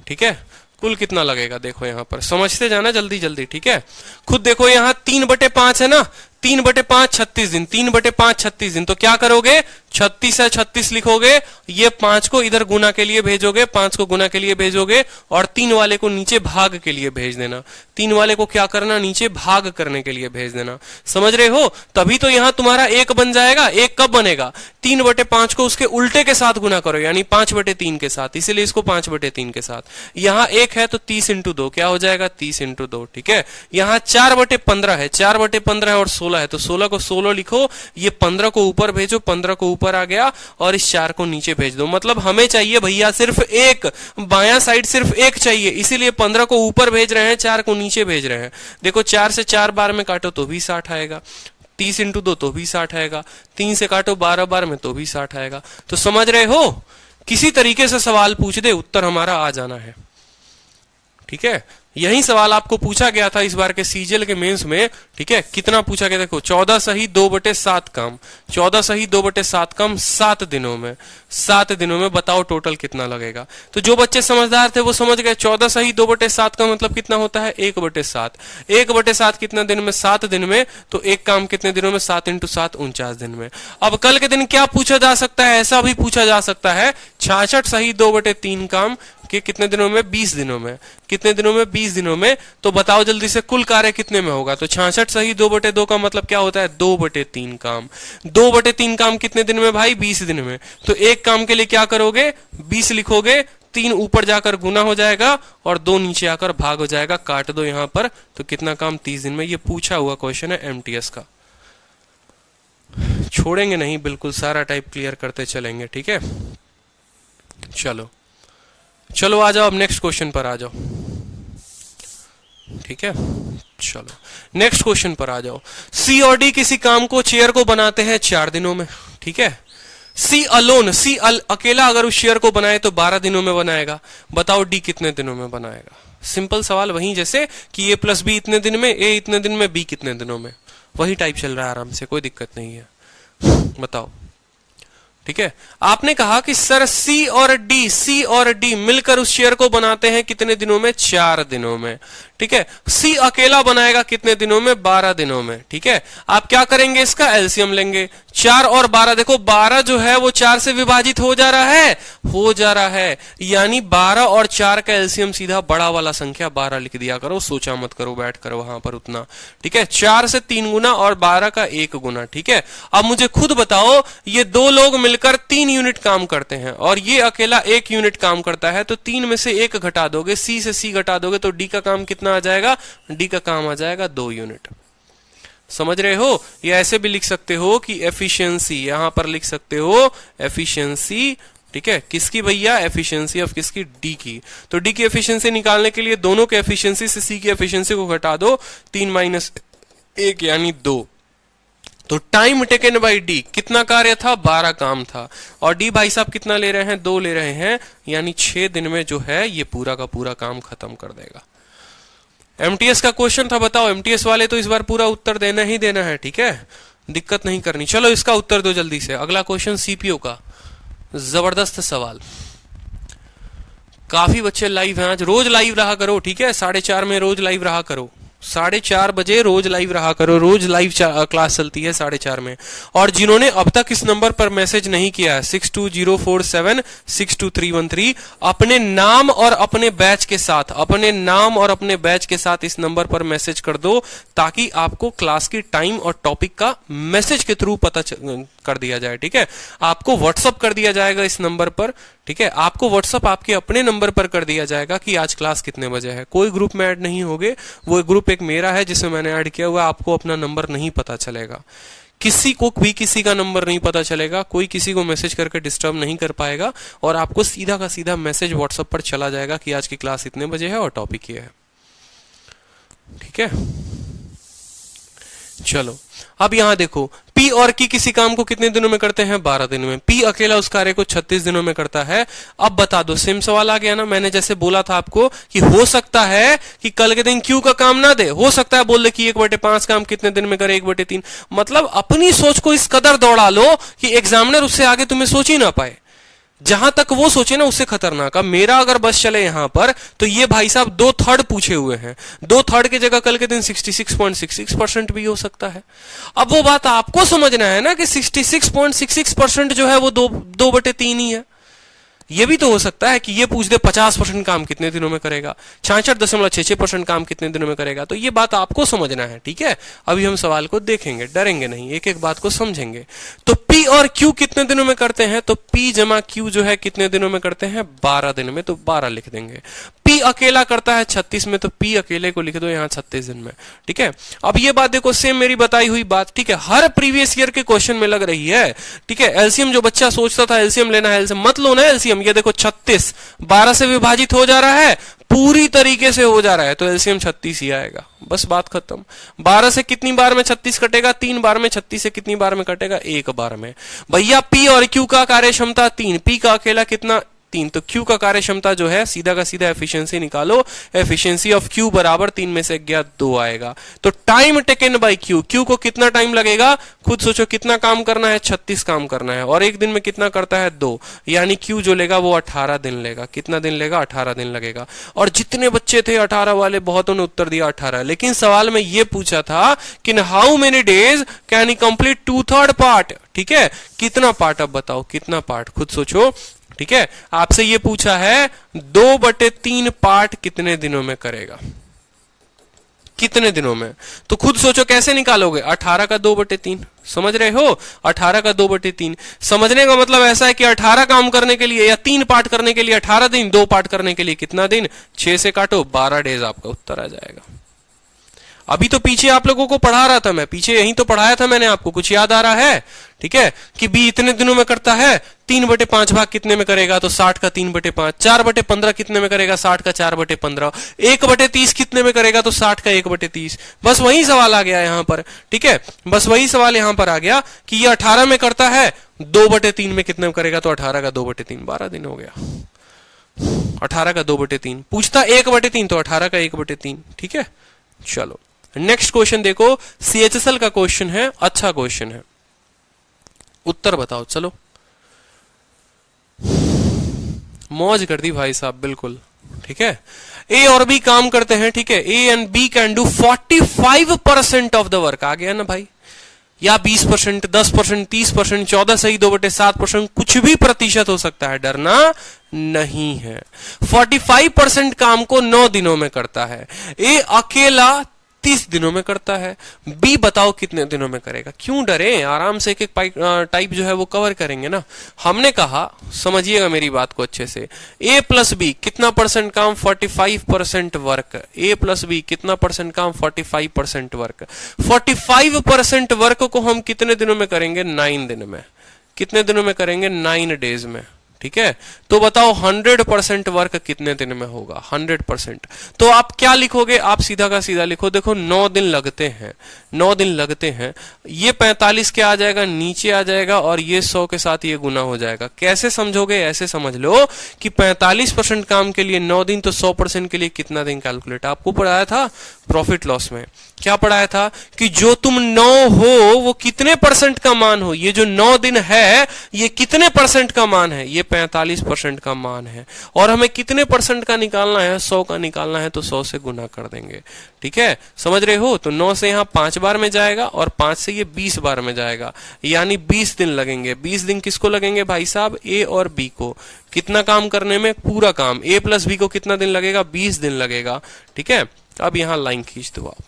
ठीक है, कुल कितना लगेगा, देखो यहां पर समझते जाना जल्दी जल्दी। ठीक है, खुद देखो यहां 3/5 है ना, 3/5 36 दिन, 3/5 36 दिन। तो क्या करोगे, 36 है 36 लिखोगे, ये 5 को इधर गुना के लिए भेजोगे, 5 को गुना के लिए भेजोगे, और 3 वाले को नीचे भाग के लिए भेज देना। 3 वाले को क्या करना, नीचे भाग करने के लिए भेज देना। समझ रहे हो, तभी तो यहां तुम्हारा 1 बन जाएगा। 1 कब बनेगा, 3/5 को उसके उल्टे के साथ गुना करो, यानी 5/3 के साथ, इसीलिए इसको 5/3 के साथ। यहां 1 है तो 30 × 2 क्या हो जाएगा, 30 × 2। ठीक है, यहां 4/15 है, 4/15 है और 16 है, तो 16 को 16 लिखो, ये 15 को ऊपर भेजो, 15 को ऊपर आ गया, और इस 4 को नीचे भेज दो। मतलब हमें चाहिए भैया सिर्फ 1, बायां साइड सिर्फ 1 चाहिए, इसीलिए 15 को ऊपर भेज रहे हैं, 4 को नीचे भेज रहे हैं। देखो 4 से 4 बार में काटो तो भी 60 आएगा, 30 × 2 तो भी 60 आएगा, 3 से काटो 12 बार में तो भी 60 आएगा। तो समझ रहे हो, किसी तरीके से सवाल पूछ दे, उत्तर हमारा आ जाना है। ठीक है, यही सवाल आपको पूछा गया था इस बार के सीजीएल के मेंस में। ठीक है, कितना पूछा गया, देखो 14 सही 2/7 काम, 14 सही 2/7 काम 7 दिनों में, 7 दिनों में बताओ टोटल कितना लगेगा। तो जो बच्चे समझदार थे वो समझ गए, 14 सही 2/7 का मतलब कितना होता है, 1/7। 1/7 कितना दिन में, 7 दिन में, तो एक काम कितने दिनों में, 7 × 7 49 दिन में। अब कल के दिन क्या पूछा जा सकता है, ऐसा भी पूछा जा सकता है, 66 सही 2/3 काम कि कितने दिनों में, 20 दिनों में। कितने दिनों में, 20 दिनों में। तो बताओ जल्दी से कुल कार्य कितने में होगा। तो 66 सही 2/2 का मतलब क्या होता है, 2/3 काम। 2/3 काम कितने दिन में भाई, 20 दिन में। तो एक काम के लिए क्या करोगे, 20 लिखोगे, 3 ऊपर जाकर गुना हो जाएगा और 2 नीचे आकर भाग हो जाएगा, काट दो यहां पर, तो कितना काम 30 दिन में। ये पूछा हुआ क्वेश्चन है एमटीएस का, छोड़ेंगे नहीं, बिल्कुल सारा टाइप क्लियर करते चलेंगे, ठीक है। चलो चलो आ जाओ, अब नेक्स्ट क्वेश्चन पर आ जाओ, ठीक है। चलो नेक्स्ट क्वेश्चन पर आ जाओ। सी और डी किसी काम को, चेयर को बनाते हैं 4 दिनों में, ठीक है। सी अलोन, अकेला अगर उस शेयर को बनाए तो 12 दिनों में बनाएगा। बताओ डी कितने दिनों में बनाएगा। सिंपल सवाल, वही जैसे कि ए प्लस बी इतने दिन में, ए इतने दिन में, बी कितने दिनों में, वही टाइप चल रहा है आराम से, कोई दिक्कत नहीं है। बताओ, ठीक है। आपने कहा कि सर सी और डी मिलकर उस शेयर को बनाते हैं कितने दिनों में, 4 दिनों में, ठीक है। सी अकेला बनाएगा कितने दिनों में, 12 दिनों में, ठीक है। आप क्या करेंगे, इसका एलसीएम लेंगे। 4 और 12, देखो 12 जो है वो 4 से विभाजित हो जा रहा है, यानी 12 और 4 का एलसीएम सीधा बड़ा वाला संख्या 12 लिख दिया करो, सोचा मत करो, बैठ कर वहां पर उतना, ठीक है। 4 से 3 गुना और 12 का 1 गुना, ठीक है। अब मुझे खुद बताओ, ये 2 लोग मिलकर 3 यूनिट काम करते हैं और ये अकेला 1 यूनिट काम करता है, तो 3 में से 1 घटा दोगे, सी से सी घटा दोगे तो डी का काम कितना आ जाएगा, डी का काम आ जाएगा 2 यूनिट। समझ रहे हो। या ऐसे भी लिख सकते हो कि एफिशिएंसी, यहां पर लिख सकते हो एफिशिएंसी, ठीक है, किसकी भैया, एफिशिएंसी ऑफ किसकी, डी की। तो डी की एफिशिएंसी निकालने के लिए दोनों के एफिशिएंसी से सी की एफिशिएंसी को घटा दो, 3 माइनस 1 यानी 2। तो टाइम टेकन बाय डी कितना कार्य था, 12 काम था, और डी भाई साहब कितना ले रहे हैं, 2 ले रहे हैं, यानी 6 दिन में जो है ये पूरा का पूरा काम खत्म कर देगा। एमटीएस का क्वेश्चन था, बताओ। एमटीएस वाले तो इस बार पूरा उत्तर देना ही देना है, ठीक है, दिक्कत नहीं करनी। चलो इसका उत्तर दो जल्दी से। अगला क्वेश्चन सीपीओ का, जबरदस्त सवाल। काफी बच्चे लाइव हैं आज, रोज लाइव रहा करो, ठीक है। 4:30 में रोज लाइव रहा करो, 4:30 बजे रोज लाइव रहा करो, रोज लाइव क्लास चलती है 4:30 में। और जिन्होंने अब तक इस नंबर पर मैसेज नहीं किया है 6204762313, अपने नाम और अपने बैच के साथ, इस नंबर पर मैसेज कर दो, ताकि आपको क्लास की टाइम और टॉपिक का मैसेज के थ्रू पता कर दिया जाए, ठीक है। आपको व्हाट्सअप कर दिया जाएगा इस नंबर पर, ठीक है। आपको व्हाट्सअप आपके अपने नंबर पर कर दिया जाएगा कि आज क्लास कितने बजे है। कोई ग्रुप में ऐड नहीं होगे, वो ग्रुप एक मेरा है जिसमें मैंने ऐड किया हुआ, आपको अपना नंबर नहीं पता चलेगा, किसी को भी किसी का नंबर नहीं पता चलेगा, कोई किसी को मैसेज करके डिस्टर्ब नहीं कर पाएगा, और आपको सीधा का सीधा मैसेज व्हाट्सएप पर चला जाएगा कि आज की क्लास इतने बजे है और टॉपिक ये है, ठीक है। चलो अब यहां देखो, पी और की किसी काम को कितने दिनों में करते हैं, 12 दिन में। पी अकेला उस कार्य को 36 दिनों में करता है। अब बता दो, सेम सवाल आ गया ना। मैंने जैसे बोला था आपको कि हो सकता है कि कल के दिन क्यू का काम ना दे, हो सकता है बोल दे कि 1/5 काम कितने दिन में करे, 1/3। मतलब अपनी सोच को इस कदर दौड़ा लो कि एग्जामिनर उससे आगे तुम्हें सोच ही ना पाए। जहां तक वो सोचे ना उससे खतरनाक। अब मेरा अगर बस चले यहां पर, तो ये भाई साहब 2/3 पूछे हुए हैं, 2/3 की जगह कल के दिन 66.66% भी हो सकता है। अब वो बात आपको समझना है ना कि 66.66% जो है वो 2/3 ही है। ये भी तो हो सकता है कि ये पूछ दे 50% काम कितने दिनों में करेगा, 66.66% काम कितने दिनों में करेगा। तो ये बात आपको समझना है, ठीक है। अभी हम सवाल को देखेंगे, डरेंगे नहीं, एक एक बात को समझेंगे। तो पी और क्यू कितने दिनों में करते हैं, तो पी जमा क्यू जो है कितने दिनों में करते हैं, 12 दिन में, तो 12 लिख देंगे। पी अकेला करता है 36 में, तो पी अकेले को लिख दो यहां 36 दिन में, ठीक है। अब ये बात देखो, सेम मेरी बताई हुई बात, ठीक है, हर प्रीवियस ईयर के क्वेश्चन में लग रही है, ठीक है। एलसीएम जो बच्चा सोचता था एलसीएम लेना है, एलसीएम मत लो ना एलसीएम। ये देखो 36 12 से विभाजित हो जा रहा है, पूरी तरीके से हो जा रहा है, तो एलसीएम 36 ही आएगा, बस बात खत्म। 12 से कितनी बार में 36 कटेगा, 3 बार में। 36 से कितनी बार में कटेगा, 1 बार में। भैया पी और क्यू का कार्य क्षमता 3, पी का अकेला कितना, 3, तो क्यू का कार्य क्षमता जो है सीधा का सीधा एफिशिएंसी निकालो, एफिशिएंसी ऑफ क्यू बराबर 3 में से गया 2 आएगा। तो time taken by Q, Q को कितना टाइम लगेगा, खुद सोचो कितना काम करना है, 36 काम करना है, और एक दिन में कितना करता है, 2, यानी क्यू जो लेगा वो 18 दिन लेगा। कितना दिन लेगा, 18 दिन लगेगा। और जितने बच्चे थे 18 वाले, बहुतों ने उत्तर दिया 18, लेकिन सवाल में ये पूछा था कि how many days can he complete 2/3 part, ठीक है। कितना पार्ट, अब बताओ कितना पार्ट, खुद सोचो, ठीक है। आपसे ये पूछा है 2/3 पार्ट कितने दिनों में करेगा, कितने दिनों में। तो खुद सोचो कैसे निकालोगे, 18 का 2/3, समझ रहे हो, 18 का 2/3। समझने का मतलब ऐसा है कि 18 काम करने के लिए या 3 पार्ट करने के लिए 18 दिन, 2 पार्ट करने के लिए कितना दिन, 6 से काटो 12 डेज, आपका उत्तर आ जाएगा। अभी तो पीछे आप लोगों को पढ़ा रहा था मैं, पीछे यहीं तो पढ़ाया था मैंने आपको, कुछ याद आ रहा है, ठीक है, कि बी इतने दिनों में करता है, 3/5 भाग कितने में करेगा, तो 60 का 3/5, 4/15 कितने में करेगा, 60 का 4/15, 1/30 कितने में करेगा, तो 60 का 1/30। बस वही सवाल आ गया यहां पर, ठीक है, बस वही सवाल यहां पर आ गया कि ये 18 में करता है, 2/3 में कितने में करेगा, तो 18 का 2/3, 12 दिन हो गया। 18 का 2/3 पूछता 1/3, तो 18 का 1/3, ठीक है। चलो नेक्स्ट क्वेश्चन देखो, सीएचएसएल का क्वेश्चन है, अच्छा क्वेश्चन है, उत्तर बताओ। चलो मौज कर दी भाई साहब, बिल्कुल ठीक है। ए और बी काम करते हैं, ठीक है, A and B can do 45% of the work, आ गया ना भाई, या 20%, 10%, 30%, 14 सही 2/7%, कुछ भी प्रतिशत हो सकता है, डरना नहीं है। 45% काम को 9 दिनों में करता है, ए अकेला 30 दिनों में करता है, बी बताओ कितने दिनों में करेगा। क्यों डरे, आराम से एक एक टाइप जो है वो कवर करेंगे ना। हमने कहा, समझिएगा मेरी बात को अच्छे से, ए प्लस बी कितना परसेंट काम, 45% वर्क, ए प्लस बी कितना परसेंट काम, 45% वर्क। 45% वर्क को हम कितने दिनों में करेंगे, 9 दिन में। कितने दिनों में करेंगे, 9 डेज में, ठीक है। तो बताओ 100% वर्क कितने दिन में होगा, 100%। तो आप क्या लिखोगे, आप सीधा का सीधा लिखो, देखो 9 दिन लगते हैं, 9 दिन लगते हैं, ये 45 के आ जाएगा, नीचे आ जाएगा, और ये 100 के साथ ये गुना हो जाएगा। कैसे समझोगे, ऐसे समझ लो कि 45% काम के लिए 9 दिन, तो 100% के लिए कितना दिन कैलकुलेट। आपको पढ़ाया था प्रॉफिट लॉस में, क्या पढ़ाया था कि जो तुम 9 हो वो कितने परसेंट का मान हो, ये जो 9 दिन है ये कितने परसेंट का मान है, ये 45% का मान है, और हमें कितने परसेंट का निकालना है, 100 का निकालना है, तो 100 से गुना कर देंगे, ठीक है, समझ रहे हो। तो 9 से यहां 5 बार में जाएगा, और 5 से ये 20 बार में जाएगा, यानी 20 दिन लगेंगे। 20 दिन किसको लगेंगे भाई साहब, ए और बी को। कितना काम करने में, पूरा काम, ए प्लस बी को कितना दिन लगेगा, 20 दिन लगेगा, ठीक है। अब यहां लाइन खींच दो आप,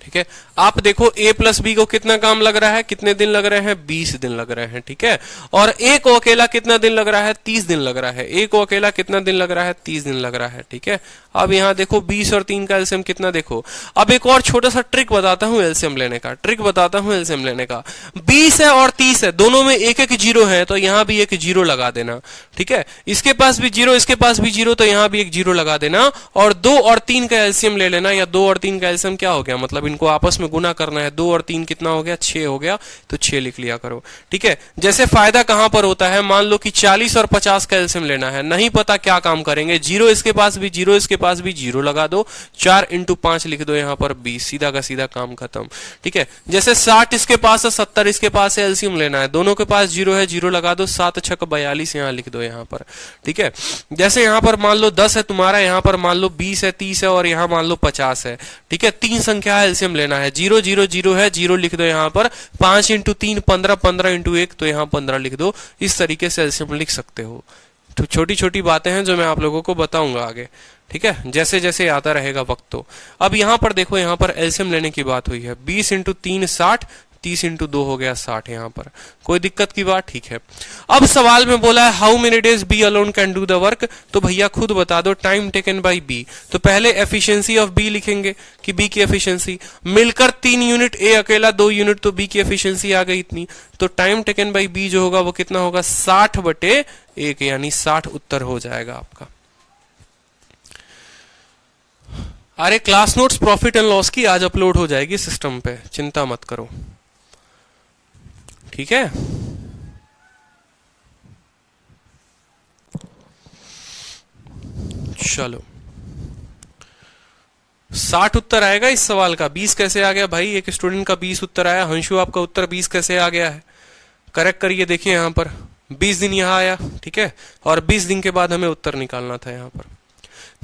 ठीक है। आप देखो ए प्लस बी को कितना काम लग रहा है, कितने दिन लग रहे हैं, 20 दिन लग रहे हैं, ठीक है। और ए को अकेला कितना दिन लग रहा है, 30 दिन लग रहा है। ए को अकेला कितना दिन लग रहा है, 30 दिन लग रहा है, ठीक है। अब यहां देखो 20 और 3 का एलसीएम कितना, देखो। अब एक और छोटा सा ट्रिक बताता हूं एलसीएम लेने का, ट्रिक बताता हूं एलसीएम लेने का। 20 है और 30 है, दोनों में एक एक जीरो है, तो यहां भी एक जीरो लगा देना, ठीक है। इसके पास भी जीरो, इसके पास भी जीरो, तो यहां भी एक जीरो लगा देना, और 2 और 3 का एलसीएम ले लेना, या 2 और 3 का एलसीएम क्या हो गया, मतलब इनको आपस में गुना करना है। 2 और 3 कितना हो गया, 6 हो गया, तो 6 लिख लिया करो, ठीक है। जैसे फायदा कहां पर होता है, मान लो कि 40 और 50 का एलसीएम लेना है, नहीं पता क्या काम करेंगे, जीरो इसके पास भी जीरो, इसके पास भी जीरो लगा दो, 4 × 5 लिख दो, यहां पर 20, सीधा का सीधा काम खत्म, ठीक है। जैसे 60 इसके पास है, 70 इसके पास है, एलसीएम लेना है, दोनों के पास जीरो है, जीरो लगा दो, 7 × 6 = 42 यहां लिख दो, यहां पर, ठीक है। जैसे यहां पर मान लो 10 है तुम्हारा, यहां पर मान लो 20 है, 30 है, और यहां मान लो 50 है, ठीक है। 3 संख्या है, एलसीएम लेना है, 0 0 0 है, 0 लिख दो यहां पर, 5 × 3 15, 15 × 1, तो यहां 15 लिख दो। इस तरीके से एलसीएम लिख सकते हो। तो छोटी छोटी बातें हैं जो मैं आप लोगों को बताऊंगा आगे, ठीक है, जैसे जैसे आता रहेगा वक्त। तो अब यहां पर देखो, यहां पर एलसीएम लेने की बात हुई है, 20 × 3 60, 30 × 2 हो गया 60, यहां पर कोई दिक्कत की बात, ठीक है। अब सवाल में बोला है how many days B alone can do the work, तो भैया खुद बता दो, टाइम टेकन बाय बी। तो पहले एफिशिएंसी ऑफ बी लिखेंगे कि बी की एफिशिएंसी मिलकर 3 यूनिट, ए अकेला 2 यूनिट, तो बी की एफिशिएंसी आ गई इतनी। तो टाइम टेकन बाय बी जो होगा वो कितना होगा, 60/1, यानी 60 उत्तर हो जाएगा आपका। अरे class notes profit and loss की आज अपलोड हो जाएगी सिस्टम पे, चिंता मत करो, ठीक है। चलो 60 उत्तर आएगा इस सवाल का। 20 कैसे आ गया भाई, एक स्टूडेंट का 20 उत्तर आया। हंशु आपका उत्तर 20 कैसे आ गया है, करेक्ट करिए, देखिए यहां पर 20 दिन यहां आया, ठीक है, और 20 दिन के बाद हमें उत्तर निकालना था यहां पर।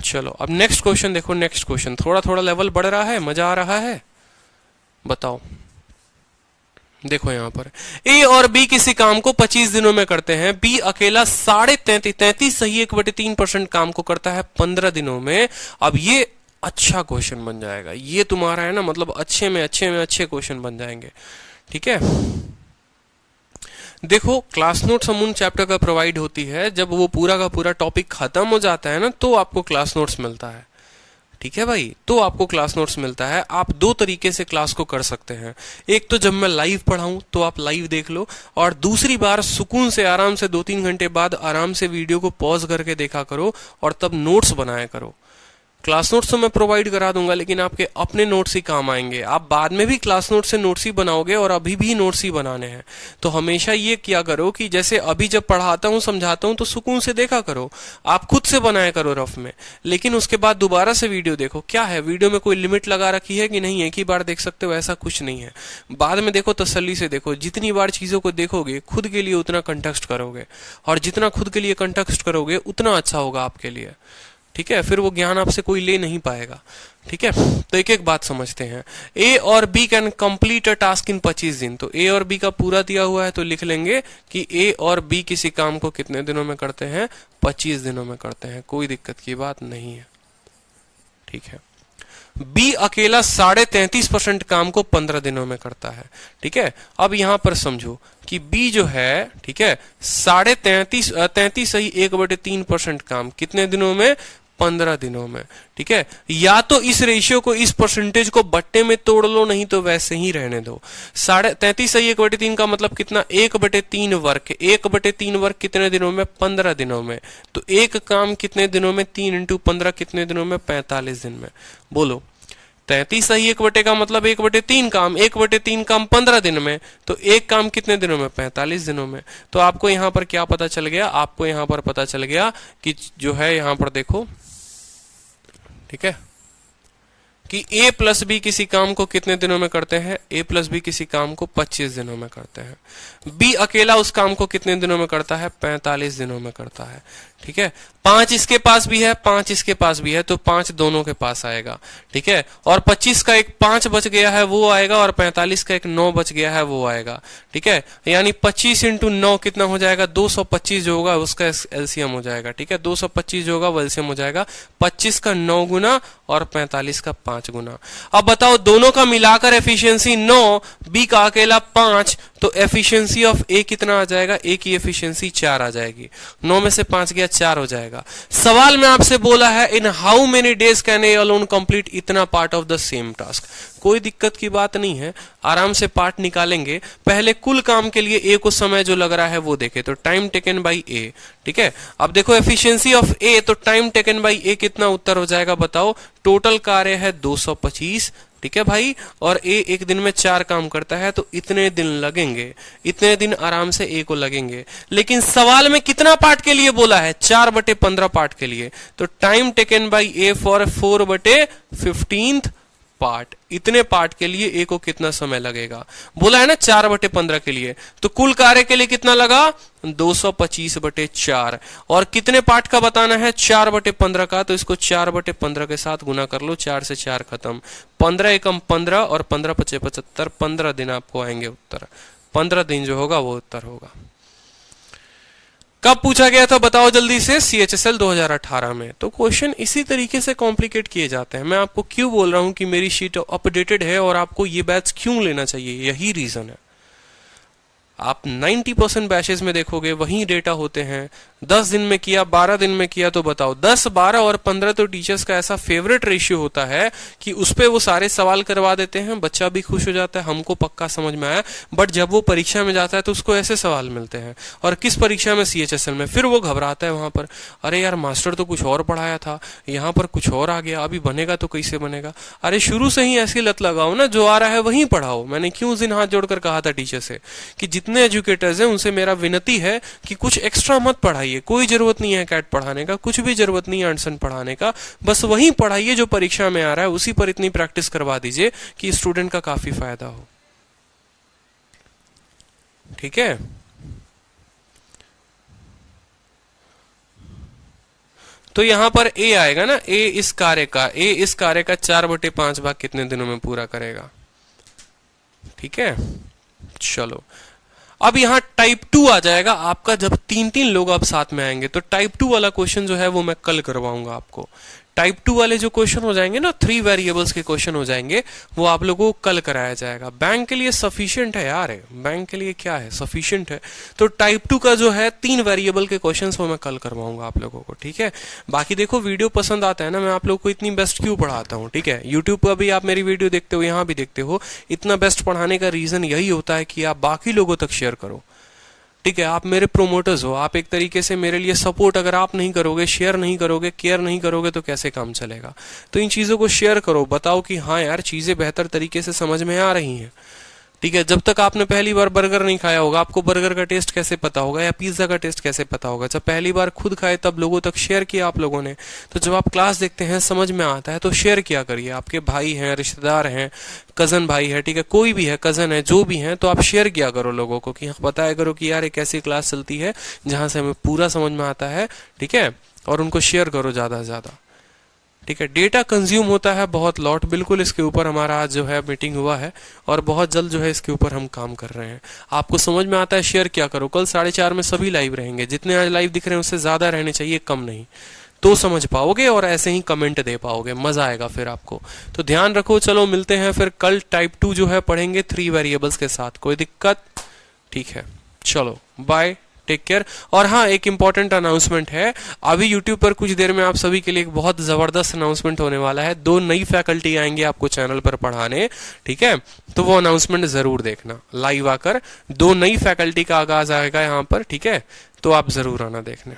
चलो अब नेक्स्ट क्वेश्चन देखो, नेक्स्ट क्वेश्चन थोड़ा थोड़ा लेवल बढ़ रहा है, मजा आ रहा है, बताओ। देखो यहां पर ए और बी किसी काम को 25 दिनों में करते हैं, बी अकेला 33.5 सही 1/3% काम को करता है 15 दिनों में। अब ये अच्छा क्वेश्चन बन जाएगा ये तुम्हारा, है ना, मतलब अच्छे में अच्छे क्वेश्चन बन जाएंगे। ठीक है, देखो क्लास नोट्स हम उन चैप्टर का प्रोवाइड होती है जब वो पूरा का पूरा टॉपिक खत्म हो जाता है ना, तो आपको क्लास नोट्स मिलता है। ठीक है भाई, तो आपको क्लास नोट्स मिलता है। आप दो तरीके से क्लास को कर सकते हैं, एक तो जब मैं लाइव पढ़ाऊं तो आप लाइव देख लो, और दूसरी बार सुकून से आराम से 2-3 घंटे बाद आराम से वीडियो को पॉज करके देखा करो और तब नोट्स बनाया करो। क्लास नोट्स तो मैं प्रोवाइड करा दूंगा, लेकिन आपके अपने नोट्स ही काम आएंगे। आप बाद में भी क्लास नोट से नोट्स ही बनाओगे और अभी भी नोट्स ही बनाने हैं। तो हमेशा ये किया करो कि जैसे अभी जब पढ़ाता हूं समझाता हूं तो सुकून से देखा करो, आप खुद से बनाया करो रफ में, लेकिन उसके बाद दोबारा से वीडियो देखो। क्या है, वीडियो में कोई लिमिट लगा रखी है कि नहीं एक ही बार देख सकते हो, ऐसा कुछ नहीं है। बाद में देखो, तसल्ली से देखो, जितनी बार चीजों को देखोगे खुद के लिए उतना कंटेक्स्ट करोगे, और जितना खुद के लिए कंटेक्स्ट करोगे उतना अच्छा होगा आपके लिए। ठीक है, फिर वो ज्ञान आपसे कोई ले नहीं पाएगा। ठीक है, तो एक एक बात समझते हैं। ए और B can complete a task in 25 दिन। तो ए और बी का पूरा दिया हुआ है तो लिख लेंगे कि ए और बी किसी काम को कितने दिनों में करते हैं, 25 दिनों में करते हैं, कोई दिक्कत की बात नहीं है। ठीक है, बी अकेला 33.5% काम को 15 दिनों में करता है। ठीक है, अब यहां पर समझो कि बी जो है, ठीक है, 33.5 सही 1/3% काम कितने दिनों में, 15 दिनों में। ठीक है, या तो इस रेशियो को, इस परसेंटेज को बट्टे में तोड़ लो, नहीं तो वैसे ही रहने दो। 33.5 सही 1/3 का मतलब कितना, 1/3 वर्क। 1/3 वर्क कितने दिनों में, 15 दिनों में। तो एक काम कितने दिनों में, 3 × 15 कितने दिनों में, 45 दिन में। बोलो, 33 सही 1/, का मतलब 1/3 काम, 1/3 काम 15 दिन में, तो एक काम कितने दिनों में, 45 दिनों में। तो आपको यहां पर क्या पता चल गया, आपको यहां पर पता चल गया कि जो है, यहां पर देखो, ठीक है, कि a प्लस बी किसी काम को कितने दिनों में करते हैं, a प्लस बी किसी काम को 25 दिनों में करते हैं। b अकेला उस काम को कितने दिनों में करता है, 45 दिनों में करता है। ठीक है, 5 इसके पास भी है, 5 इसके पास भी है, तो 5 दोनों के पास आएगा। ठीक है, और 25 का एक 5 बच गया है वो आएगा, और 45 का एक 9 बच गया है वो आएगा। ठीक है, यानी 25 × 9 कितना हो जाएगा, 225 जो होगा उसका एलसीएम हो जाएगा। ठीक है, 225 जो होगा वो एलसीएम हो जाएगा, 25 का 9 गुना और 45 का 5 गुना। अब बताओ, दोनों का मिलाकर एफिशिएंसी 9, बी का अकेला 5, तो एफिशिएंसी ऑफ ए कितना आ जाएगा, ए की एफिशिएंसी 4 आ जाएगी। 9 में से 5 गया, 4 हो जाएगा। सवाल में आपसे बोला है, in how many days can A alone complete इतना part of the same task. कोई दिक्कत की बात नहीं है, आराम से पार्ट निकालेंगे। पहले कुल काम के लिए ए को समय जो लग रहा है वो देखे, तो टाइम टेकन बाई ए। ठीक है, अब देखो एफिशिएंसी ऑफ ए, तो टाइम टेकन बाई ए कितना उत्तर हो जाएगा, बताओ। टोटल कार्य है 225। ठीक है भाई, और ए एक दिन में 4 काम करता है, तो इतने दिन लगेंगे, इतने दिन आराम से ए को लगेंगे। लेकिन सवाल में कितना पार्ट के लिए बोला है, 4/15 पार्ट के लिए। तो time taken by A for 4/15 part, इतने पार्ट के लिए ए को कितना समय लगेगा, बोला है ना 4/15 के लिए। तो कुल कार्य के लिए कितना लगा, 225/4। और कितने पार्ट का बताना है, 4/15 का, तो इसको 4/15 के साथ गुना कर लो, 4 से 4 खत्म, 15 एकम 15 और 15 × 5 = 75, 15 दिन आपको आएंगे उत्तर। 15 दिन जो होगा वो उत्तर होगा। कब पूछा गया था बताओ जल्दी से, CHSL 2018 में। तो क्वेश्चन इसी तरीके से कॉम्प्लिकेट किए जाते हैं। मैं आपको क्यों बोल रहा हूं कि मेरी शीट अपडेटेड है और आपको ये बैच क्यों लेना चाहिए, यही रीजन है। आप 90% बैचेस में देखोगे वही डेटा होते हैं। 10 दिन में किया, 12 दिन में किया, तो बताओ 10, 12 और 15 तो टीचर्स का ऐसा फेवरेट रेशियो होता है कि उस पे वो सारे सवाल करवा देते हैं, बच्चा भी खुश हो जाता है, हमको पक्का समझ में आया। बट जब वो परीक्षा में जाता है तो उसको ऐसे सवाल मिलते हैं, और किस परीक्षा में, CHSL में, फिर वो घबराता है वहां पर, अरे यार मास्टर तो कुछ और पढ़ाया था, यहाँ पर कुछ और आ गया, अभी बनेगा तो कैसे बनेगा। अरे शुरू से ही ऐसी लत लगाओ ना, जो आ रहा है वही पढ़ाओ। मैंने क्यों उस दिन हाथ जोड़कर कहा था टीचर से कि जितने एजुकेटर्स हैं उनसे मेरा विनती है कि कुछ एक्स्ट्रा मत पढ़ाइए, कोई जरूरत नहीं है कैट पढ़ाने का, कुछ भी जरूरत नहीं है अनसन पढ़ाने का, बस वही पढ़ाइए जो परीक्षा में आ रहा है, उसी पर इतनी प्रैक्टिस करवा दीजिए कि स्टूडेंट का काफी फायदा हो। ठीक है, तो यहां पर ए आएगा ना, ए इस कार्य का 4/5 भाग कितने दिनों में पूरा करेगा। ठीक है, चलो अब यहां टाइप 2 आ जाएगा आपका, जब 3-3 लोग अब साथ में आएंगे। तो टाइप 2 वाला क्वेश्चन जो है वो मैं कल करवाऊंगा आपको। टाइप 2 वाले जो क्वेश्चन हो जाएंगे ना, 3 वेरिएबल्स के क्वेश्चन हो जाएंगे, वो आप लोगों को कल कराया जाएगा। बैंक के लिए सफिशिएंट है यार, बैंक के लिए क्या है, सफिशिएंट है। तो टाइप 2 का जो है 3 वेरिएबल के क्वेश्चंस वो मैं कल करवाऊंगा आप लोगों को, ठीक है। बाकी देखो वीडियो पसंद आता है ना, मैं आप लोगों को इतनी बेस्ट क्यों पढ़ाता हूँ, ठीक है। यूट्यूब पर भी आप मेरी वीडियो देखते हो, यहाँ भी देखते हो, इतना बेस्ट पढ़ाने का रीजन यही होता है कि आप बाकी लोगों तक शेयर करो, ठीक है। आप मेरे प्रोमोटर्स हो, आप एक तरीके से मेरे लिए सपोर्ट अगर आप नहीं करोगे, शेयर नहीं करोगे, केयर नहीं करोगे तो कैसे काम चलेगा। तो इन चीज़ों को शेयर करो, बताओ कि हाँ यार चीज़ें बेहतर तरीके से समझ में आ रही हैं, ठीक है। जब तक आपने पहली बार बर्गर नहीं खाया होगा, आपको बर्गर का टेस्ट कैसे पता होगा या पिज्जा का टेस्ट कैसे पता होगा। जब पहली बार खुद खाए तब लोगों तक शेयर किया आप लोगों ने। तो जब आप क्लास देखते हैं, समझ में आता है, तो शेयर किया करिए। आपके भाई हैं, रिश्तेदार हैं, कजन भाई है, ठीक है, कोई भी है, कजन है, जो भी है, तो आप शेयर किया करो लोगों को कि बताया करो कि यार एक ऐसी क्लास चलती है जहां से हमें पूरा समझ में आता है, ठीक है। और उनको शेयर करो ज्यादा से ज्यादा, ठीक है। डेटा कंज्यूम होता है बहुत लॉट, बिल्कुल इसके ऊपर हमारा आज जो है मीटिंग हुआ है और बहुत जल्द जो है इसके ऊपर हम काम कर रहे हैं। आपको समझ में आता है, शेयर क्या करो। कल 4:30 में सभी लाइव रहेंगे, जितने आज लाइव दिख रहे हैं उससे ज्यादा रहने चाहिए, कम नहीं, तो समझ पाओगे और ऐसे ही कमेंट दे पाओगे, मजा आएगा फिर आपको। तो ध्यान रखो, चलो मिलते हैं फिर कल। टाइप 2 जो है पढ़ेंगे 3 वेरिएबल्स के साथ, कोई दिक्कत, ठीक है। चलो बाय, टेक केयर। और हाँ, एक इंपॉर्टेंट अनाउंसमेंट है, अभी यूट्यूब पर कुछ देर में आप सभी के लिए एक बहुत जबरदस्त अनाउंसमेंट होने वाला है। 2 नई फैकल्टी आएंगे आपको चैनल पर पढ़ाने, ठीक है। तो वो अनाउंसमेंट जरूर देखना, लाइव आकर 2 नई फैकल्टी का आगाज आएगा यहाँ पर, ठीक है। तो आप जरूर आना देखने।